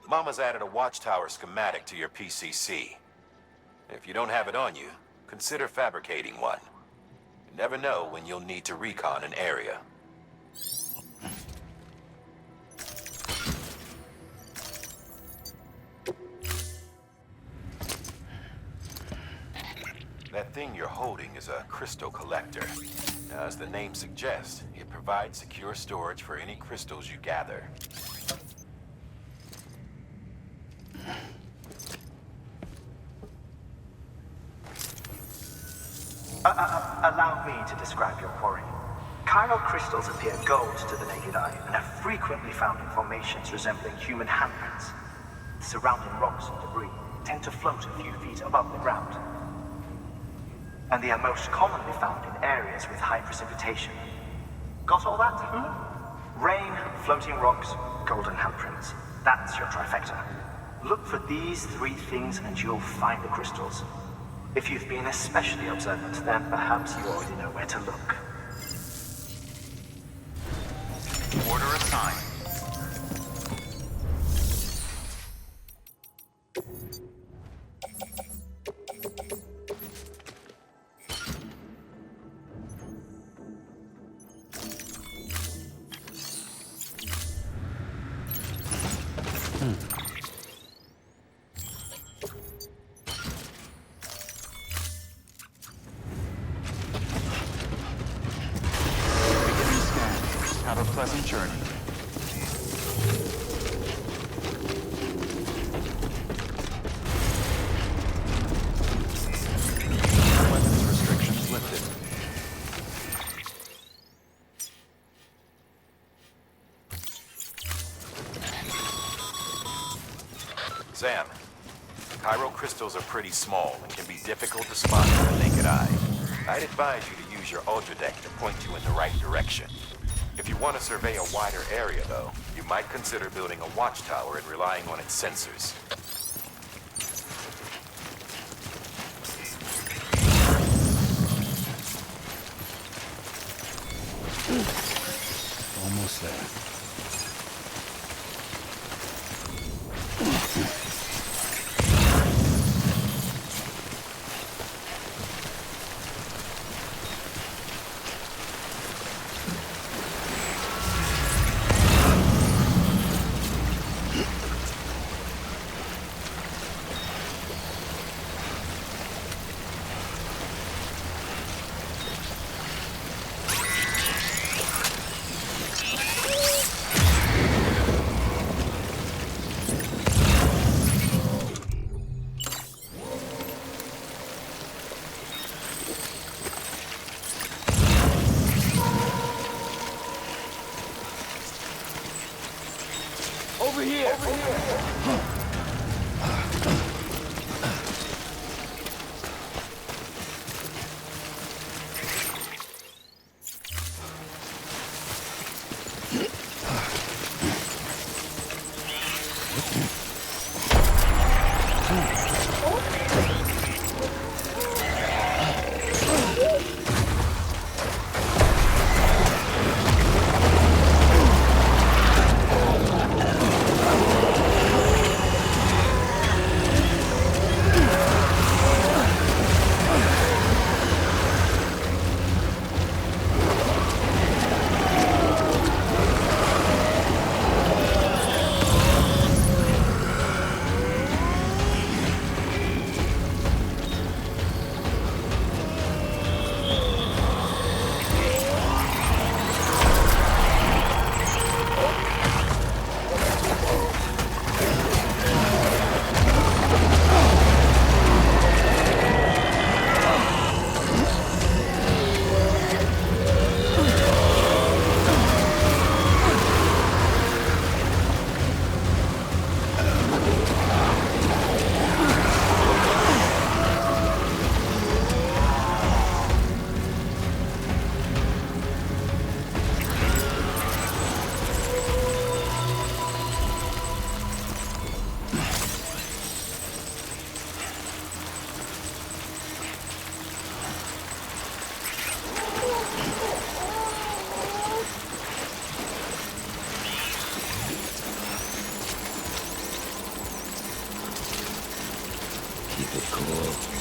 S22: Mama's added a watchtower schematic to your PCC. If you don't have it on you, consider fabricating one. You never know when you'll need to recon an area. That thing you're holding is a crystal collector. Now, as the name suggests, it provides secure storage for any crystals you gather.
S20: Allow me to describe your quarry. Chiral crystals appear gold to the naked eye and are frequently found in formations resembling human handprints. The surrounding rocks and debris tend to float a few feet above the ground. And they are most commonly found in areas with high precipitation. Got all that? Rain, floating rocks, golden handprints. That's your trifecta. Look for these three things and you'll find the crystals. If you've been especially observant, then perhaps you already know where to look.
S6: Order assigned. Have a pleasant journey. Weapons restrictions lifted.
S22: Sam, chiral crystals are pretty small and can be difficult to spot with the naked eye. I'd advise you to use your ultra deck to point you in the right direction. If you want to survey a wider area, though, you might consider building a watchtower and relying on its sensors.
S1: Almost there. Keep it cool.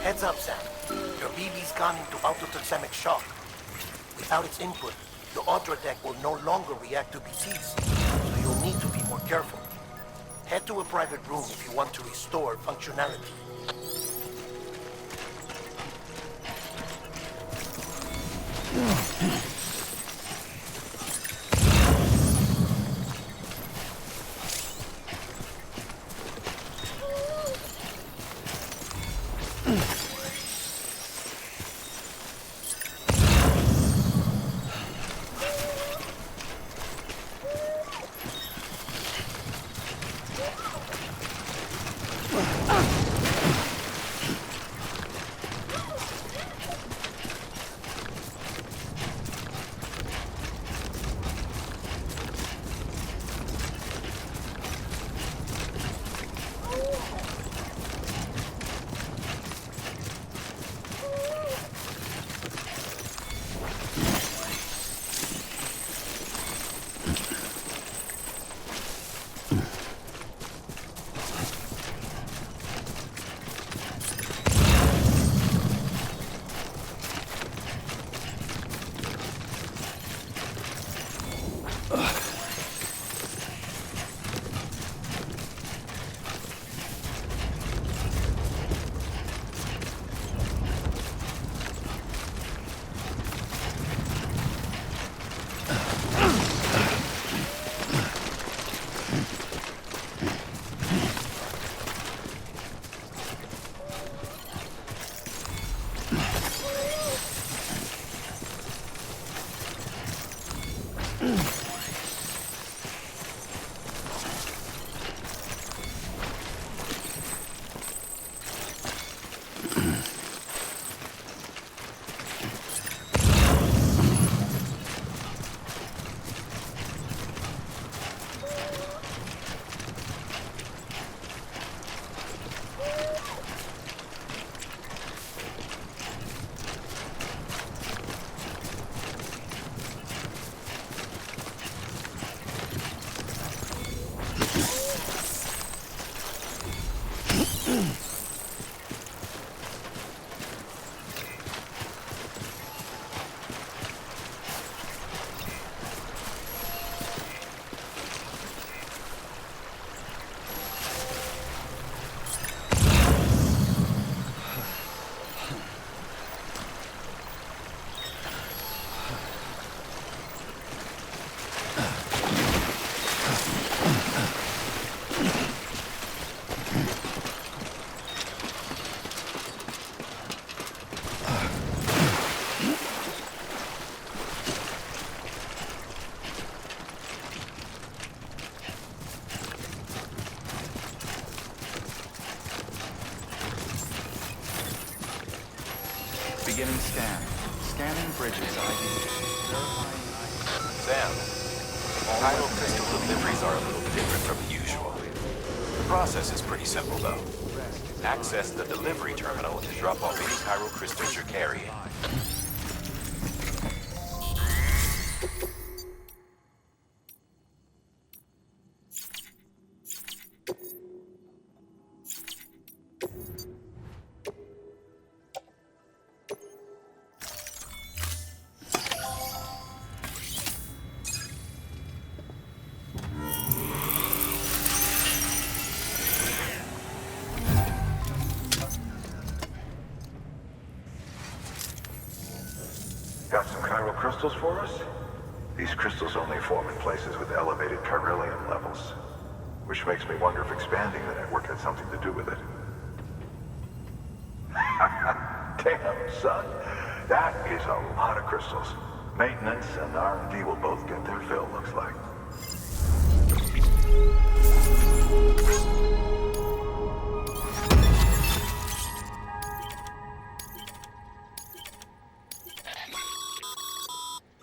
S12: Heads up, Sam. Your BB's gone into autothermic shock. Without its input, the Audra deck will no longer react to BTs, so you'll need to be more careful. Head to a private room if you want to restore functionality.
S6: Beginning scan. Scanning bridges ID.
S22: Sam, chiral crystal deliveries are a little different from usual. The process is pretty simple, though. Access the delivery terminal to drop off any chiral crystals you're carrying.
S10: Got some chiral crystals for us? These crystals only form in places with elevated chiralium levels, which makes me wonder if expanding the network had something to do with it. Damn, son. That is a lot of crystals. Maintenance and R&D will both get their fill, looks like.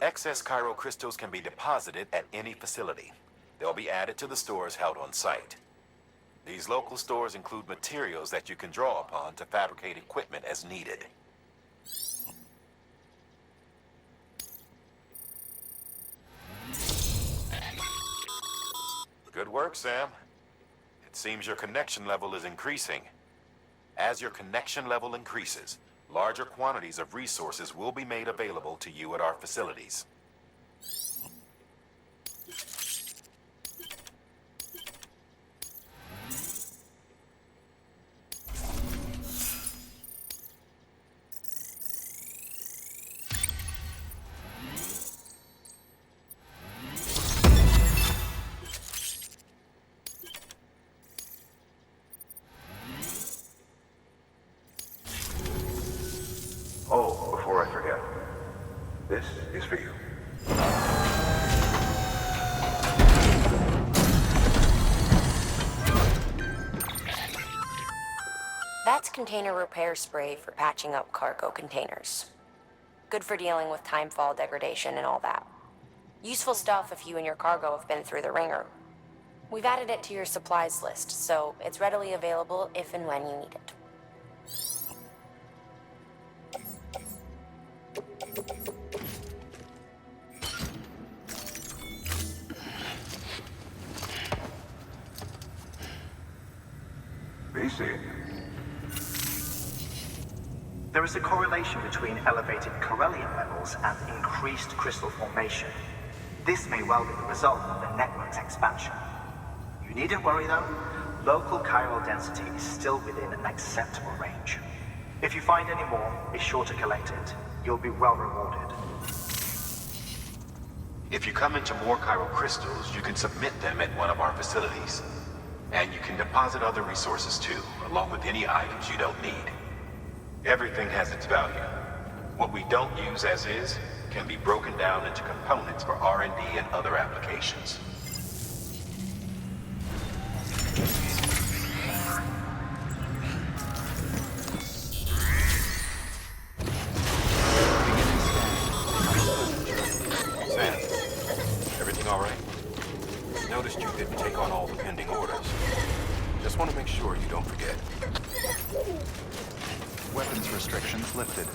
S22: Excess chiral crystals can be deposited at any facility. They'll be added to the stores held on site. These local stores include materials that you can draw upon to fabricate equipment as needed. Good work, Sam. It seems your connection level is increasing. As your connection level increases, larger quantities of resources will be made available to you at our facilities.
S10: Oh, before I forget, this is for you.
S7: That's container repair spray for patching up cargo containers. Good for dealing with timefall degradation and all that. Useful stuff if you and your cargo have been through the ringer. We've added it to your supplies list, so it's readily available if and when you need it.
S10: BC.
S13: There is a correlation between elevated chiralium levels and increased crystal formation. This may well be the result of the network's expansion. You needn't worry though, local chiral density is still within an acceptable range. If you find any more, be sure to collect it. You'll be well rewarded.
S22: If you come into more chiral crystals, you can submit them at one of our facilities. And you can deposit other resources too, along with any items you don't need. Everything has its value. What we don't use as is can be broken down into components for R&D and other applications. Sam, everything all right? Noticed you didn't take on all the pending orders. Just want to make sure you don't forget.
S6: Weapons restrictions lifted.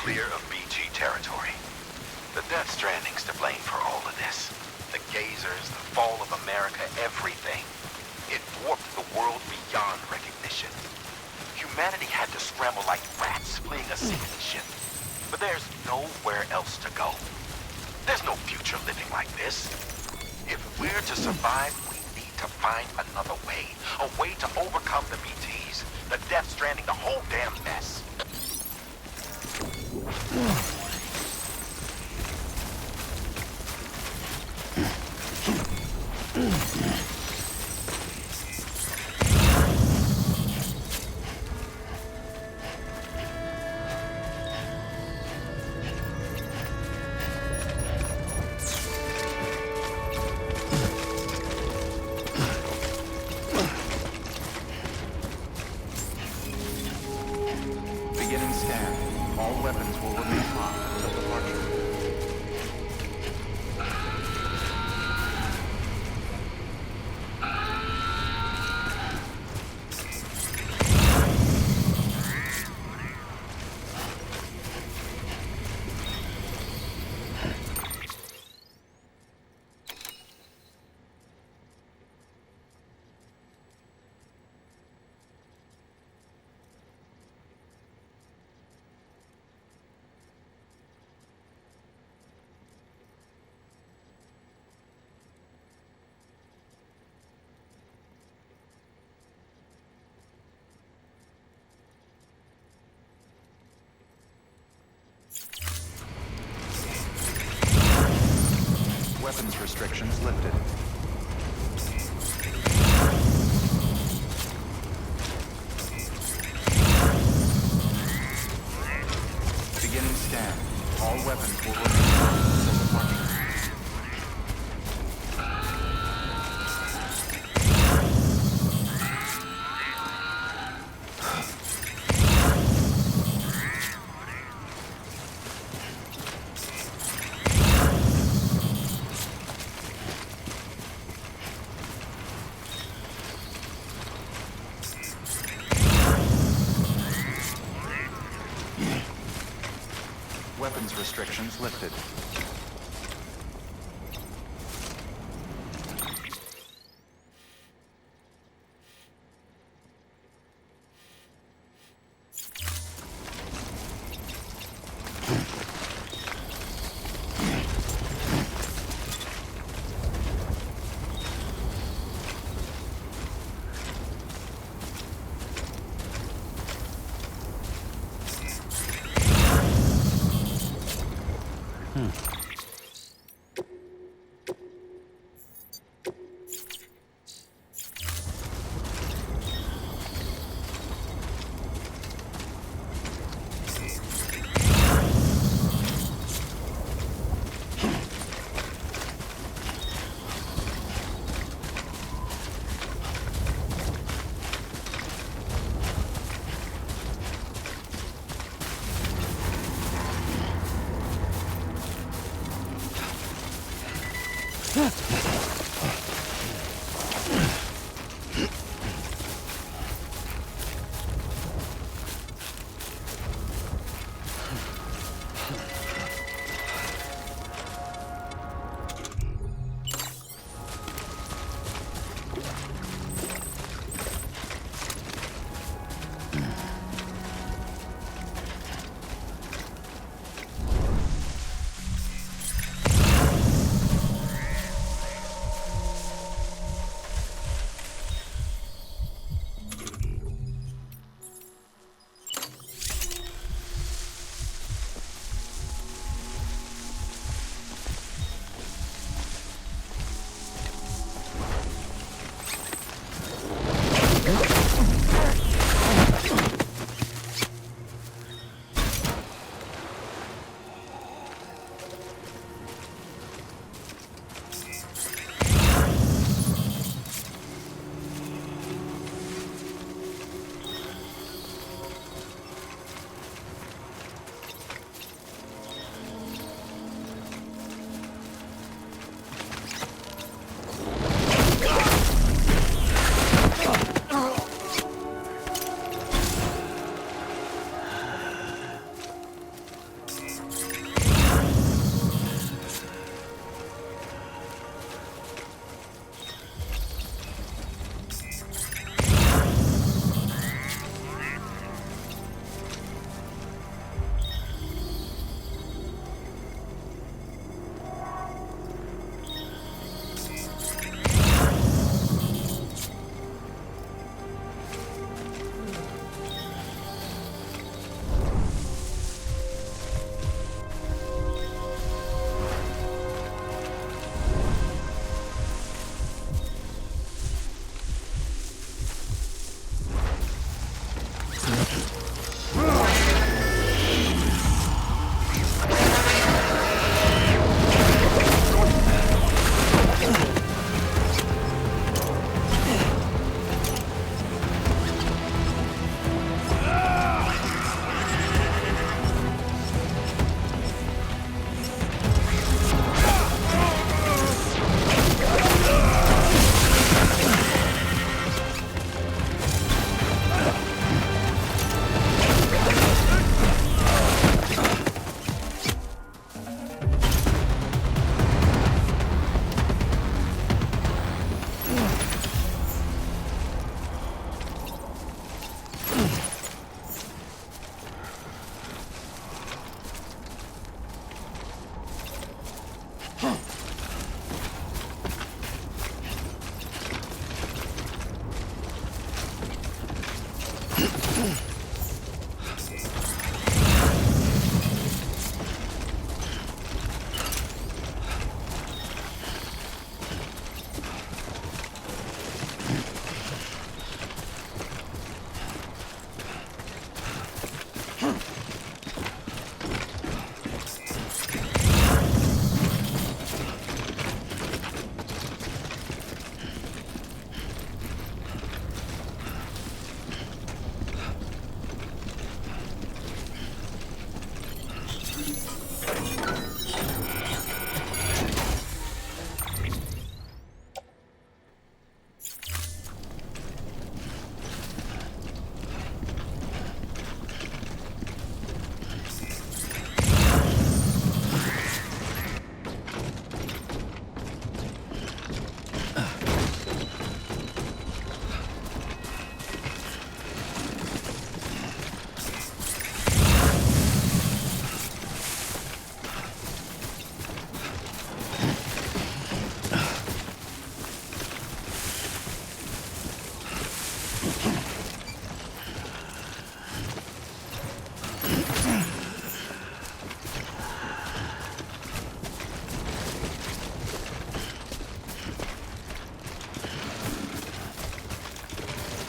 S22: clear of BG territory. The Death Stranding's to blame for all of this. The gazers, the fall of America, everything. It warped the world beyond recognition. Humanity had to scramble like rats fleeing a sinking ship. But there's nowhere else to go. There's no future living like this. If we're to survive, we need to find another way. A way to overcome the BTs, the Death Stranding, the whole damn mess.
S6: Beginning scan. All weapons will remain hot until departure. Weapons restrictions lifted. Beginning scan. All weapons will remain hot until departure. Weapons restrictions lifted.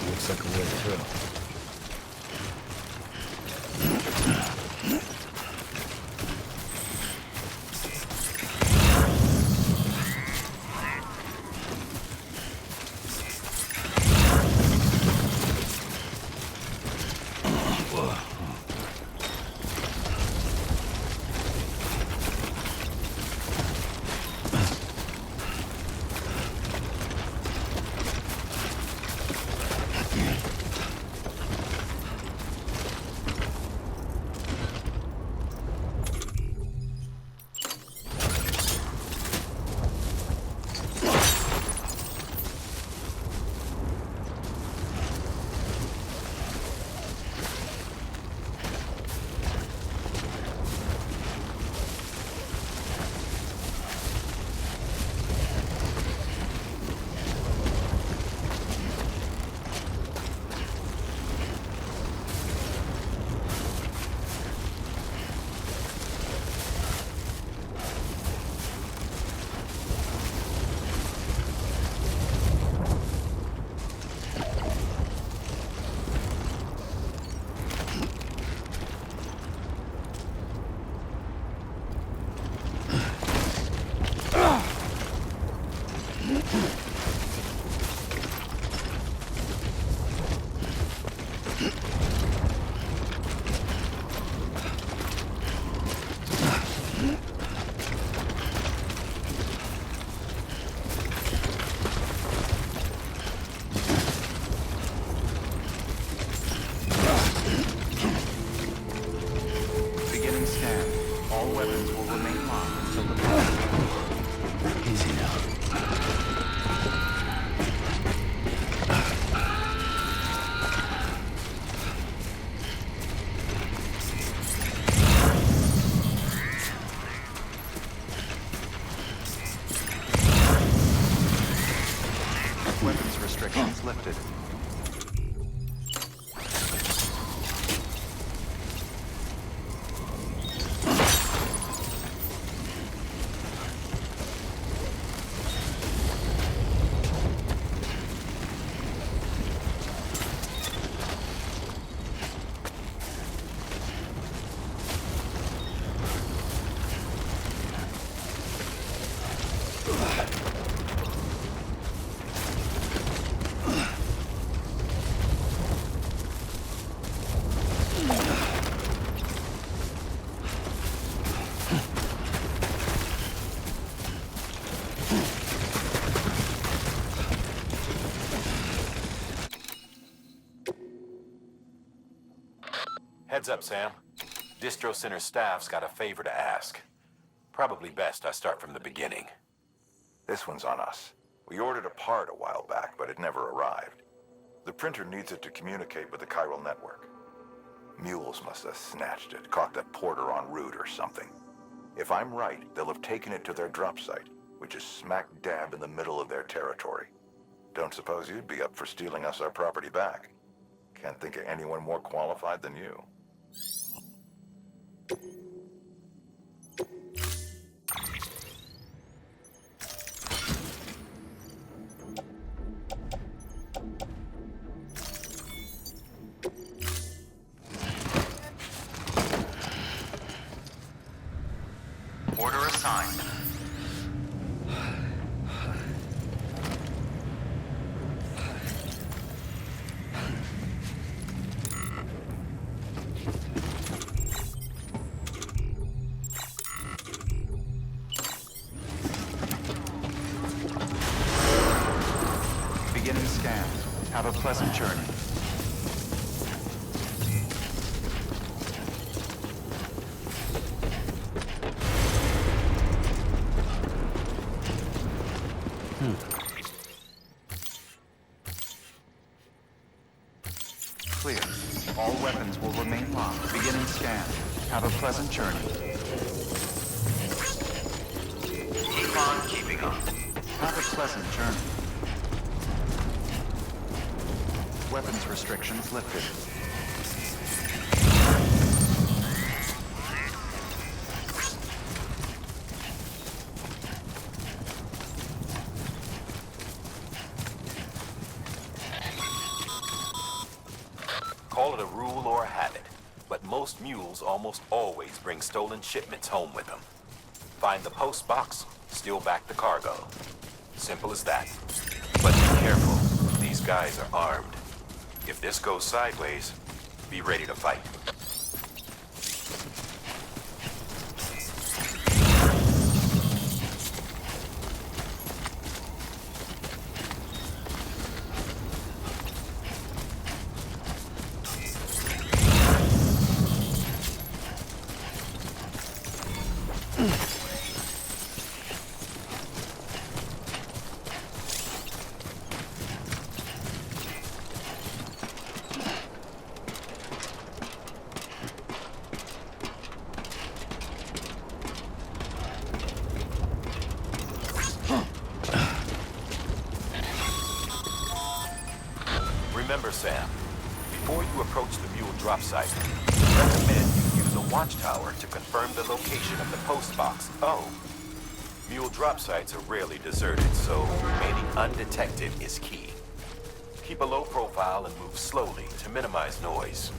S1: Looks like a way through.
S6: Weapons restrictions lifted.
S22: Heads up, Sam. Distro Center staff's got a favor to ask. Probably best I start from the beginning.
S10: This one's on us. We ordered a part a while back, but it never arrived. The printer needs it to communicate with the chiral network. Mules must have snatched it, caught the porter en route or something. If I'm right, they'll have taken it to their drop site, which is smack dab in the middle of their territory. Don't suppose you'd be up for stealing us our property back. Can't think of anyone more qualified than you.
S6: Order assigned. Beginning scan. Have a pleasant journey. Clear. All weapons will remain locked. Beginning scan. Have a pleasant journey.
S20: Keep on keeping on.
S6: Have a pleasant journey. Weapons restrictions lifted.
S22: Call it a rule or a habit, but most mules almost always bring stolen shipments home with them. Find the post box, steal back the cargo. Simple as that. But be careful. These guys are armed. If this goes sideways, be ready to fight. Remember, Sam, before you approach the mule drop site, recommend you use a watchtower to confirm the location of the post box. Oh, mule drop sites are rarely deserted, so remaining undetected is key. Keep a low profile and move slowly to minimize noise.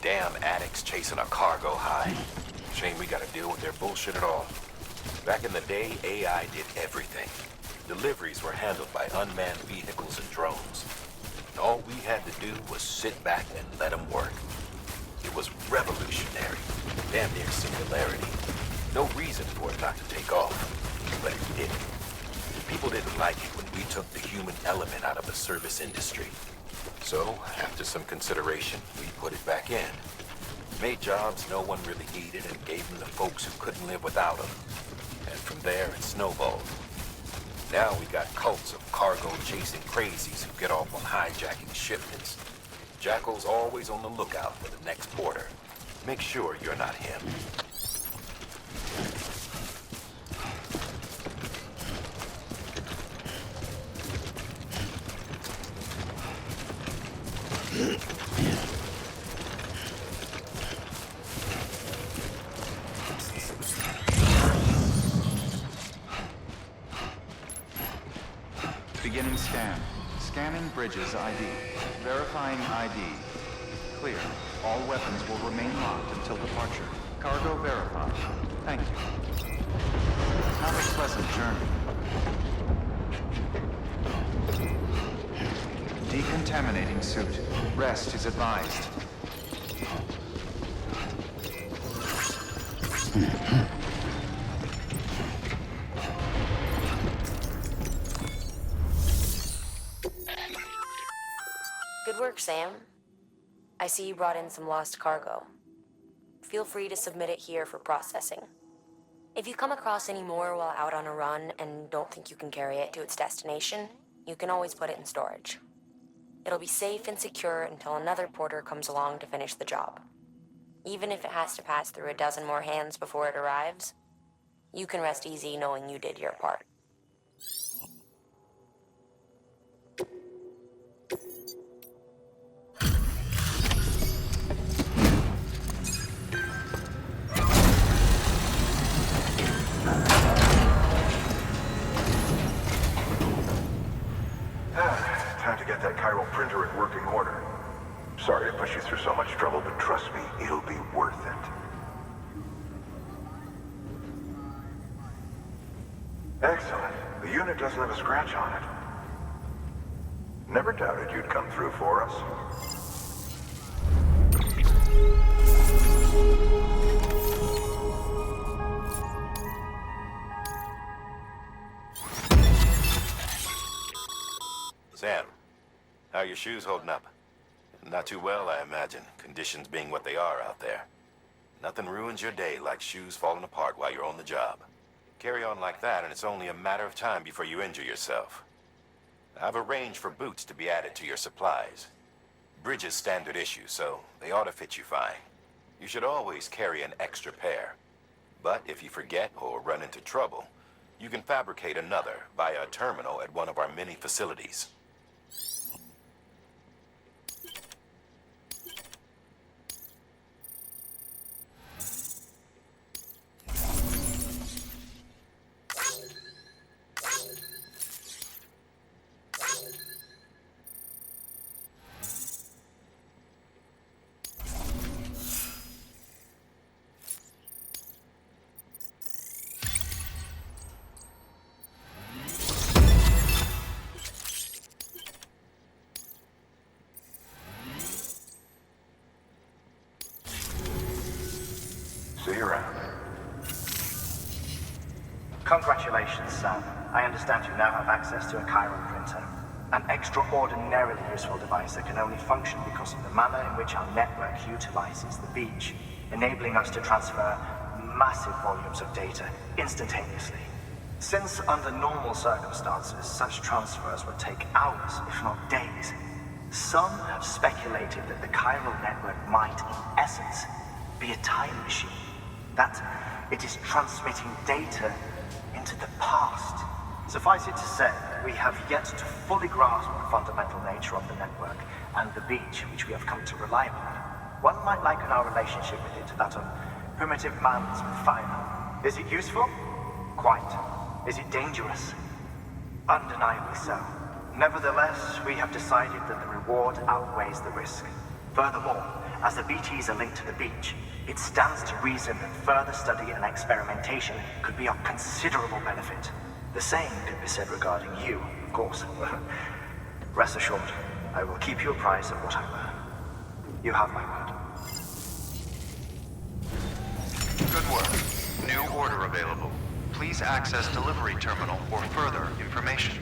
S22: Damn addicts chasing a cargo high. Shame we gotta deal with their bullshit at all. Back in the day, AI did everything. Deliveries were handled by unmanned vehicles and drones. All we had to do was sit back and let them work. It was revolutionary, damn near singularity. No reason for it not to take off, but it did. People didn't like it when we took the human element out of the service industry. So, after some consideration, we put it back in. Made jobs no one really needed and gave them to folks who couldn't live without them. And from there, it snowballed. Now we got cults of cargo-chasing crazies who get off on hijacking shipments. Jackal's always on the lookout for the next porter. Make sure you're not him.
S6: Beginning scan. Scanning bridges ID. Verifying ID. Clear. All weapons will remain locked until departure. Cargo verified. Thank you. Have a pleasant journey. Decontaminating suit. Rest is advised.
S15: Good work, Sam. I see you brought in some lost cargo. Feel free to submit it here for processing. If you come across any more while out on a run and don't think you can carry it to its destination, you can always put it in storage. It'll be safe and secure until another porter comes along to finish the job. Even if it has to pass through a dozen more hands before it arrives, you can rest easy knowing you did your part.
S10: Time to get that chiral printer in working order. Sorry to push you through so much trouble, but trust me, it'll be worth it. Excellent. The unit doesn't have a scratch on it. Never doubted you'd come through for us.
S22: Sam, how are your shoes holding up? Not too well, I imagine, conditions being what they are out there. Nothing ruins your day like shoes falling apart while you're on the job. Carry on like that and it's only a matter of time before you injure yourself. I've arranged for boots to be added to your supplies. Bridges standard issue, so they ought to fit you fine. You should always carry an extra pair. But if you forget or run into trouble, you can fabricate another via a terminal at one of our many facilities.
S10: See you around.
S13: Congratulations, Sam. I understand you now have access to a chiral printer. An extraordinarily useful device that can only function because of the manner in which our network utilizes the beach, enabling us to transfer massive volumes of data instantaneously. Since under normal circumstances, such transfers would take hours, if not days, some have speculated that the chiral network might, in essence, be a time machine. That it is transmitting data into the past. Suffice it to say, we have yet to fully grasp the fundamental nature of the network and the beach which we have come to rely upon. One might liken our relationship with it to that of primitive man's with fire. Is it useful? Quite. Is it dangerous? Undeniably so. Nevertheless, we have decided that the reward outweighs the risk. Furthermore, as the BTs are linked to the beach, it stands to reason that further study and experimentation could be of considerable benefit. The same could be said regarding you, of course. Rest assured, I will keep you apprised of what I learn. You have my word.
S6: Good work. New order available. Please access delivery terminal for further information.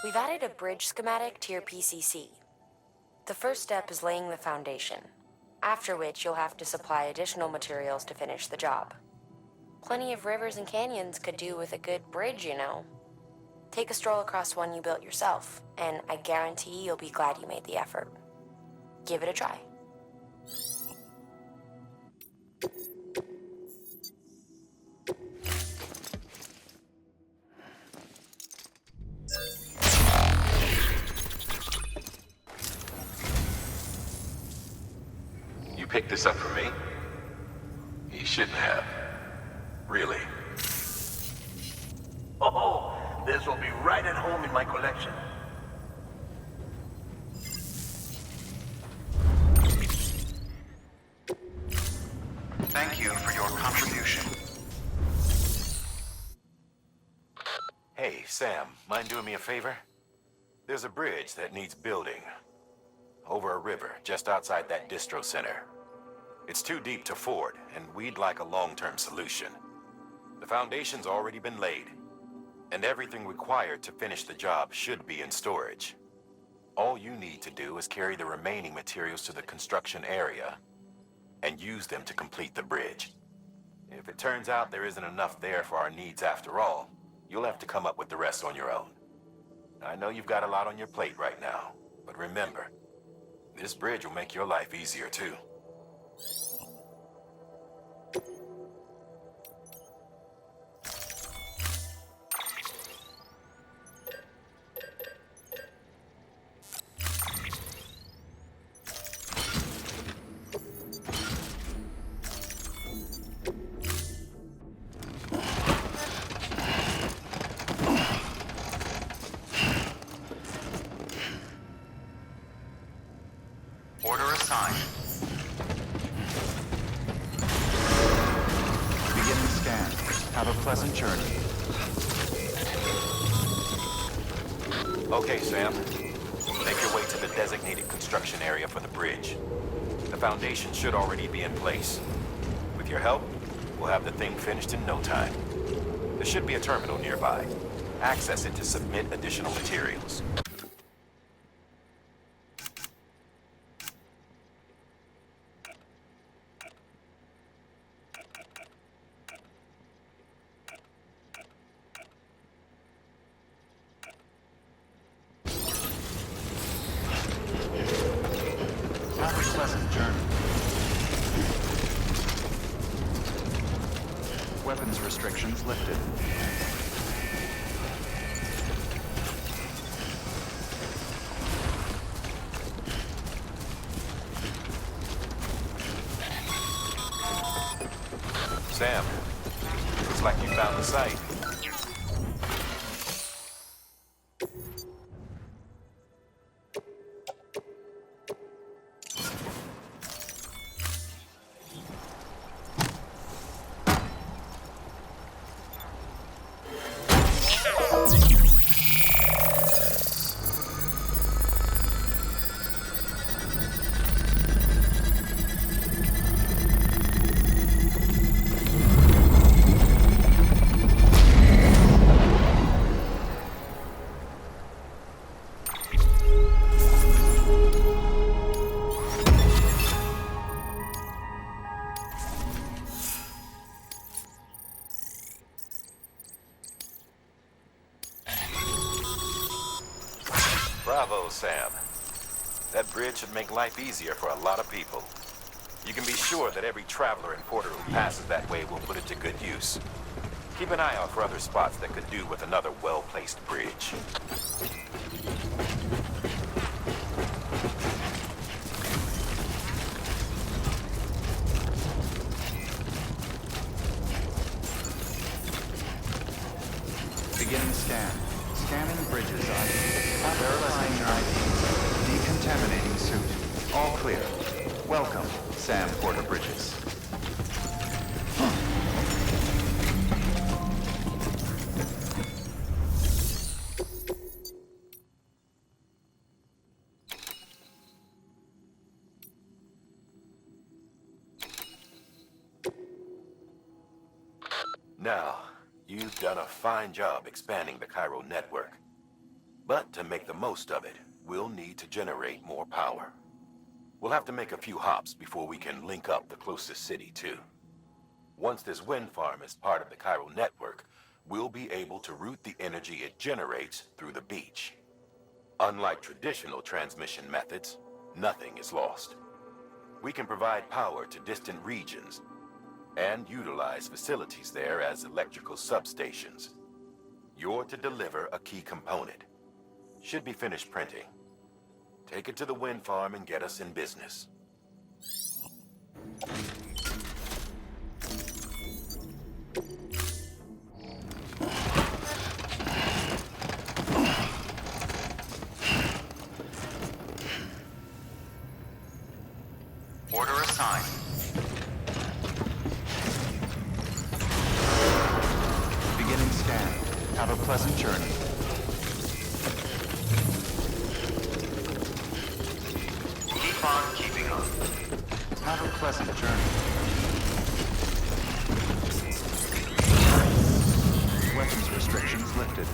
S15: We've added a bridge schematic to your PCC. The first step is laying the foundation, after which you'll have to supply additional materials to finish the job. Plenty of rivers and canyons could do with a good bridge, you know. Take a stroll across one you built yourself, and I guarantee you'll be glad you made the effort. Give it a try.
S14: You picked this up for me? You shouldn't have. Really.
S12: Oh, this will be right at home in my collection.
S6: Thank you for your contribution.
S22: Hey, Sam, mind doing me a favor? There's a bridge that needs building. Over a river, just outside that distro center. It's too deep to ford, and we'd like a long-term solution. The foundation's already been laid, and everything required to finish the job should be in storage. All you need to do is carry the remaining materials to the construction area and use them to complete the bridge. If it turns out there isn't enough there for our needs after all, you'll have to come up with the rest on your own. I know you've got a lot on your plate right now, but remember, this bridge will make your life easier too.
S6: Order assigned. Beginning scan. Have a pleasant journey.
S22: Okay, Sam. Make your way to the designated construction area for the bridge. The foundation should already be in place. With your help, we'll have the thing finished in no time. There should be a terminal nearby. Access it to submit additional materials.
S6: Have a pleasant journey. Weapons restrictions lifted.
S22: Sam, looks like you found the site. Bravo, Sam. That bridge should make life easier for a lot of people. You can be sure that every traveler and porter who passes that way will put it to good use. Keep an eye out for other spots that could do with another well-placed bridge.
S6: Beginning scan. Scanning bridges ID. Verifying ID. Decontaminating suit. All clear. Welcome, Sam Porter Bridges.
S22: Now, you've done a fine job expanding the Cairo network. But to make the most of it, we'll need to generate more power. We'll have to make a few hops before we can link up the closest city, too. Once this wind farm is part of the Cairo network, we'll be able to route the energy it generates through the beach. Unlike traditional transmission methods, nothing is lost. We can provide power to distant regions and utilize facilities there as electrical substations. You're to deliver a key component. Should be finished printing. Take it to the wind farm and get us in business.
S6: Order assigned. Beginning scan. Have a pleasant journey. Keep on keeping on. Have a pleasant journey. Weapons restrictions lifted.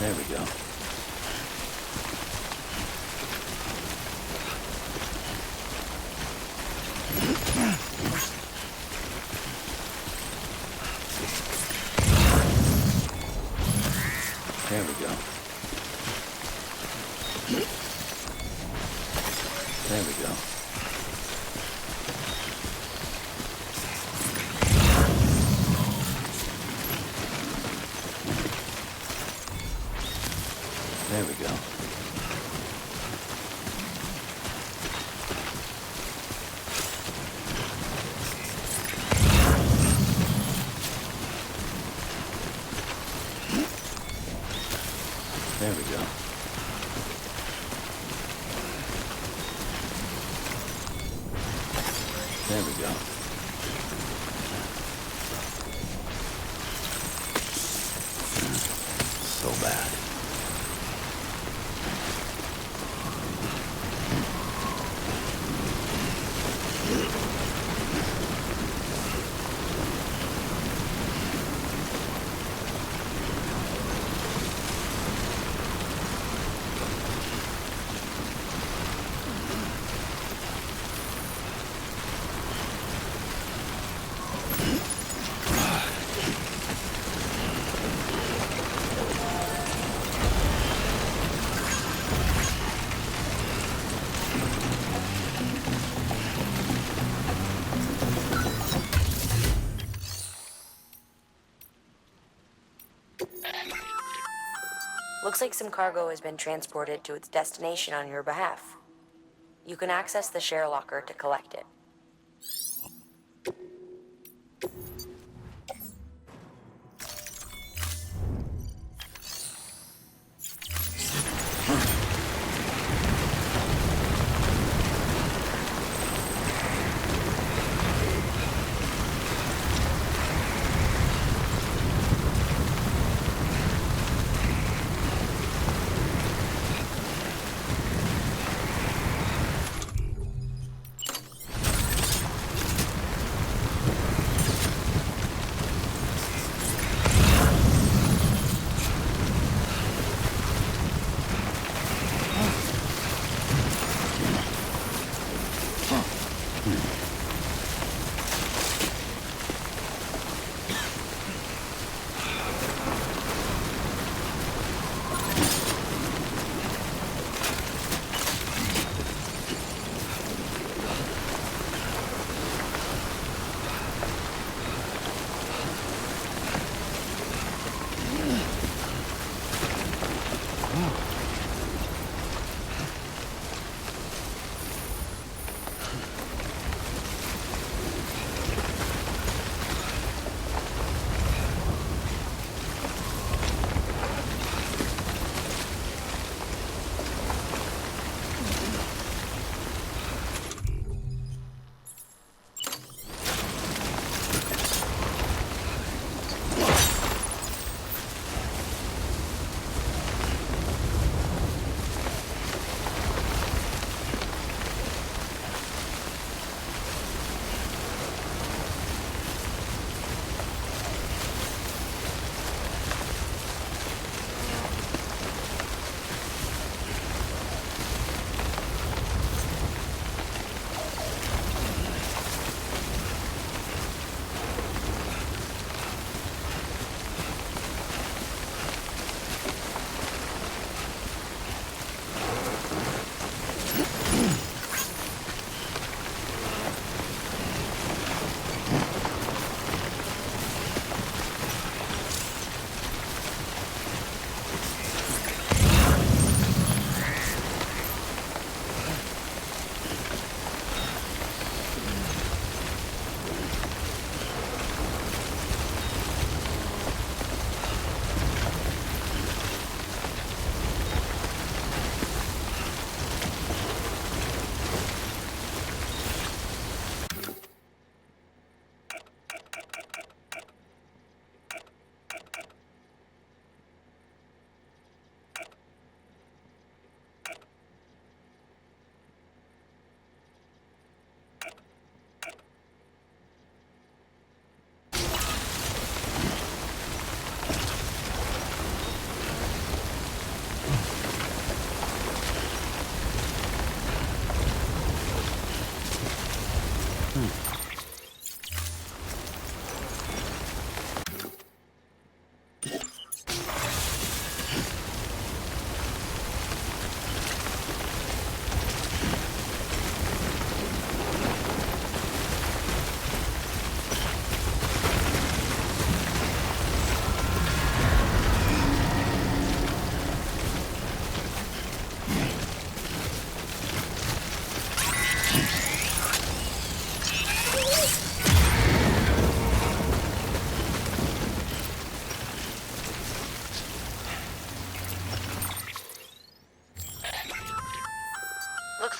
S1: There we go. There we go. There we go. There we go. There we go. There we go. So bad.
S15: Looks like some cargo has been transported to its destination on your behalf. You can access the share locker to collect it.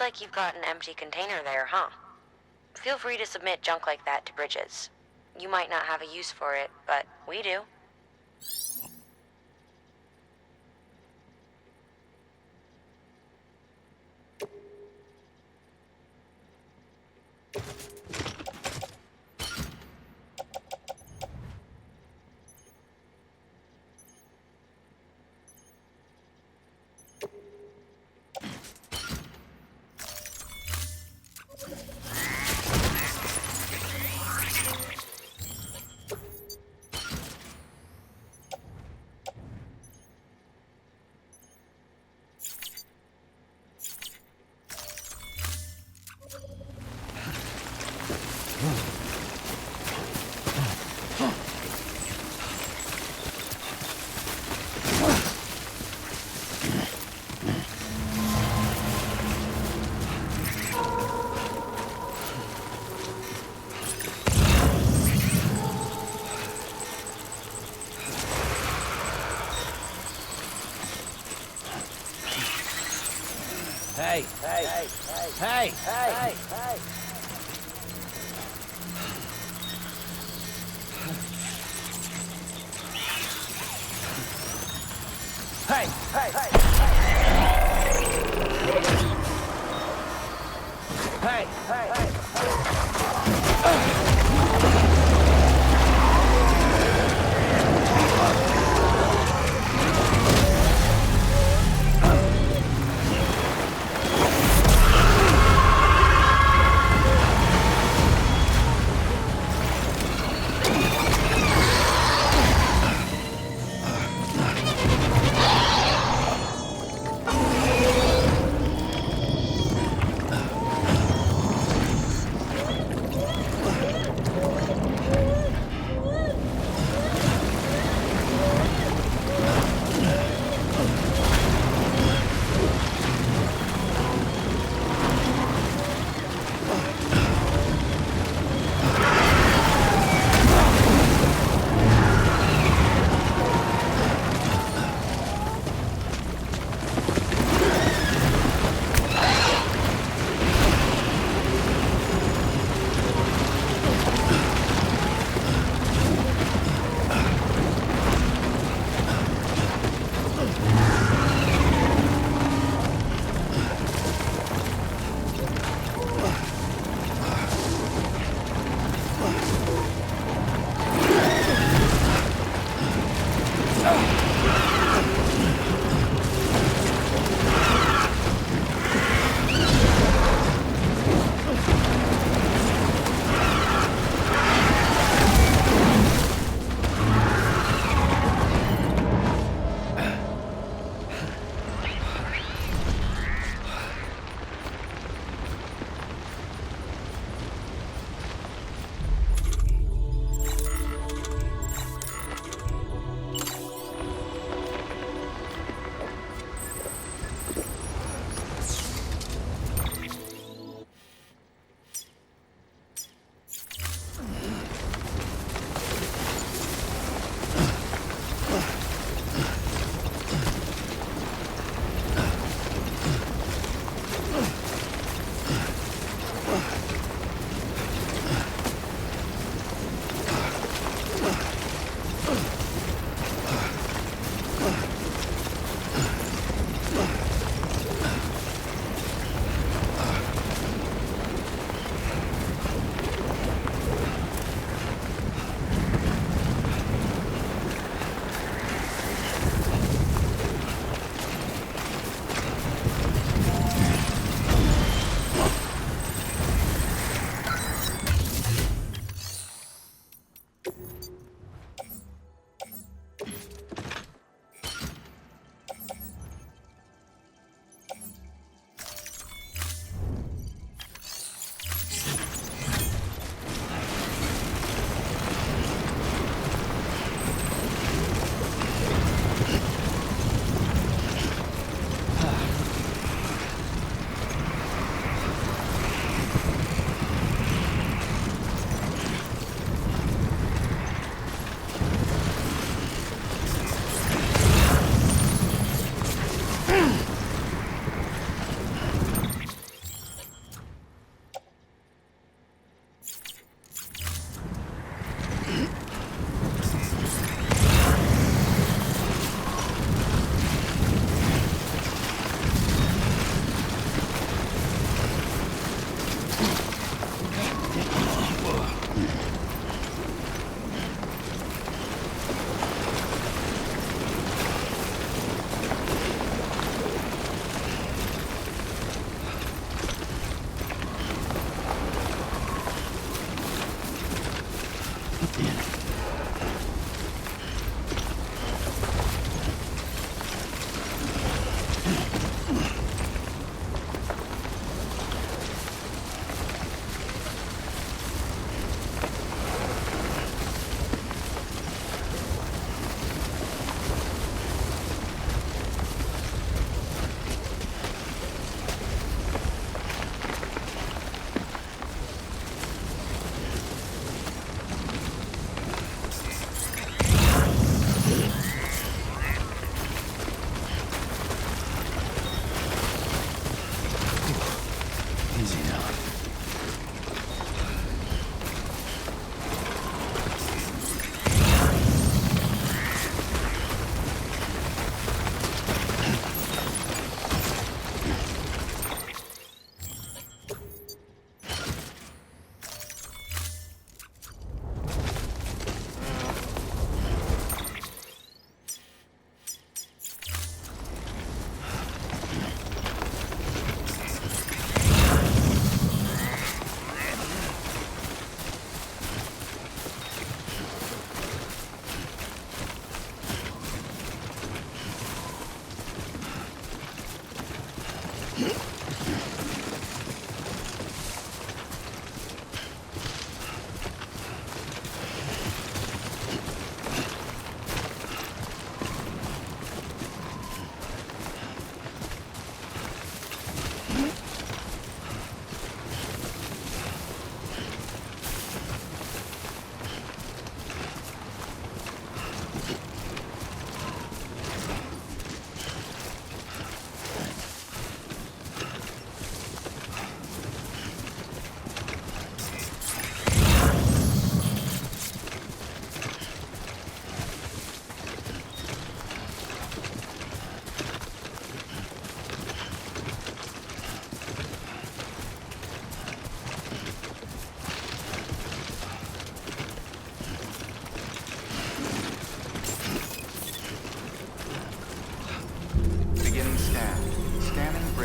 S15: like you've got an empty container there, huh? Feel free to submit junk like that to Bridges. You might not have a use for it, but we do.
S8: Hey, hey, hey, hey, hey, hey. Hey, hey, hey, hey, hey, hey.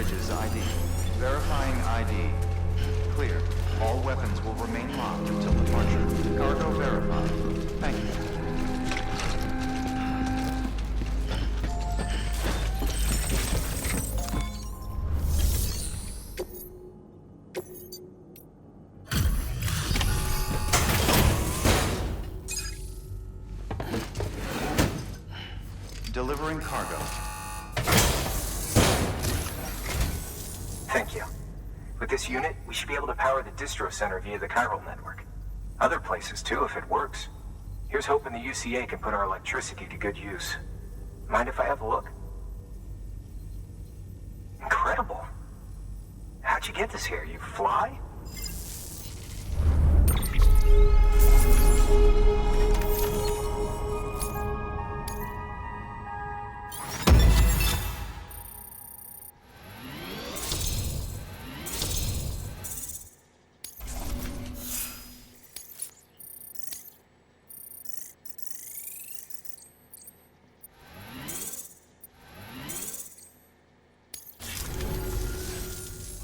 S6: Bridges ID. Verifying ID. Clear. All weapons will remain locked until departure. Cargo verified. Thank you. Delivering cargo.
S13: Thank you. With this unit, we should be able to power the distro center via the chiral network. Other places too, if it works. Here's hoping the UCA can put our electricity to good use. Mind if I have a look? Incredible. How'd you get this here? You fly?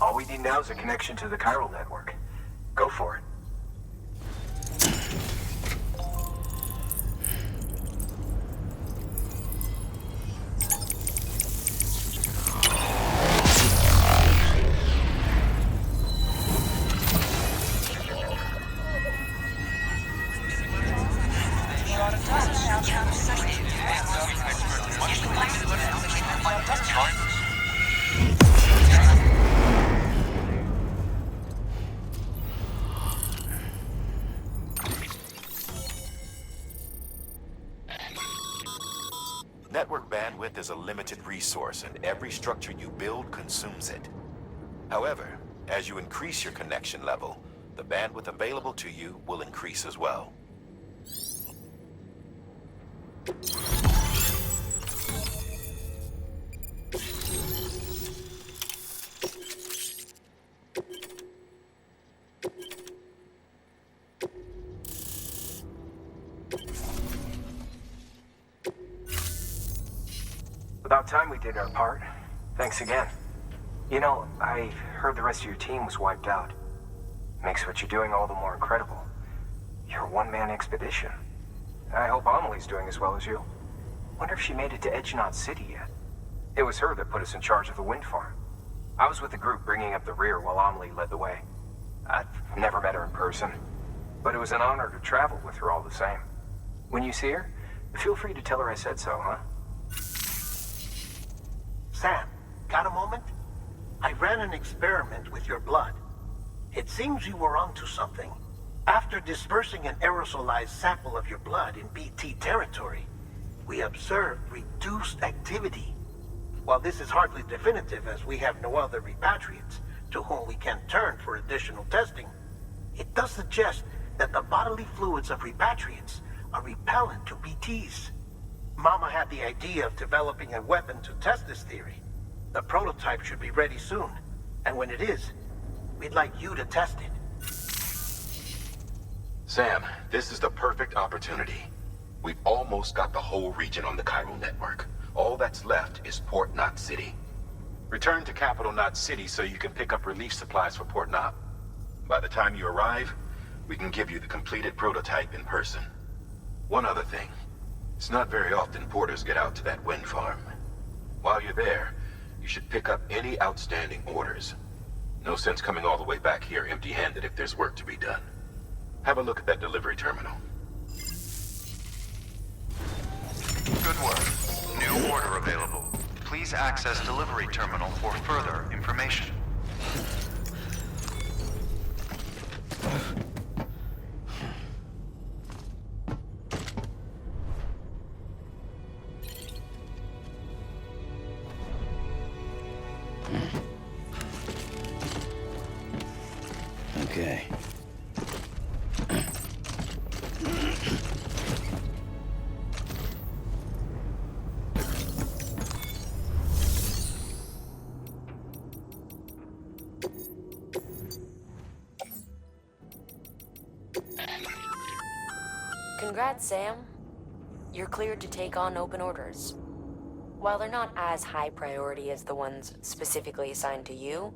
S13: All we need now is a connection to the chiral network. Go for it.
S22: Network bandwidth is a limited resource, and every structure you build consumes it. However, as you increase your connection level, the bandwidth available to you will increase as well.
S13: About time we did our part. Thanks again. You know, I heard the rest of your team was wiped out. Makes what you're doing all the more incredible. You're a one-man expedition. I hope Amelie's doing as well as you. Wonder if she made it to Edgenot City yet. It was her that put us in charge of the wind farm. I was with the group bringing up the rear while Amelie led the way. I've never met her in person, but it was an honor to travel with her all the same. When you see her, feel free to tell her I said so, huh?
S12: Sam, got a moment? I ran an experiment with your blood. It seems you were onto something. After dispersing an aerosolized sample of your blood in BT territory, we observed reduced activity. While this is hardly definitive, as we have no other repatriates to whom we can turn for additional testing, it does suggest that the bodily fluids of repatriates are repellent to BTs. Mama had the idea of developing a weapon to test this theory. The prototype should be ready soon, and when it is, we'd like you to test it.
S14: Sam, this is the perfect opportunity. We've almost got the whole region on the chiral network. All that's left is Port Knot City. Return to Capital Knot City so you can pick up relief supplies for Port Knot. By the time you arrive, we can give you the completed prototype in person. One other thing. It's not very often porters get out to that wind farm. While you're there, you should pick up any outstanding orders. No sense coming all the way back here empty-handed if there's work to be done. Have a look at that delivery terminal.
S6: Good work. New order available. Please access delivery terminal for further information.
S1: Okay.
S15: Congrats, Sam. You're cleared to take on open orders. while they're not as high priority as the ones specifically assigned to you,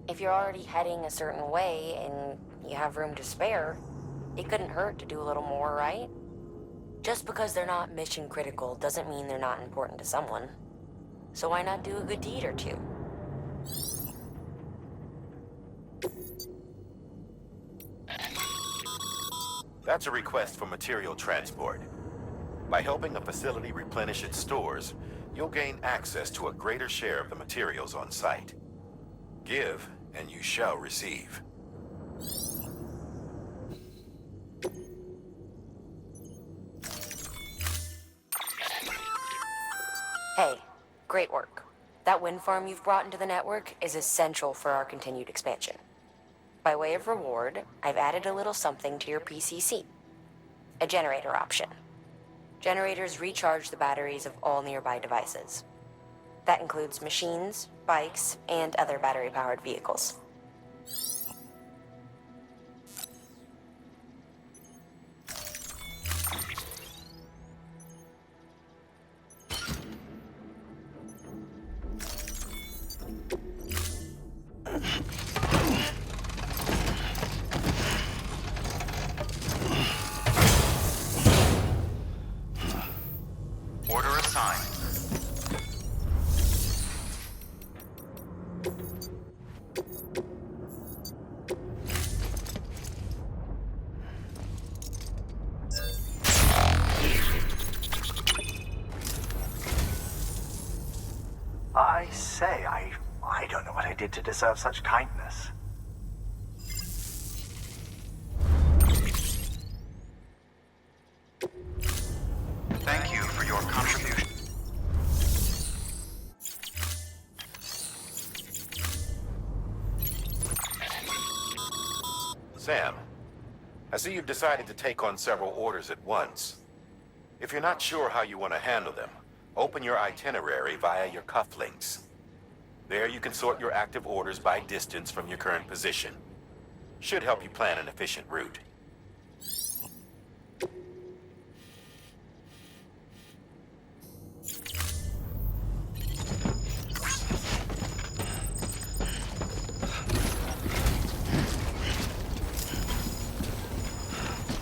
S15: if you're already heading a certain way and you have room to spare, it couldn't hurt to do a little more, right? Just because they're not mission critical doesn't mean they're not important to someone. So why not do a good deed or two?
S22: That's a request for material transport. By helping a facility replenish its stores, you'll gain access to a greater share of the materials on site. Give, and you shall receive.
S15: Hey, great work. That wind farm you've brought into the network is essential for our continued expansion. By way of reward, I've added a little something to your PCC. A generator option. Generators recharge the batteries of all nearby devices. That includes machines, bikes, and other battery-powered vehicles.
S6: Order assigned.
S13: I say, I don't know what I did to deserve such kindness.
S6: Thank you for your contribution.
S22: Sam, I see you've decided to take on several orders at once. If you're not sure how you want to handle them, open your itinerary via your cufflinks. There you can sort your active orders by distance from your current position. Should help you plan an efficient route.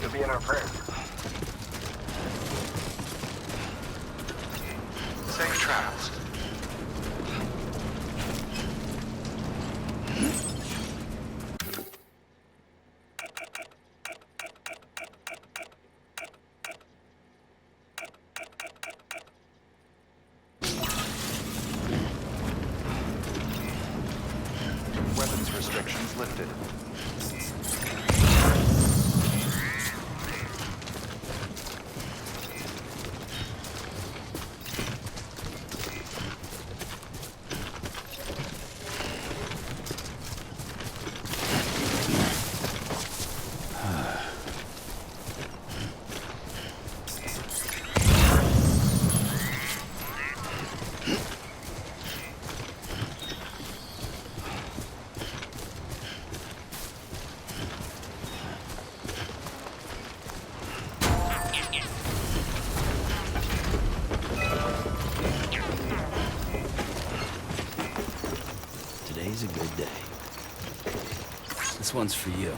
S13: You'll be in our prayers.
S6: Safe travels. Weapons restrictions lifted.
S1: Today's a good day. This one's for you.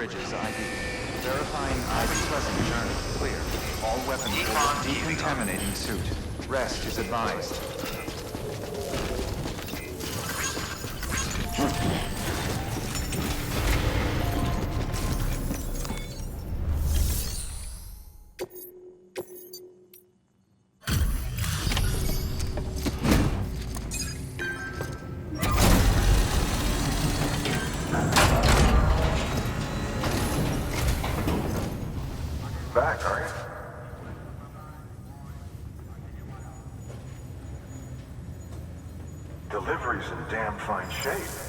S6: Bridges ID. Verifying ID. Pleasant journey. Clear. All weapons will decontaminating suit. Rest is advised.
S10: Back, are you? Delivery's in damn fine shape.